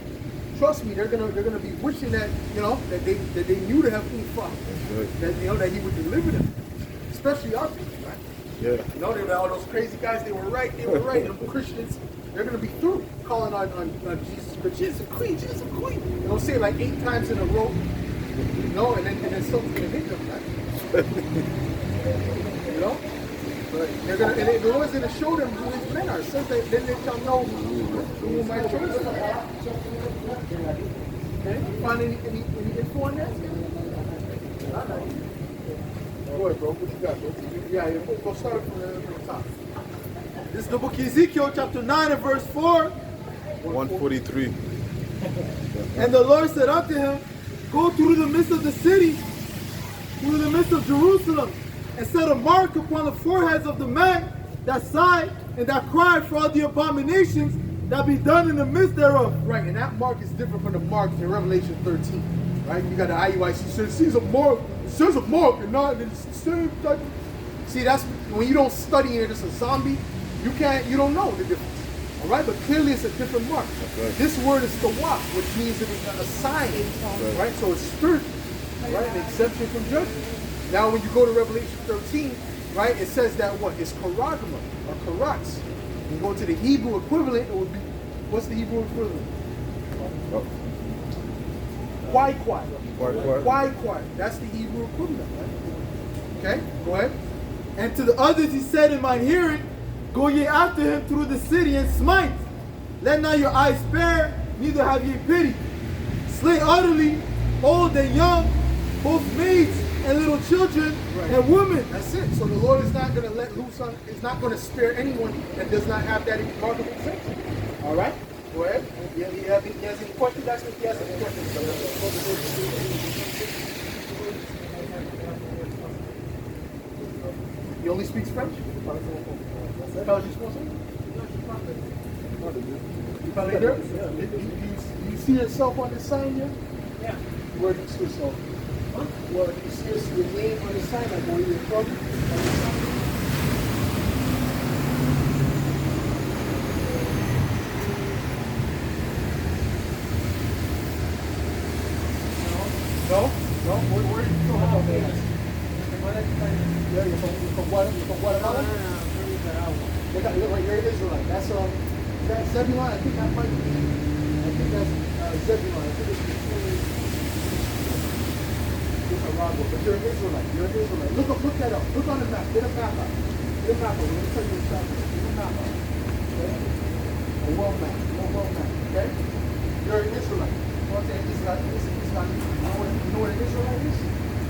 trust me, they're gonna be wishing that, that they knew the Heavenly Father. That He would deliver them. Especially our people, man. Yeah. They were all those crazy guys, they were right. And the Christians, they're going to be through calling on Jesus. But Jesus a queen. Say it like 8 times in a row. And then something's going to hit them, man. But they're going to, and the Lord's going to show them who His men are. So then they shall know who my choices are. Okay? Find any info on that? Go ahead, bro. What you got, bro? Yeah, go start from the top. This is the book of Ezekiel, chapter 9 and verse 4. 143. And the Lord said unto him, go through the midst of the city, through the midst of Jerusalem, and set a mark upon the foreheads of the men that sigh and that cry for all the abominations that be done in the midst thereof. Right, and that mark is different from the mark in Revelation 13. Right? You got the IUIC says sees a mark. It says a mark, and not it's the same type. See, that's when you don't study it. It's a zombie. You don't know the difference. All right, but clearly it's a different mark. Right. This word is tawaf, which means it is a sign. Right, so it's spiritual. Right, an exemption from judgment. Now, when you go to Revelation 13, right, it says that what? It's karagma or karats. You go to the Hebrew equivalent, it would be, what's the Hebrew equivalent? Kwai. That's the Hebrew equivalent, right? Okay, go ahead. And to the others he said in mine hearing, go ye after him through the city and smite. Let not your eyes spare, neither have ye pity. Slay utterly, old and young, both maids and little children and women. That's it. So the Lord is not going to let loose on, is not going to spare anyone that does not have that remarkable faith. All right? Go ahead. He has any questions? That's if he has any questions. He only speaks French? Because you supposed to? You probably nervous? Do you see yourself on the sign here? Yeah. Where do you see yourself? Huh? Well, do you see your name on the sign like where you're from? No? Where do you go? Yeah, you're from Guatemala? Look at, look right, you're an Israelite. That's that Zebulon. I think that might be. I think that's Zebulon. I think it's between Nicaragua. But you're an Israelite. You're an Israelite. Look that up. Look on the map. Get a map out. Get a map out. Let me tell you what's happening. Get a map out. Okay? A world map. A world map. Okay? You're an Israelite. Well, okay, Israelite. You know what an Israelite is?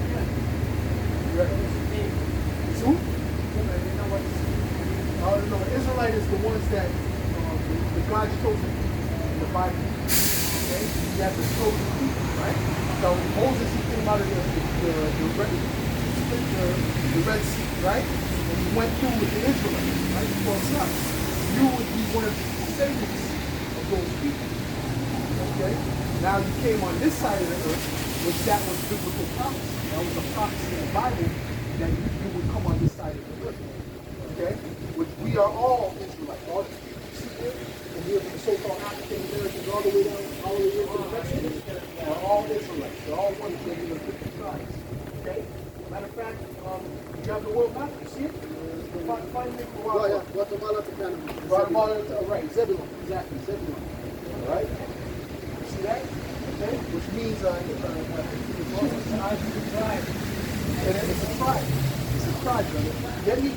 Yeah. It's who? No, an Israelite is the ones that the God's chosen in the Bible. Okay? He has the chosen people, right? So Moses, he came out of the Red Sea, right? And he went through with the Israelites, right? Well, now, you would be one of the descendants of those people. Okay? Now you came on this side of the earth, which that was biblical prophecy. That was a prophecy in the Bible that you would come on this side of the earth. Okay? Which we are all Israelites. All these people you see here, and here from the so-called African Americans all the way down, all the way into the Mexicans, are all Israelites. They're all one of the 50 tribes. Okay? Matter of fact, you have the world map, you see it? Find me for Guatemala to Panama. Guatemala to, right, Zebulon, exactly, Zebulon. All right? You see that? Okay? Which means it's a tribe. And it's a tribe. It's a tribe, brother. Let me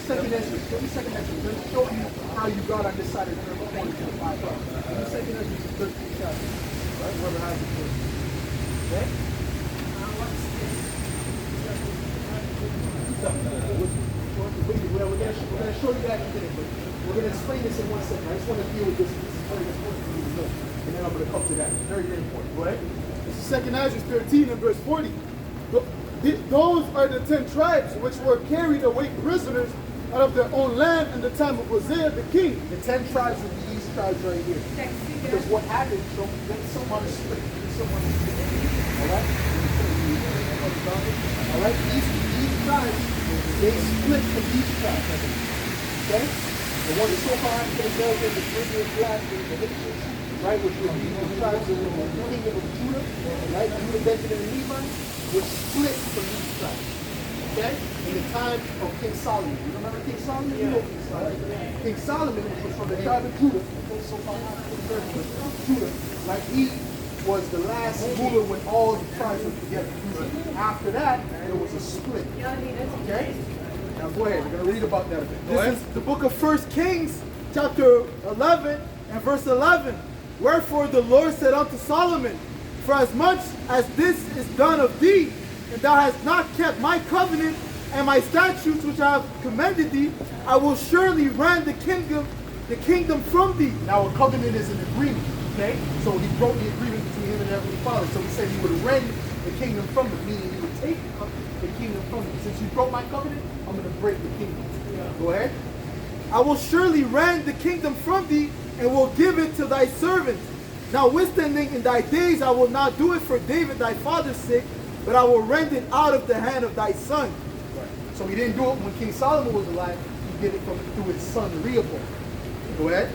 second entry. Let me second entry. Let me show you how you got on this side of the river according to the Bible. Let me second entry to 13 chapters. Right? Whoever has it first. Okay? We're going to show you that in a minute, but we're going to explain this in 1 second. I just want to deal with this. This is very important for you to know. And then I'm going to come to that. Very, very important. Go ahead. This is 2 Ezra 13 and verse 40. Those are the 10 tribes which were carried away prisoners out of their own land in the time of Hosea the king. The 10 tribes of these tribes right here. Because what happened, so then someone is split. Someone is split. Alright? Alright? These tribes, they split from these tribes. Okay? The one that's so-called African American, the Caribbean black, the Haitians, right? Which would be the tribes of the kingdom of Judah, right? Judah, Benjamin, and Levi, were split from these tribes. Okay? In the time of King Solomon. You remember King Solomon? You know King Solomon. King Solomon was from the tribe of Judah. So-called African American, Judah. Like he was the last ruler when all the tribes were together. After that, there was a split. Okay? Now go ahead. We're going to read about that a bit. This is the book of 1 Kings, chapter 11 and verse 11. Wherefore the Lord said unto Solomon, for as much as this is done of thee, and thou hast not kept my covenant and my statutes which I have commanded thee, I will surely rend the kingdom from thee. Now a covenant is an agreement, okay? So he broke the agreement between him and Heavenly Father. So he said he would rend the kingdom from him, meaning he would take the kingdom from him. Since you broke my covenant, I'm going to break the kingdom. Go ahead. I will surely rend the kingdom from thee, and will give it to thy servant. Notwithstanding in thy days I will not do it for David thy father's sake, but I will rend it out of the hand of thy son. Right. So he didn't do it when King Solomon was alive. He did it through his son Rehoboam. Go ahead.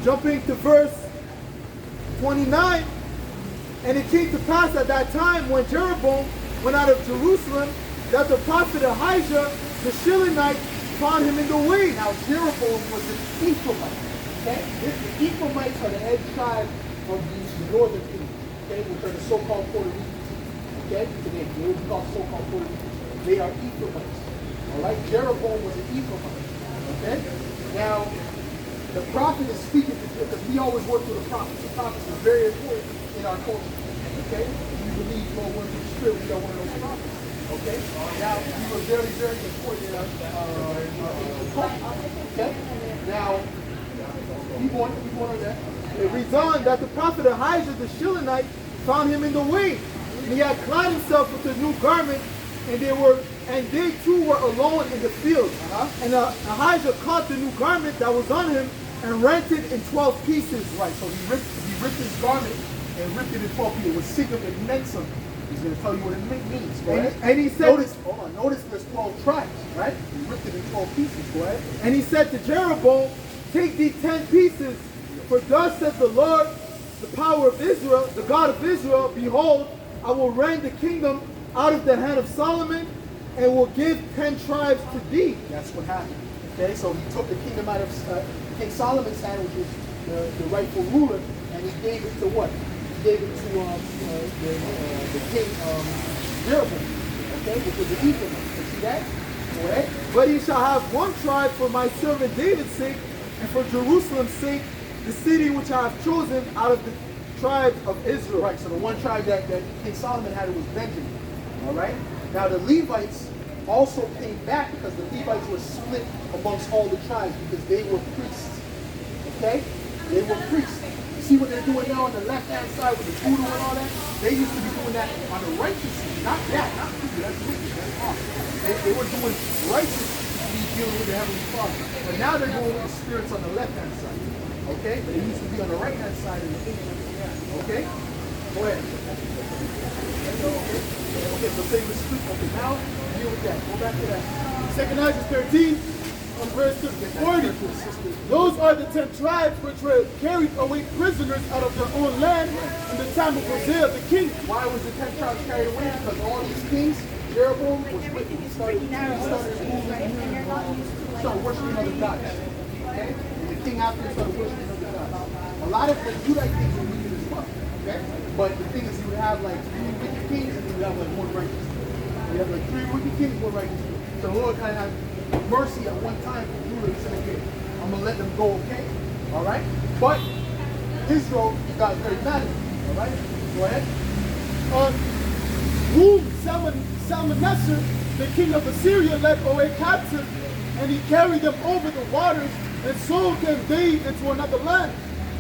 Jumping to verse 29. And it came to pass at that time when Jeroboam went out of Jerusalem, that the prophet Ahijah the Shilonite found him in the way. Now Jeroboam was an Ephraimite. Okay? The Ephraimites are the head tribe of the northern kingdom. Okay? Which are the so-called Puerto Ricans. Okay? Today, they would be called so-called Puerto Ricans. They are Ephraimites. All right? Jeroboam was an Ephraimite. Okay? Now, the prophet is speaking to you because we always work with the prophets. The prophets are very important in our culture. Okay? We believe no one is true. We are one of those prophets. Okay? Now, we were very, very important in our ancient culture. Okay? Now, keep on that. It reads on that the prophet Ahijah the Shilonite found him in the way, and he had clad himself with a new garment, and they too were alone in the field. And Ahijah caught the new garment that was on him and rent it in 12 pieces. Right, so he ripped his garment and ripped it in 12 pieces. It was significant, it meant something. He's going to tell you what it means. Go ahead. And he said, notice there's 12 tribes, right? He ripped it in 12 pieces. Go ahead. And he said to Jeroboam, take these 10 pieces, for thus says the Lord, the power of Israel, the God of Israel, behold, I will rend the kingdom out of the hand of Solomon, and will give 10 tribes to thee. That's what happened. Okay, so he took the kingdom out of King Solomon's hand, which was the rightful ruler, and he gave it to what? He gave it to the king Jeroboam, okay, which was the Ephraimite. You see that? Go ahead. But he shall have one tribe for my servant David's sake, and for Jerusalem's sake, the city which I have chosen out of the tribes of Israel. Right, so the one tribe that King Solomon had was Benjamin. All right? Now the Levites also came back because the Levites were split amongst all the tribes because they were priests. Okay? They were priests. You see what they're doing now on the left-hand side with the voodoo and all that? They used to be doing that on the righteous side. Not voodoo. That's wicked. That's awful. They were doing righteous to be dealing with the Heavenly Father. But now they're doing with the spirits on the left-hand side. Okay? But they used to be on the right-hand side in the kingdom. Okay? Go ahead. Okay, so say we split. Okay, now deal with that. Go back to that. 2 Ezra 13, on verse 40. Those are the 10 tribes which were carried away prisoners out of their own land in the time of Hosea the king. Why was the 10 tribes carried away? Because all these kings, Jeroboam was wicked. He started worshiping other gods. Okay? And the king after started worshiping other gods. A lot of the Judite kings were wicked as well. Okay? But the thing is, you would have like 3 wicked kings and you would have like 1 righteous. You have like 3 wicked kings, 1 righteous. So the Lord kind of had mercy at one time for Judah and said, okay, I'm going to let them go, okay? All right? But Israel got very mad at him. All right? Go ahead. Whom Salmanassar, the king of Assyria, led away captive, and he carried them over the waters and sold them they into another land.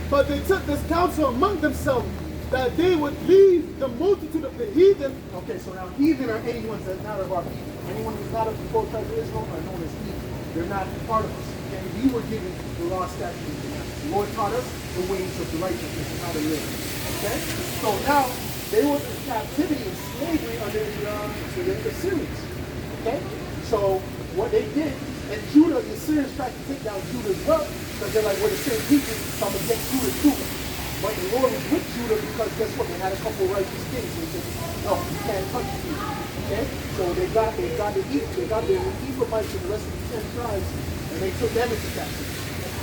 But they took this counsel among themselves, that they would leave the multitude of the heathen. Okay, so now heathen are anyone that's not of our people. Anyone who's not of the 12 tribes of Israel are known as heathen. They're not part of us. Okay, we were given the law, statutes, and commandments. The Lord taught us the ways of the righteousness and how to live. Okay, so now they were in captivity and slavery under the Assyrians. Okay, so what they did, and Judah, the Assyrians tried to take down Judah as well, because they're like, we're the same people, so I'm gonna get Judah too. But the Lord was with Judah because guess what? They had a couple of righteous kings. So he said, no, you can't touch me. Okay? So they got the Ephraimites and the rest of the 10 tribes, and they took them into captivity.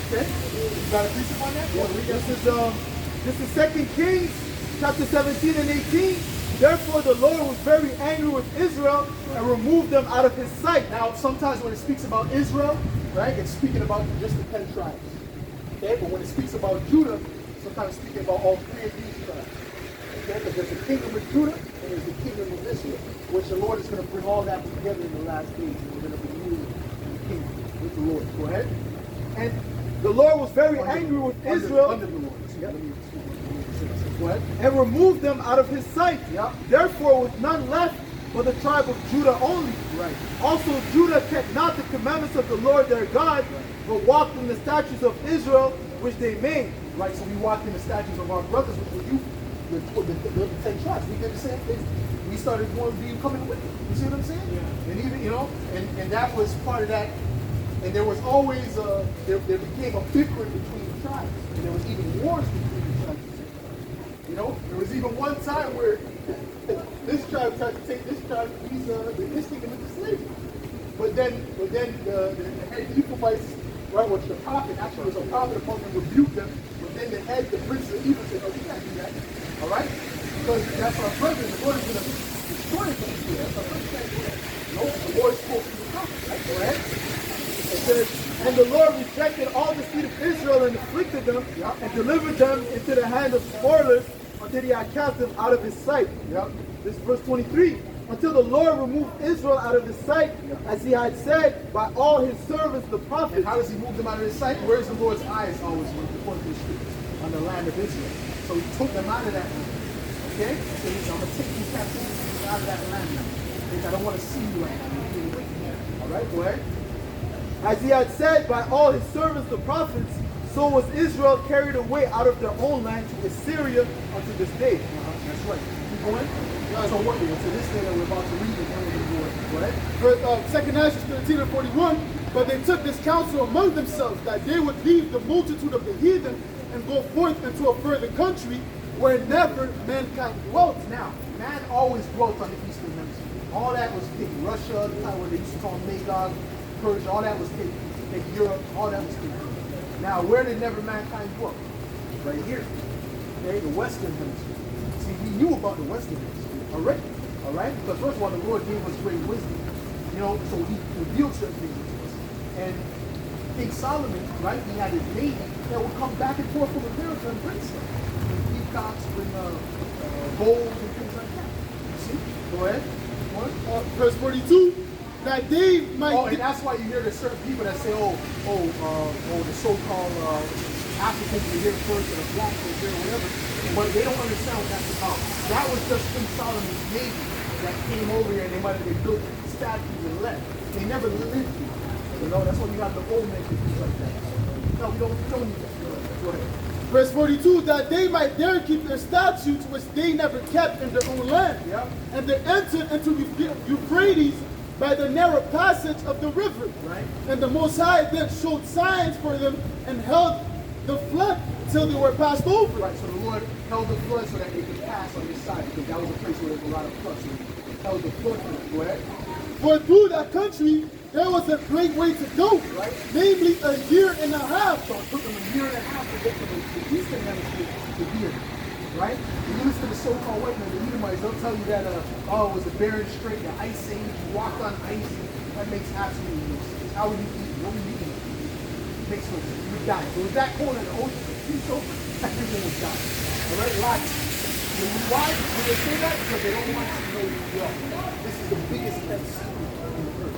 Okay? You got a precept on that? Yeah, this is 2 Kings chapter 17 and 18. Therefore the Lord was very angry with Israel and removed them out of his sight. Now, sometimes when it speaks about Israel, right, it's speaking about just the 10 tribes. Okay? But when it speaks about Judah, sometimes speaking about all 3 of these tribes. Okay? Because there's a kingdom of Judah and there's the kingdom of Israel, which the Lord is going to bring all that together in the last days. And we're going to be ruling in the kingdom with the Lord. Go ahead. And the Lord was very angry with Israel. Under the Lord. Yep. Go ahead. And removed them out of his sight. Yep. Therefore was none left but the tribe of Judah only. Right. Also Judah kept not the commandments of the Lord their God, but walked in the statutes of Israel which they made. Right, so we walked in the statutes of our brothers, which were you, the 10 tribes. We did the same thing. We started coming with it. You see what I'm saying? Yeah. And even, and that was part of that. And there was always, there became a bickering between the tribes. And there was even wars between the tribes. There was even one time where this tribe tried to take this tribe, this kingdom into slavery. But then the head Ephraimites, right, which the prophet, actually was a prophet upon them, rebuked them. But then the head, the prince of evil said, no, you can't do that. All right? Because that's our brother, and the Lord is going to destroy it from you. That's our brother. You can't do that. No, the Lord spoke to the prophet, right? Go ahead. It says, and the Lord rejected all the seed of Israel and afflicted them and delivered them into the hand of spoilers until he had cast them out of his sight. This is verse 23. Until the Lord removed Israel out of his sight, as he had said by all his servants the prophets. And how does he move them out of his sight? Where's the Lord's eyes always when he points to the scriptures? On the land of Israel. So he took them out of that land. Okay? So he's, I'm going to take you captives out of that land now. Because I don't want to see you right now. All right, go ahead. As he had said by all his servants the prophets, so was Israel carried away out of their own land to Assyria unto this day. That's right. Keep going. So what? So this day that we're about to read is going to be go ahead. For 2 Nations 13 and 41, but they took this counsel among themselves that they would leave the multitude of the heathen and go forth into a further country where never mankind dwelt. Now, man always dwelt on the eastern hemisphere. All that was taken. Russia, the time where they used to call Magog, Persia, all that was taken. Take Europe, all that was taken. Now, where did never mankind dwell? Right here. Okay, the western hemisphere. See, we knew about the western hemisphere already. All right? Because first of all, the Lord gave us great wisdom. You know, so he revealed certain things to us. And King Solomon, right, he had his navy that would come back and forth from America and bring stuff. Bring peacocks, bring gold and things like that. You see? Go ahead. Verse 42, that they might... Oh, and that's why you hear there's certain people that say, the so-called Africans are here first and the blacks are here or whatever. But they don't understand what that's about. That was just King Solomon's navy that came over here and they built statues and left. They never lived here. You know, that's why you have the old men and things like that. No, we don't need that. Go ahead. Verse 42, that they might dare keep their statutes which they never kept in their own land. Yep. And they entered into Euphrates by the narrow passage of the river. Right. And the Most High then showed signs for them and held the flood till they were passed over. Right, so the Lord held the flood so that they could pass on this side, because that was a place where there was a lot of floods. So he held the flood for them. Go ahead. For through that country there was a great way to go, right? Namely a year and a half. So it took them a year and a half to get from the eastern hemisphere to here, right? When you listen to the so-called white men, the Edomites, they'll tell you that, it was a barren strait, the ice age, you walked on ice. That makes absolutely no sense. How would you eat? What would you eat? It makes no sense. You would die. So it was that cold in the ocean, everyone would die. All right, lots. Why do they say that? Because they don't want you to know who you are. This is the biggest kept secret on the earth.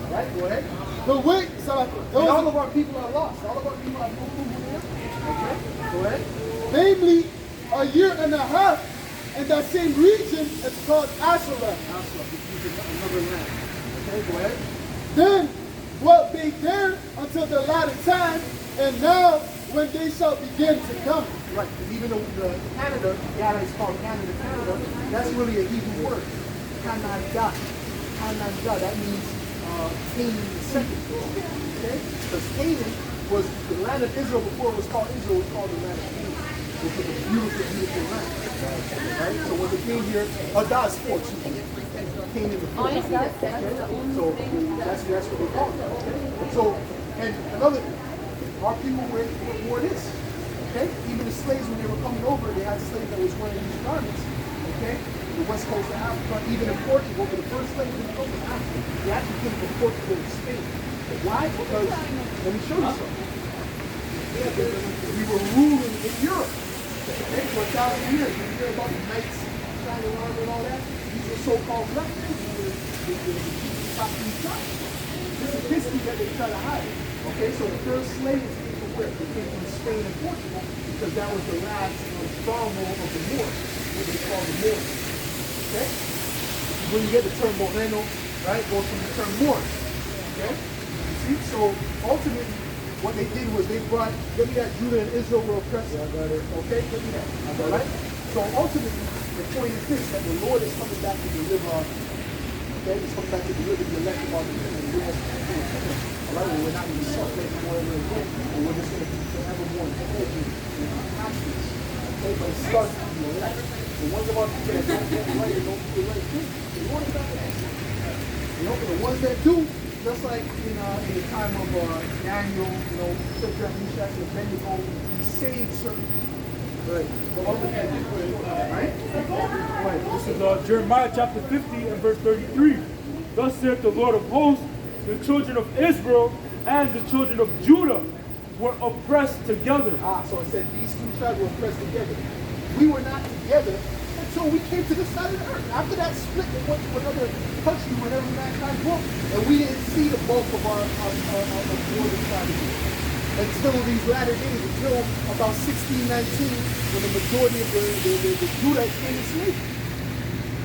All right, go ahead. The way, and all of our people are lost. All of our people have no clue who they are. Okay, go ahead. Namely, a year and a half, and that same region is called Asherah. Asherah, which is another land. Okay, go ahead. Then dwelt they there until the latter time, and now when they shall begin to come. Right, because even though Canada, is called Canada, that's really a Hebrew word. Canada. Canada, that means Canaan second. Okay? Because Canaan was the land of Israel before it was called Israel, it was called the land of Canaan, which was a beautiful, beautiful land. Right? So when they came here, that's fourth. Canaan the fourth. Okay? So that's what they call it. Okay? So, and another thing, our people wore this. Okay? Even the slaves, when they were coming over, they had slaves that was wearing these garments. Okay? The west coast of Africa, even in Portugal, the first slaves didn't come from Africa. They actually came from Portugal and Spain. Why? Because, let me show you something. We were ruling in Europe. Okay? For 1,000 years. You hear about the knights, shining armor and all that? These are so-called black men. Top three tribes. This is history that they try to hide. Okay, so the first slaves came from where? They came from Spain and Portugal, because that was the last stronghold of the Moors, what they call the Moors. Okay? When you get the term Moreno, right, it goes from the term Moors. Okay? You see? So ultimately, what they did was they brought, give me that Judah and Israel were oppressed. Yeah, I got it. Okay, give me that. All right? So ultimately, the point is this, that the Lord is coming back to deliver our people. Okay? He's coming back to deliver the elect of our people and bring us to the kingdom. All right? Well, we're not going to suffer anymore ever again, and we're just going to be forevermore hedging and compassionate. Okay? But it starts with the elect. The ones of our people that don't get right and don't do the right thing, the Lord is not going to answer. You know, but the ones that do, just like in the time of Daniel, you know, Shadrach, Meshach, and Abednego, he saved certain people. Right. But other people, right? This is Jeremiah chapter 50 and verse 33. Thus saith the Lord of hosts, the children of Israel and the children of Judah were oppressed together. So it said these two tribes were pressed together. We were not together until we came to the side of the earth. After that split, they went to another country where every mankind broke, and we didn't see the bulk of our northern tribes until these latter days, until about 1619, when the majority of the Judah came in slavery.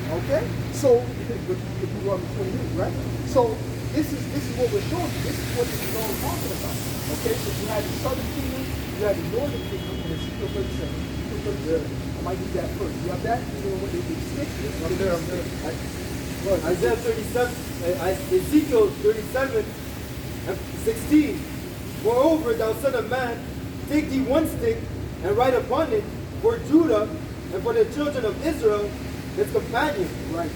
Okay, so Deuteronomy 28, right? So this is what we're showing you. This is what this is all talking about. Okay, so you had the southern kingdom, you had the northern kingdom, and Ezekiel 37. Ezekiel 37. I might need that first. You have that? You know what they stick? I'm there. Isaiah 37, Ezekiel 37, 16. Moreover, thou son of man, take thee one stick and write upon it for Judah and for the children of Israel, his companions. Right.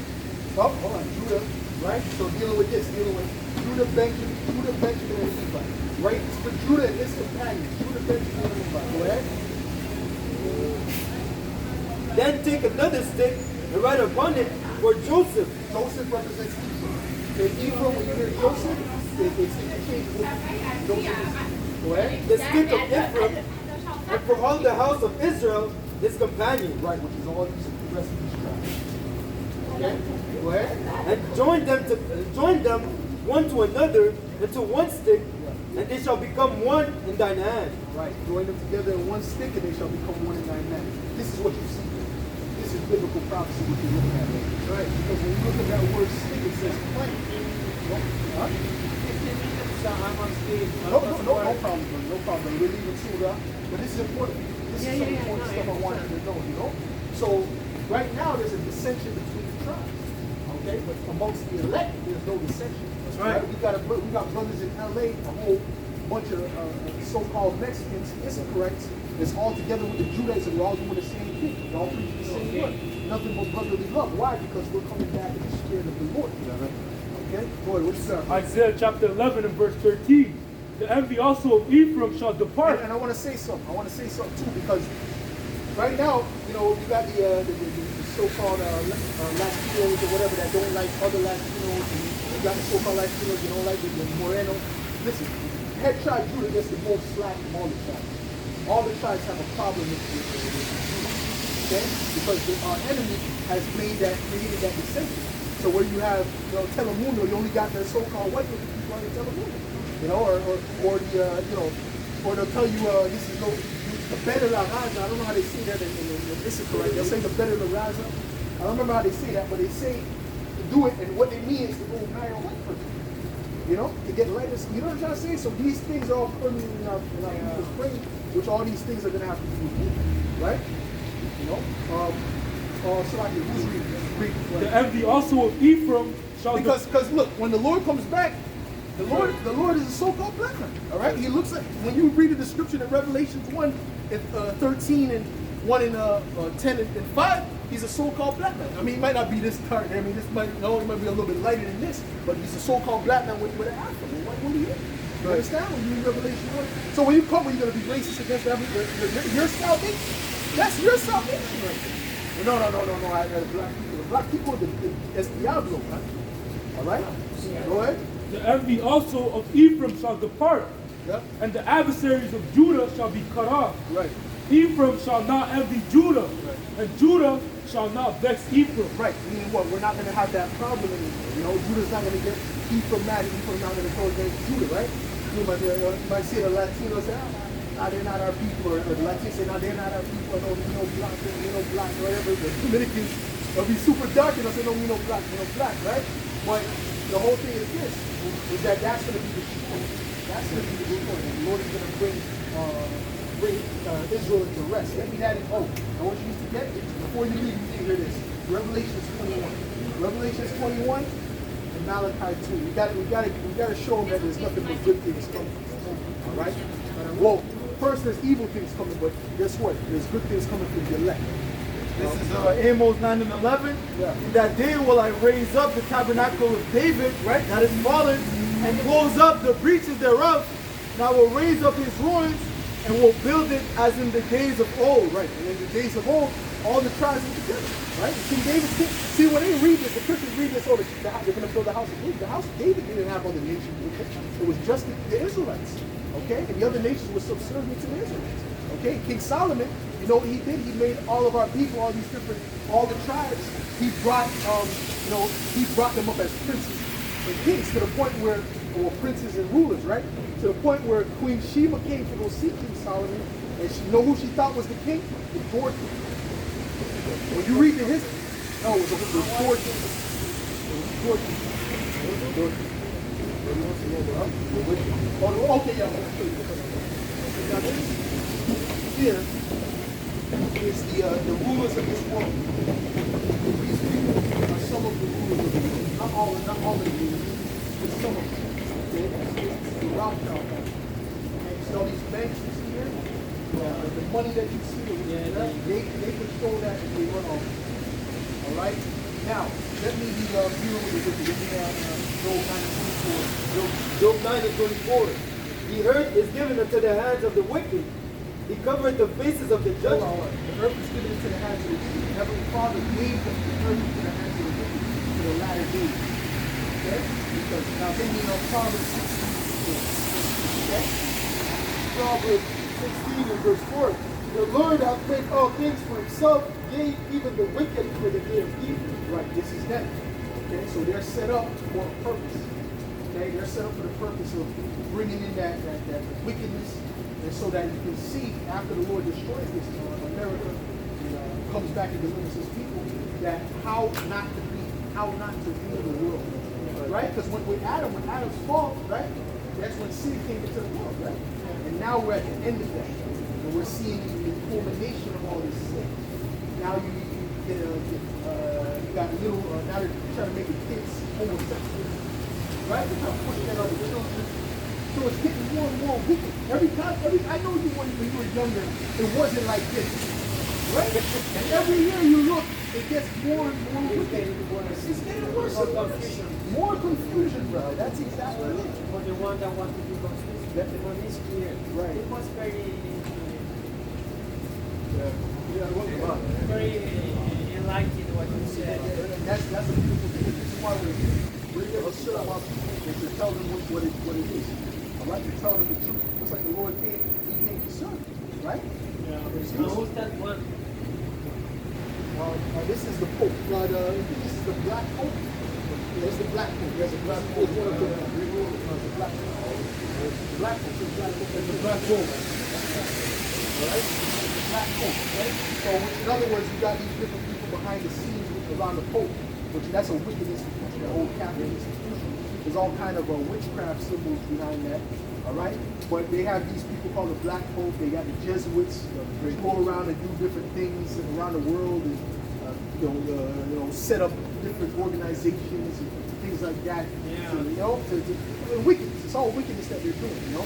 Oh, hold on. Judah, right? So dealing with Judah, Benjamin, and Levi. Right? It's for Judah and his companions. Judah, Benjamin, and Levi. Go ahead. Then take another stick and write upon it for Joseph. Joseph represents Ephraim. Okay, Ephraim, when you hear Joseph, it's interchanged with Joseph. Go ahead. The stick of Ephraim, and for all the house of Israel, his companion. Right, which is all the rest of these tribes. Okay? Go ahead. And join them one to another into one stick, and they shall become one in thine hand. Right. Join them together in one stick, and they shall become one in thine hand. This is what you see. This is biblical prophecy, what you're looking at. Right? Because when you look at that word stick, it says plant. Huh? No problem, bro. No problem. We're leaving soon, but this is important. This is some important stuff I want you to know, you know? So, right now, there's a dissension between the tribes. Okay? But amongst the elect, there's no dissension. That's right. We got brothers in LA, a whole bunch of so-called Mexicans, Israelites, that's all together with the Judaizers, and we're all doing the same thing. We're all preaching the same word. Nothing but brotherly love. Why? Because we're coming back in the spirit of the Lord. Okay? Go ahead, what you say? Isaiah chapter 11 and verse 13. The envy also of Ephraim shall depart. And I want to say something. Too, because right now, you know, you got the so-called Latinos or whatever that don't like other Latinos. And you got the so-called Latinos you don't like the Moreno. Listen, head tribe Judah gets the most slack from all the tribes. All the tribes have a problem with Judah. Okay? Because our enemy has created that dissension. So where you have, you know, Telemundo, you only got the so-called white people on the Telemundo. You know, or they'll tell you this is the better la raza. I don't know how they say that in this is correct. They'll say the better la raza. I don't remember how they say that, but they say to do it, and what they mean is to go marry a white person. You know, to get letters. You know what I'm trying to say? So these things are all putting in our people's brain, which all these things are gonna have to do with you, right? You know, so I can read. The envy also of Ephraim shall because look, when the Lord comes back. The Lord is a so-called black man. All right, he looks like when you read the description in Revelation 1, 13 and 1 and 10 and 5, he's a so-called black man. I mean, he might not be this dark. I mean, he might be a little bit lighter than this, but he's a so-called black man with an afro. What do you? You understand? When you read Revelation 1, so when you come, you're gonna be racist against your salvation. That's your salvation, right there. No. The black people, it's Diablo, man. All right, go ahead. The envy also of Ephraim shall depart, and the adversaries of Judah shall be cut off. Right. Ephraim shall not envy Judah, and Judah shall not vex Ephraim. Right. Meaning what? We're not going to have that problem anymore. You know, Judah's not going to get Ephraim mad, and Ephraim's not going to go against Judah, right? You might see the Latinos say, they're not our people, or the Latinos say, they're not our people, no, we no black, whatever. The Dominicans will be super dark, and they'll say, no, we no black, right? But the whole thing is this, is that's going to be the key point. That's going to be the good point. And the Lord is going to bring Israel into rest. Let me that in hope. I want you to get it. Before you leave, you can hear this. Revelation 21. Revelation 21 and Malachi 2. We got to show them that there's nothing but good things coming. All right? Well, first there's evil things coming, but guess what? There's good things coming from the elect. This is Amos 9 and 11. Yeah. In that day will I raise up the tabernacle of David, right? That is fallen, and close up the breaches thereof. And I will raise up his ruins and will build it as in the days of old. Right. And in the days of old, all the tribes were together, right? King David, see, when they read this, the Christians read this, oh, they're going to build the house of David. The house of David didn't have other nations with it. It was just the Israelites, okay? And the other nations were subservient to the Israelites, okay? King Solomon, you know what he did? He made all of our people, all these different, all the tribes, he brought, he brought them up as princes and kings to the point where, or princes and rulers, right? To the point where Queen Sheba came to go see King Solomon, and she know who she thought was the king? The Lord. When you read the history, no, it was Lord. It was Lord. Oh, okay, yeah. Here is the rulers of this world. These people are some of the rulers of the world. Not all of the rulers, but some of them. Okay? It's the Rothschild family. And you see all these banks you see here? The money that you see, they control that and they run off. All right? Now, let me be dealing with it. Let me Job 9 and 24. The earth is given into the hands of the wicked. He covered the faces of the judges. The earth is given into the hands of the wicked. The Heavenly Father gave the earth into the hands of the wicked for the latter days. Okay? Because now then you know Proverbs 16. Okay? Proverbs 16 and verse 4. The Lord hath made all things for himself, yea, even the wicked for the day of evil. Right, this is them. Okay, so they're set up for a purpose. Okay, they're set up for the purpose of bringing in that wickedness, and so that you can see after the Lord destroys this America and comes back and delivers his people, that how not to rule the world, right? Because when Adam's fall, right, that's when sin came into the world, right? And now we're at the end of that, and we're seeing the culmination of all this sin. Now you got little, now they're trying to make the kids homosexual, right? They're trying to push that on the children. So it's getting more and more wicked. I know you when you were younger, it wasn't like this, right? And every year you look, it gets more and more wicked. It's getting worse and worse. More confusion, brother. That's exactly it. For the one that wants to be consistent, the one is clear. Right. It was very enlightened what you said. That's a beautiful thing. This is why we're here to shut our people and to tell them what it is. I like to tell them the truth. It's like the Lord came to serve, right? Yeah. Who's that one? This is the Pope. This is the Black Pope. There's the Black Pope. There's a Black Pope. One of the Black Pope. The Black Pope. There's the Black Pope. All right? Black Pope, right? So in other words, you got these different people behind the scenes around the Pope, which that's a wicked institution, an old Catholic institution. There's all kind of witchcraft symbols behind that, all right? But they have these people called the Black Pope. They got the Jesuits. They go around and do different things around the world and set up different organizations and things like that. Yeah. To wickedness. It's all wickedness that they're doing, you know?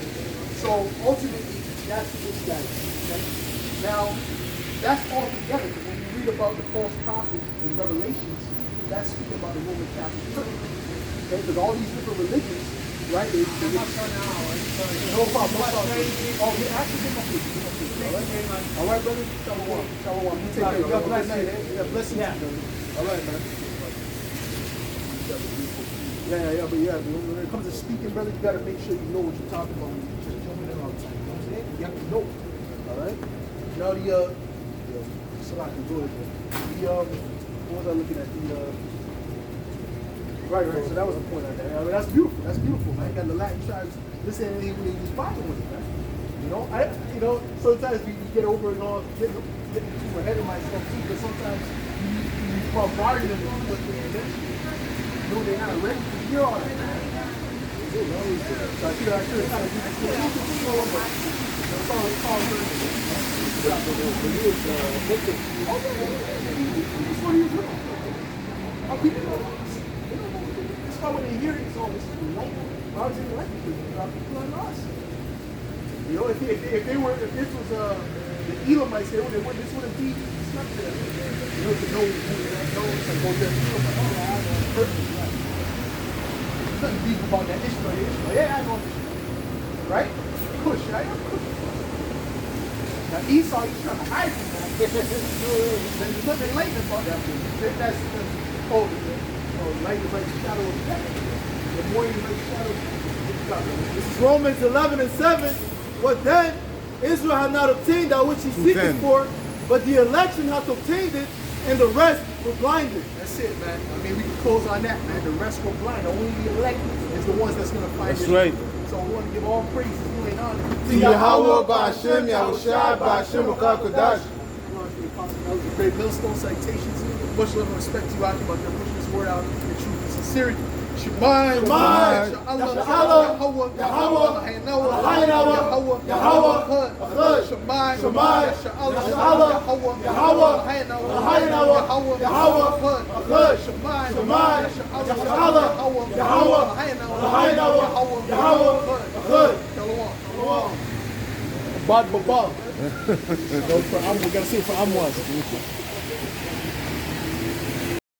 So ultimately, that's what this guy is. Okay? Now, that's all together. When you read about the false prophets in Revelations, that's speaking about the Roman Catholic Church. Okay? Because all these different religions, right? No problem. Oh, yeah, actually, all right, brother? Shalom. Shalom. You take care. God bless you. Yeah, blessings. All right, man. But when it comes to speaking, brother, you got to make sure you know what you're talking about when you're just jumping in all the time. You know what I'm saying? You have to know. All right? Now, what was I looking at? Right, so that was a point on that. I mean, that's beautiful, man. You got the Latin tribes listening and he's fighting with it, man. Sometimes we get over and all, get too ahead of myself too, because sometimes you bombard them with what they mention. They're not ready to hear all that. So I should have kind of used the slow, but it's all good. That's what he was doing. How people know this? That's why when they hear it, it's all this enlightenment. Why was it enlightenment? Because people are lost. You know, if this was the Elamites, this wouldn't be stuck to them. You know, to know who that knows, like go there, perfect, right? There's nothing deep about that Ishmael. Yeah, I know Ishmael. Right? Push, right? Now Esau, he's trying to hide from that. There's nothing lightning about that. That's light is like shadow of death. The morning is like shadow of death. This is Romans 11 and 7. What then? Israel had not obtained that which he seeketh for, but the election hath obtained it, and the rest were blinded. That's it, man. I mean, we can close on that, man. The rest were blind. Only the elect is the ones that's going to find it. That's right. So we want to give all praises, glory, and honor To Yahweh, Ba'ashem, Yahushua, Ba'ashem, Ukakodash. That was a great millstone citations. Much love and respect to you, Akim, out there pushing this word out in truth and sincerity. Shemai, Shemai, Allah, Yahweh, Yahweh, Yahweh, Shemai, Shemai, Allah, Yahweh, Yahweh, Shemai, Yahweh, Bad, we gotta say for Amwaz.